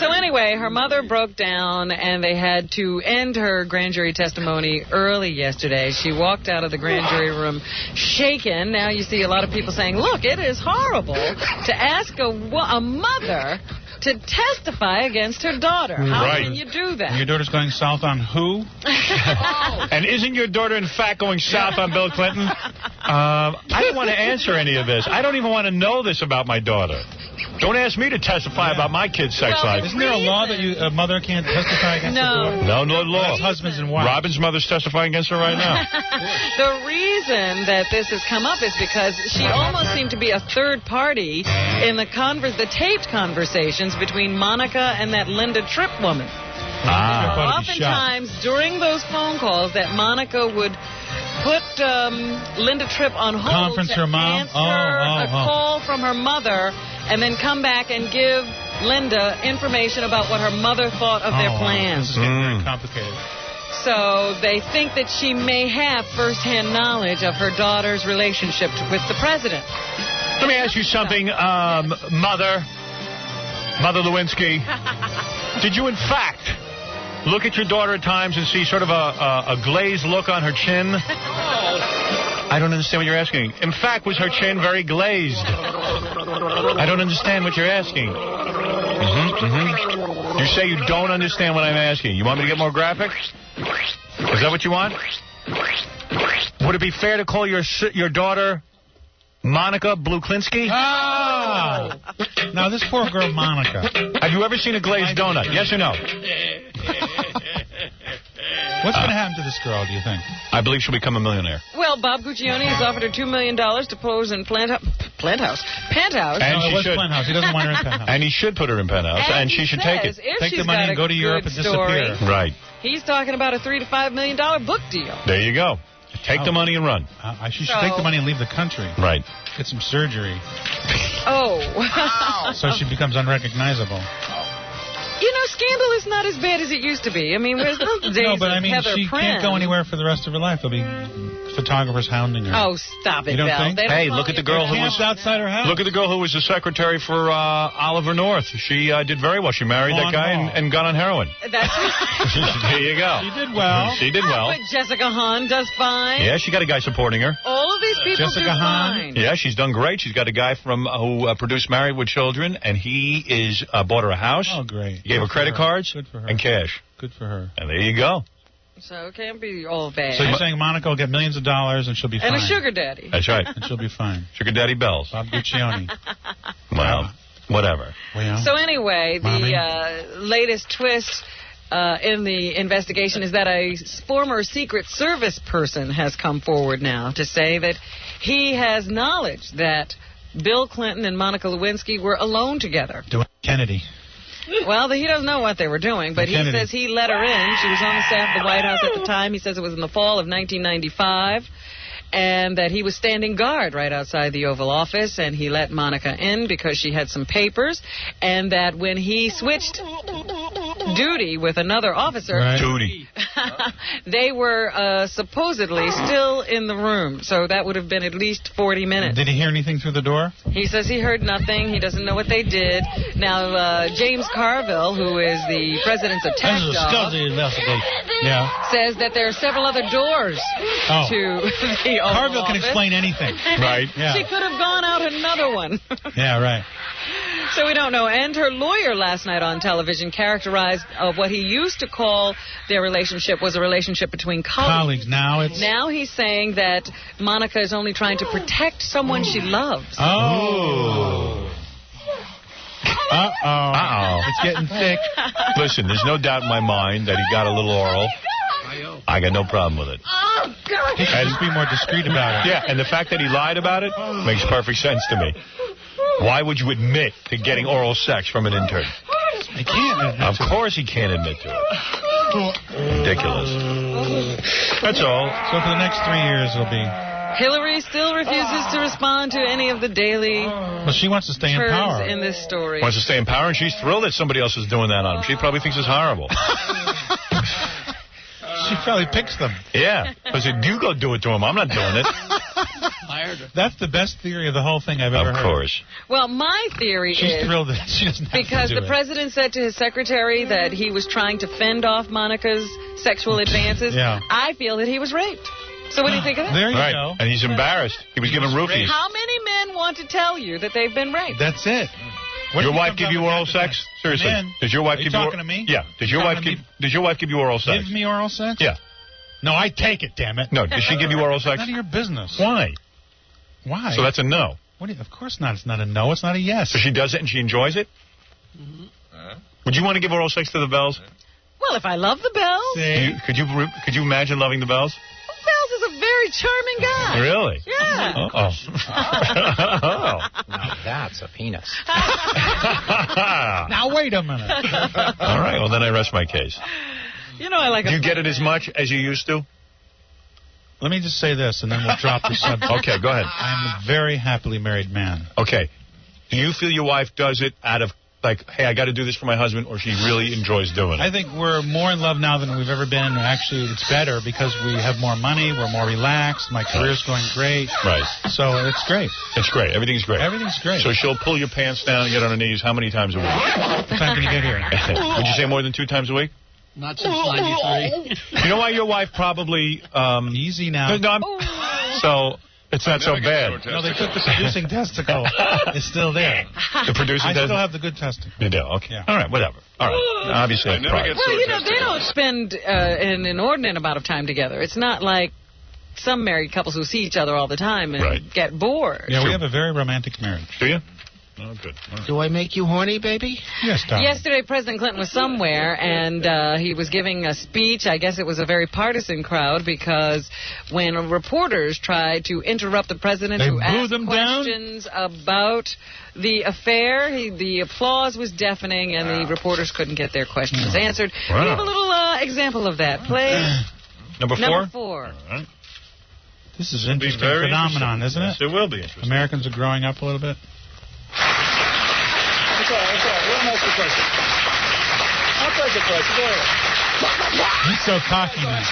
So anyway, her mother broke down, and they had to end her grand jury testimony early yesterday. She walked out of the grand jury room shaken. Now you see a lot of people saying, look, it is horrible to ask a mother to testify against her daughter. How can you do that? And your daughter's going south on who? And isn't your daughter, in fact, going south on Bill Clinton? I don't want to answer any of this. I don't even want to know this about my daughter. Don't ask me to testify about my kid's sex life. Isn't there a law that a mother can't testify against her daughter? No law. That's husbands and wives. Robin's mother's testifying against her right now. The reason that this has come up is because she almost seemed to be a third party in the taped conversations between Monica and that Linda Tripp woman. Oftentimes, during those phone calls, that Monica would put Linda Tripp on hold Conference her mom? answer a call from her mother, and then come back and give Linda information about what her mother thought of their plans. This is getting very complicated. So they think that she may have first-hand knowledge of her daughter's relationship with the president. Let me ask you something, Mother Lewinsky. Did you, in fact, look at your daughter at times and see sort of a glazed look on her chin? I don't understand what you're asking. In fact, was her chin very glazed? I don't understand what you're asking. You say you don't understand what I'm asking. You want me to get more graphic? Is that what you want? Would it be fair to call your daughter Monica Bluklinski? Oh! Now, this poor girl, Monica. Have you ever seen a glazed donut? Yes or no? What's going to happen to this girl, do you think? I believe she'll become a millionaire. Well, Bob Guccione has offered her $2 million to pose in Penthouse. And it was Penthouse. He doesn't want her in Penthouse. And he should put her in Penthouse, and she should take it. Take the money and go to Europe and disappear. Right. He's talking about a $3 to $5 million book deal. There you go. Take the money and run. She should take the money and leave the country. Right. Get some surgery. Oh. So she becomes unrecognizable. You know, Scandal is not as bad as it used to be. I mean, there's no days No, but I mean, Heather she can't go anywhere for the rest of her life. There'll be photographers hounding her. Oh, stop it, You don't Bell. think? Hey, look at the girl who was outside her house. Look at the girl who was the secretary for Oliver North. She did very well. She married that guy and got on heroin. There you go. She did well. She did well. But Jessica Hahn does fine. Yeah, she got a guy supporting her. All of these people do fine. Yeah, she's done great. She's got a guy who produced Married with Children, and he bought her a house. Oh, great. Gave her credit cards and cash. Good for her. And there you go. So it can't be all bad. So you're saying Monica will get millions of dollars and she'll be fine. And a sugar daddy. That's right. And she'll be fine. Sugar Daddy Bells. Bob Guccione. Well, whatever. So anyway, the latest twist in the investigation is that a former Secret Service person has come forward now to say that he has knowledge that Bill Clinton and Monica Lewinsky were alone together. Doing Kennedy. Well, he doesn't know what they were doing, but he says he let her in. She was on the staff of the White House at the time. He says it was in the fall of 1995, and that he was standing guard right outside the Oval Office, and he let Monica in because she had some papers, and that when he switched duty with another officer, they were supposedly still in the room. So that would have been at least 40 minutes. Did he hear anything through the door? He says he heard nothing. He doesn't know what they did. Now, James Carville, who is the president's attack dog, says that there are several other doors to the Oval Carville can Office. explain anything. Right. Yeah. She could have gone out another one. Yeah, right. So we don't know. And her lawyer last night on television characterized what he used to call their relationship was a relationship between colleagues. Now he's saying that Monica is only trying to protect someone she loves. Oh. Uh-oh. It's getting thick. Listen, there's no doubt in my mind that he got a little oral. I got no problem with it. Oh, God. He should just be more discreet about it. Yeah, and the fact that he lied about it makes perfect sense to me. Why would you admit to getting oral sex from an intern? He can't. Of course he can't admit to it. Ridiculous. That's all. So for the next 3 years, it'll be... Hillary still refuses to respond to any of the daily Well, she wants to stay in turns power. in this story. Wants to stay in power, and she's thrilled that somebody else is doing that on him. She probably thinks it's horrible. She probably picks them. Yeah. I said, you go do it to him. I'm not doing it. That's the best theory of the whole thing I've ever heard. Of course. Well, my theory She's is... thrilled that she doesn't have because to do the it. president said to his secretary that he was trying to fend off Monica's sexual advances. Yeah. I feel that he was raped. So what do you think of that? There you go. And he's embarrassed. He was given roofies. How many men want to tell you that they've been raped? That's it. Your wife give you oral sex? Seriously. Man, Does your wife are you give you talking to me? Yeah. Does your wife give you oral sex? Give me oral sex? Yeah. No, I take it, damn it. No, does she give you oral sex? None of your business. Why? Why? So that's a no. What do you, of course not. It's not a no. It's not a yes. So she does it and she enjoys it? Would you want to give oral sex to the Bells? Well, if I love the Bells. Could you imagine loving the Bells? Bells is a very charming guy. Really? Yeah. Oh. Now that's a penis. Now, wait a minute. All right, well, then I rest my case. You know I like Do you get it as much as you used to? Let me just say this, and then we'll drop the subject. Okay, go ahead. I'm a very happily married man. Okay. Do you feel your wife does it out of, like, hey, I got to do this for my husband, or she really enjoys doing it? I think we're more in love now than we've ever been. Actually, it's better because we have more money. We're more relaxed. My career's going great. Right. So it's great. It's great. Everything's great. Everything's great. So she'll pull your pants down and get on her knees how many times a week? What time can you get here? Would you say more than 2 times a week? Not since 93. You know why your wife probably... Easy now. So... It's not so bad. No, they took the producing testicle. It's still there. The producing I testicle? still have the good testicle. You do? Okay. Yeah. All right, whatever. All right. Obviously, it's private. Well, you know, they don't spend an inordinate amount of time together. It's not like some married couples who see each other all the time and get bored. Yeah, we have a very romantic marriage. Do you? Oh, good. Right. Do I make you horny, baby? Yes, Tom. Yesterday, President Clinton was somewhere, and he was giving a speech. I guess it was a very partisan crowd, because when reporters tried to interrupt the president to ask questions about the affair, the applause was deafening, and the reporters couldn't get their questions answered. Wow. We have a little example of that. Play Number 4? Number 4. All right. This is an interesting phenomenon, isn't it? Yes, it will be interesting. Americans are growing up a little bit. It's all right. Let him ask the question. I'll take the question. Go ahead. He's so cocky now.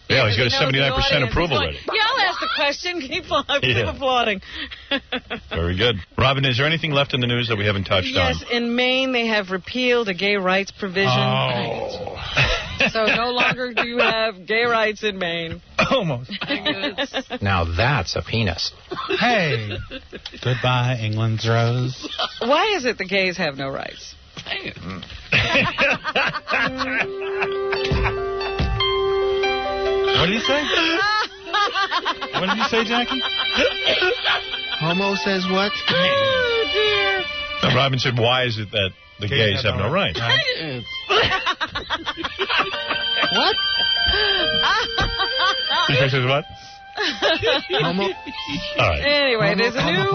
Yeah, he's got a 79% approval rating. Yeah, I'll ask the question. Keep applauding. Very good. Robin, is there anything left in the news that we haven't touched on? Yes, in Maine they have repealed a gay rights provision. Oh. So no longer do you have gay rights in Maine. Almost. Now that's a penis. Hey. Goodbye, England's rose. Why is it the gays have no rights? What did he say? What did you say, Jackie? Homo says what? Oh, dear. Now, Robin said, why is it that the gays have no rights? What? He says what? Homo. All right. Anyway, there's a new...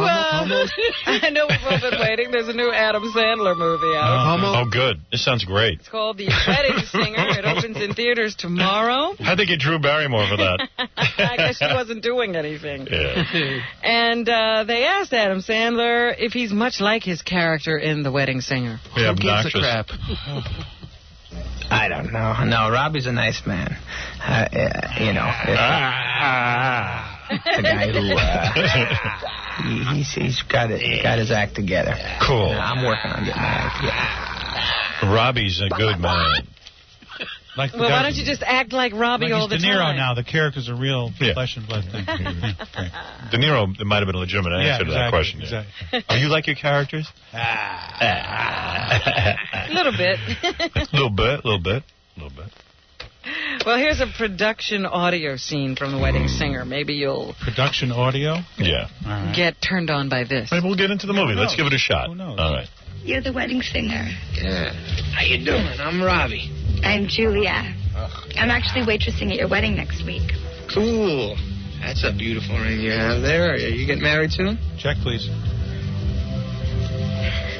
I know we've all been waiting. There's a new Adam Sandler movie out. Oh, good. This sounds great. It's called The Wedding Singer. It opens in theaters tomorrow. How'd they get Drew Barrymore for that? I guess she wasn't doing anything. Yeah. And they asked Adam Sandler if he's much like his character in The Wedding Singer. Yeah, Who gives a crap? I don't know. No, Robbie's a nice man. You know, a guy who he's got his act together. Cool. I'm working on getting my act together. Robbie's a good man. Like well, why don't you just act like Robbie all the De Niro time? now. The character's a real flesh and blood thing. De Niro, it might have been a legitimate answer to that question. Exactly. Are you like your characters? A little bit. Little bit. Well, here's a production audio scene from The Wedding Singer. Maybe you'll... Production audio? Yeah. Right. Get turned on by this. Maybe we'll get into the movie. Let's give it a shot. Who knows? All right. You're the wedding singer. Yeah. How you doing? I'm Robbie. I'm Julia. I'm actually waitressing at your wedding next week. Cool. That's a beautiful ring you have there. Are you getting married soon? Check, please.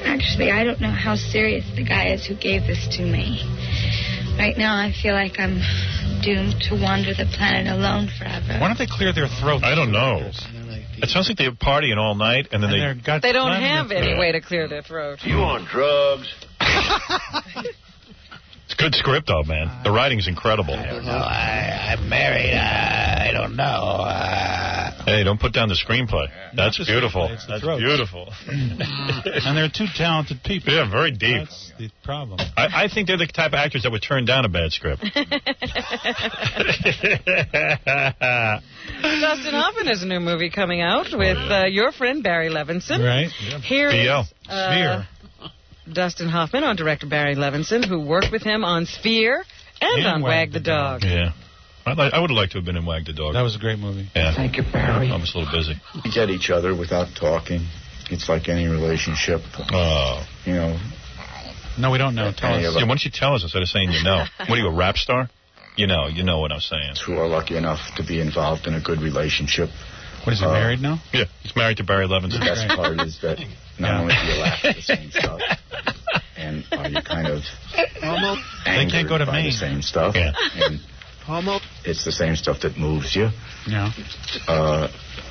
Actually, I don't know how serious the guy is who gave this to me. Right now, I feel like I'm doomed to wander the planet alone forever. Why don't they clear their throats? I don't know. It sounds like they're partying all night, and then They don't have any way to clear their throat. You on drugs? It's a good script, though, man. The writing's incredible. I'm married. I don't know. Hey, don't put down the screenplay. That's beautiful. That's beautiful. And they're two talented people. Yeah, very deep. That's the problem. I think they're the type of actors that would turn down a bad script. Dustin Hoffman has a new movie coming out with your friend Barry Levinson. Right. Here is Sphere. Dustin Hoffman on director Barry Levinson, who worked with him on Sphere and on Wag the Dog. Yeah. I would have liked to have been in Wag the Dog. That was a great movie. Yeah. Thank you, Barry. I was a little busy. We get each other without talking. It's like any relationship. Oh. You know. No, we don't know. Tell us. Yeah, why don't you tell us instead of saying you know? What are you, a rap star? You know what I'm saying. Who are lucky enough to be involved in a good relationship. What, is he married now? Yeah, he's married to Barry Levinson. The best part is that not only do you laugh at the same stuff, and are you kind of They can't go to by Maine. the same stuff. Yeah. And it's the same stuff that moves you. Yeah.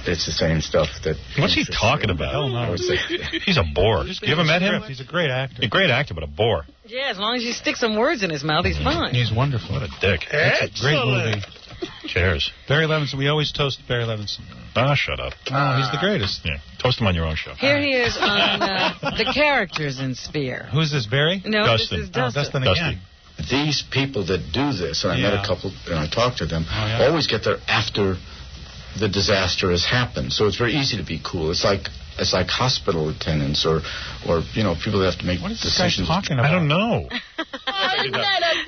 It's the same stuff that... What's he talking about? He's a bore. You ever met him? He's a great actor. A great actor, but a bore. Yeah, as long as you stick some words in his mouth, he's fine. He's wonderful. What a dick. That's a great movie. Cheers. Barry Levinson. We always toast Barry Levinson. Ah, shut up. Oh, he's the greatest. Yeah. Toast him on your own show. Here he is on the characters in Sphere. Who's this, Barry? No, Dustin. this is Dustin. Oh, Dustin again. These people that do this, and I met a couple, and I talked to them, always get there after the disaster has happened. So it's very easy to be cool. It's like hospital attendants or people that have to make decisions. What is this guy talking about? I don't know.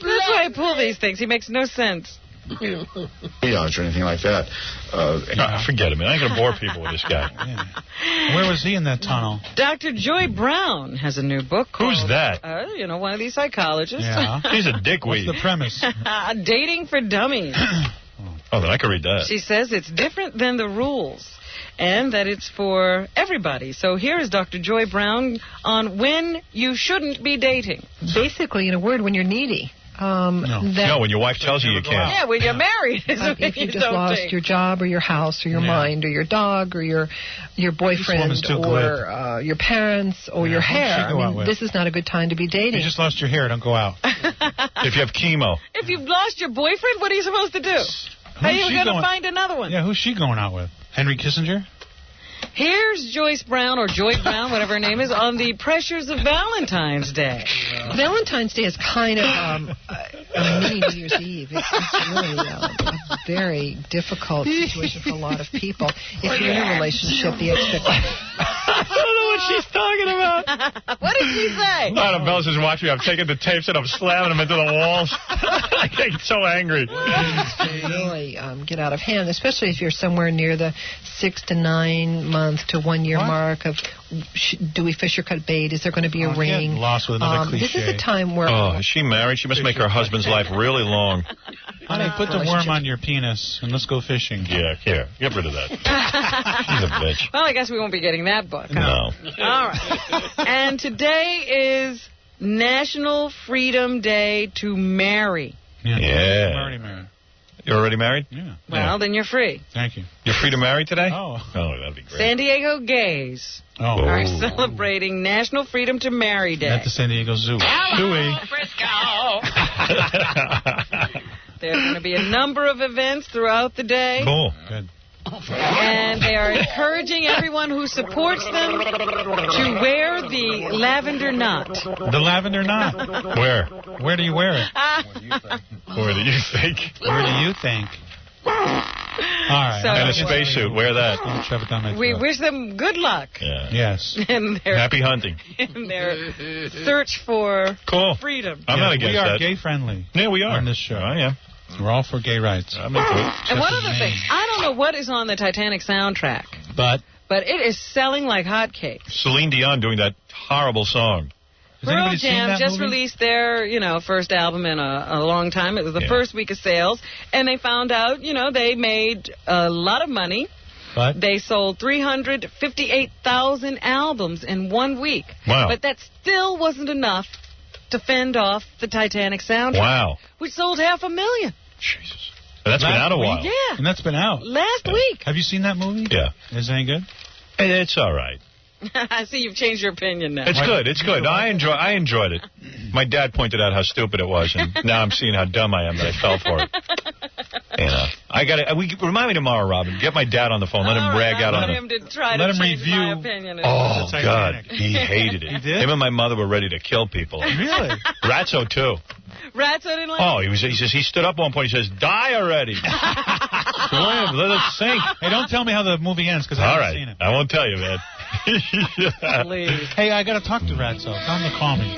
That's why I pull these things. He makes no sense. Triage or anything like that. Forget it, man. I ain't going to bore people with this guy. Yeah. Where was he in that tunnel? Dr. Joy Brown has a new book called... Who's that? One of these psychologists. Yeah. He's a dickweed. What's the premise? Dating for dummies. Oh, then I can read that. She says it's different than the rules and that it's for everybody. So here is Dr. Joy Brown on when you shouldn't be dating. Basically, in a word, when you're needy. No, when your wife tells you you can't. Yeah, when you're married. If you just lost your job or your house or your mind or your dog or your boyfriend or your parents or your hair. This is not a good time to be dating. You just lost your hair. Don't go out. If you have chemo. If you've lost your boyfriend, what are you supposed to do? How are you going to find another one? Yeah, who's she going out with? Henry Kissinger? Here's Joyce Brown, or Joy Brown, whatever her name is, on the pressures of Valentine's Day. Valentine's Day is kind of a mini New Year's Eve. It's really a very difficult situation for a lot of people. If you're in a relationship, the expectation... I don't know what she's talking about. What did she say? Lana Bell's just watching me. I'm taking the tapes and I'm slamming them into the walls. I get so angry. Really get out of hand, especially if you're somewhere near the 6 to 9 month to 1 year mark of do we fish or cut bait? Is there going to be a ring? Lost with another cliche. This is a time where... Oh, is she married? She must make her husband's life really long. Honey, put the worm on your penis and let's go fishing. Yeah, here. Get rid of that. She's a bitch. Well, I guess we won't be getting that book. Huh? No. All right. And today is National Freedom Day to marry. Yeah. I'm already married. You're already married? Yeah. Well, then you're free. Thank you. You're free to marry today? Oh, that'd be great. San Diego gays are celebrating National Freedom to Marry Day. At the San Diego Zoo. Hello, There's going to be a number of events throughout the day. Cool. Good. And they are encouraging everyone who supports them to wear the lavender knot. The lavender knot? Where? Where do you wear it? Where do you think? Where do you think? All right. So, and a spacesuit. Wear that. Don't shove it down my throat. We wish them good luck. Yeah. Yes. In their, Happy hunting. In their search for freedom. I'm not against that. We are gay friendly. Yeah, we are. On this show. Oh, yeah. We're all for gay rights. I'm into it. And one other thing, I don't know what is on the Titanic soundtrack, but it is selling like hotcakes. Celine Dion doing that horrible song. Pearl Jam just released their, first album in a long time. It was the first week of sales, and they found out, they made a lot of money. But they sold 358,000 albums in 1 week. Wow. But that still wasn't enough to fend off the Titanic soundtrack. Wow. Which sold 500,000. Jesus. And that's been out a while. Yeah. And that's been out. Last week. Have you seen that movie? Yeah. Is it any good? It's all right. I see you've changed your opinion now. It's good. It's good. I enjoyed it. My dad pointed out how stupid it was, and now I'm seeing how dumb I am that I fell for it. You know, remind me tomorrow, Robin. Get my dad on the phone. Let him rag out on it. Let him review my opinion. Oh, God. He hated it. He did? Him and my mother were ready to kill people. Really? Ratso, too. Ratso didn't like it? He stood up at one point. He says, die already. Let it sink. Hey, don't tell me how the movie ends, because I haven't seen it. I won't tell you, man. Hey, I got to talk to Ratso. Tell him to call me.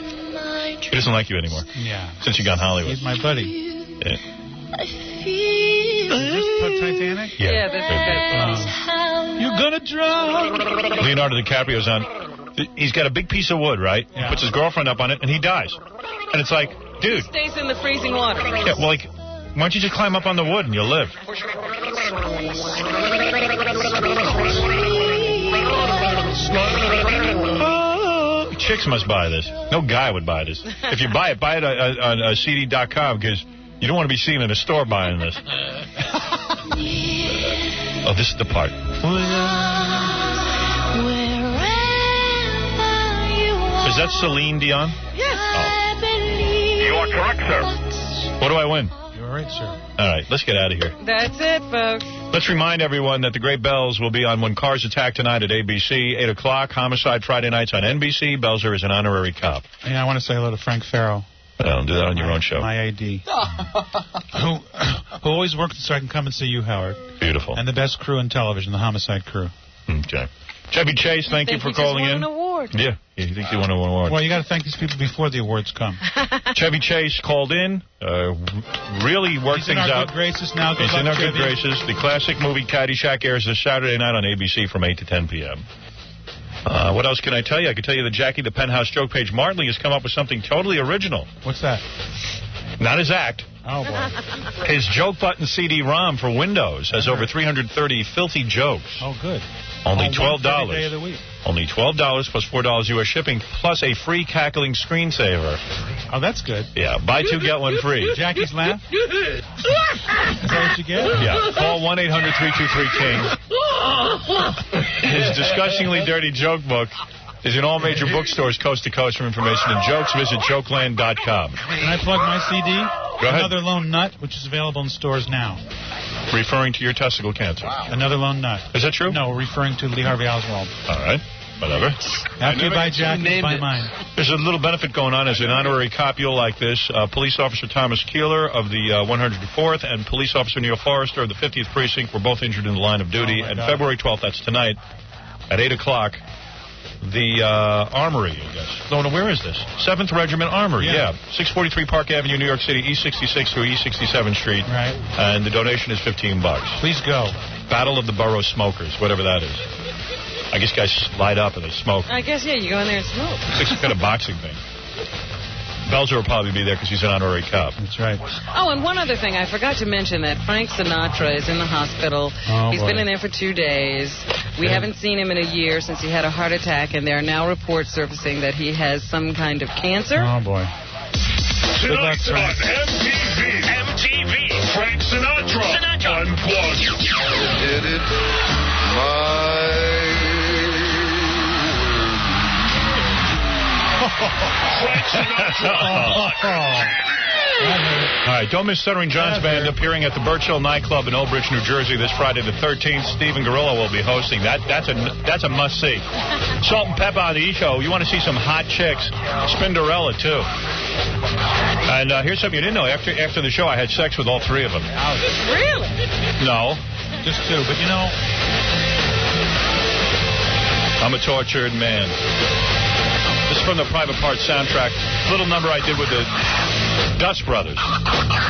He doesn't like you anymore. Yeah. Since you got Hollywood. He's my buddy. Yeah. Is this Titanic? Yeah, this is good. You're gonna drown. Leonardo DiCaprio's on. He's got a big piece of wood, right? Yeah. Puts his girlfriend up on it, and he dies. And it's like, dude. He stays in the freezing water. Yeah, well, like, why don't you just climb up on the wood and you'll live? Chicks must buy this. No guy would buy this. If you buy it on CD.com, because you don't want to be seen in a store buying this. Oh, this is the part. Is that Celine Dion? Yes. Oh. You are correct, sir. What do I win? You're right, sir. All right, let's get out of here. That's it, folks. Let's remind everyone that the Great Bells will be on When Cars Attack tonight at ABC, 8 o'clock. Homicide Friday nights on NBC. Belzer is an honorary cop. Yeah, I want to say hello to Frank Farrow. Well, do that on your own show. My AD. who always works so I can come and see you, Howard. Beautiful. And the best crew in television, the Homicide crew. Okay. Chevy Chase, thank you for calling in. An award. Yeah, you think you won an award. Well, you got to thank these people before the awards come. Chevy Chase called in, really worked things out. He's in our good graces now. He's in our good graces. The classic movie Caddyshack airs this Saturday night on ABC from 8 to 10 p.m. What else can I tell you? I can tell you that Jackie the Penthouse joke page Martley has come up with something totally original. What's that? Not his act. Oh, boy. His joke button CD-ROM for Windows has over 330 filthy jokes. Oh, good. Only $12. Day of the week. Only $12 plus $4 U.S. shipping, plus a free cackling screensaver. Oh, that's good. Yeah, buy two, get one free. Jackie's laugh? Is that what you get? Yeah, call 1-800-323-KING. His disgustingly dirty joke book is in all major bookstores coast to coast. For information and jokes, visit jokeland.com. Can I plug my CD? Go ahead. Another Lone Nut, which is available in stores now. Referring to your testicle cancer. Wow. Another Lone Nut. Is that true? No, referring to Lee Harvey Oswald. All right. Whatever. After you buy Jackie, buy mine. There's a little benefit going on as an honorary cop. You'll like this. Police Officer Thomas Keeler of the 104th and Police Officer Neil Forrester of the 50th Precinct were both injured in the line of duty. And February 12th, that's tonight, at 8 o'clock, the Armory, I guess. No, where is this? 7th Regiment Armory, yeah. 643 Park Avenue, New York City, East 66 through East 67th Street. Right. And the donation is $15. Please go. Battle of the Borough Smokers, whatever that is. I guess guys light up and they smoke. I guess, yeah, you go in there and smoke. It's some kind of boxing thing. Belzer will probably be there because he's an honorary cop. That's right. Oh, and one other thing. I forgot to mention that Frank Sinatra is in the hospital. He's been in there for 2 days. We haven't seen him in a year since he had a heart attack, and there are now reports surfacing that he has some kind of cancer. Oh, boy. Good luck, Tonight Frank. on MTV, Frank Sinatra. Unplugged. Did it my Frank Sinatra. All right, don't miss Stuttering John's band appearing at the Birchill nightclub in Old Bridge, New Jersey this Friday the 13th. Stephen Gorilla will be hosting. That's a must-see. Salt and Pepper on the E-Show. You want to see some hot chicks. Spinderella, too. And here's something you didn't know. After the show, I had sex with all three of them. Really? No. Just two, but you know... I'm a tortured man. This is from the Private Parts soundtrack. Little number I did with the Dust Brothers.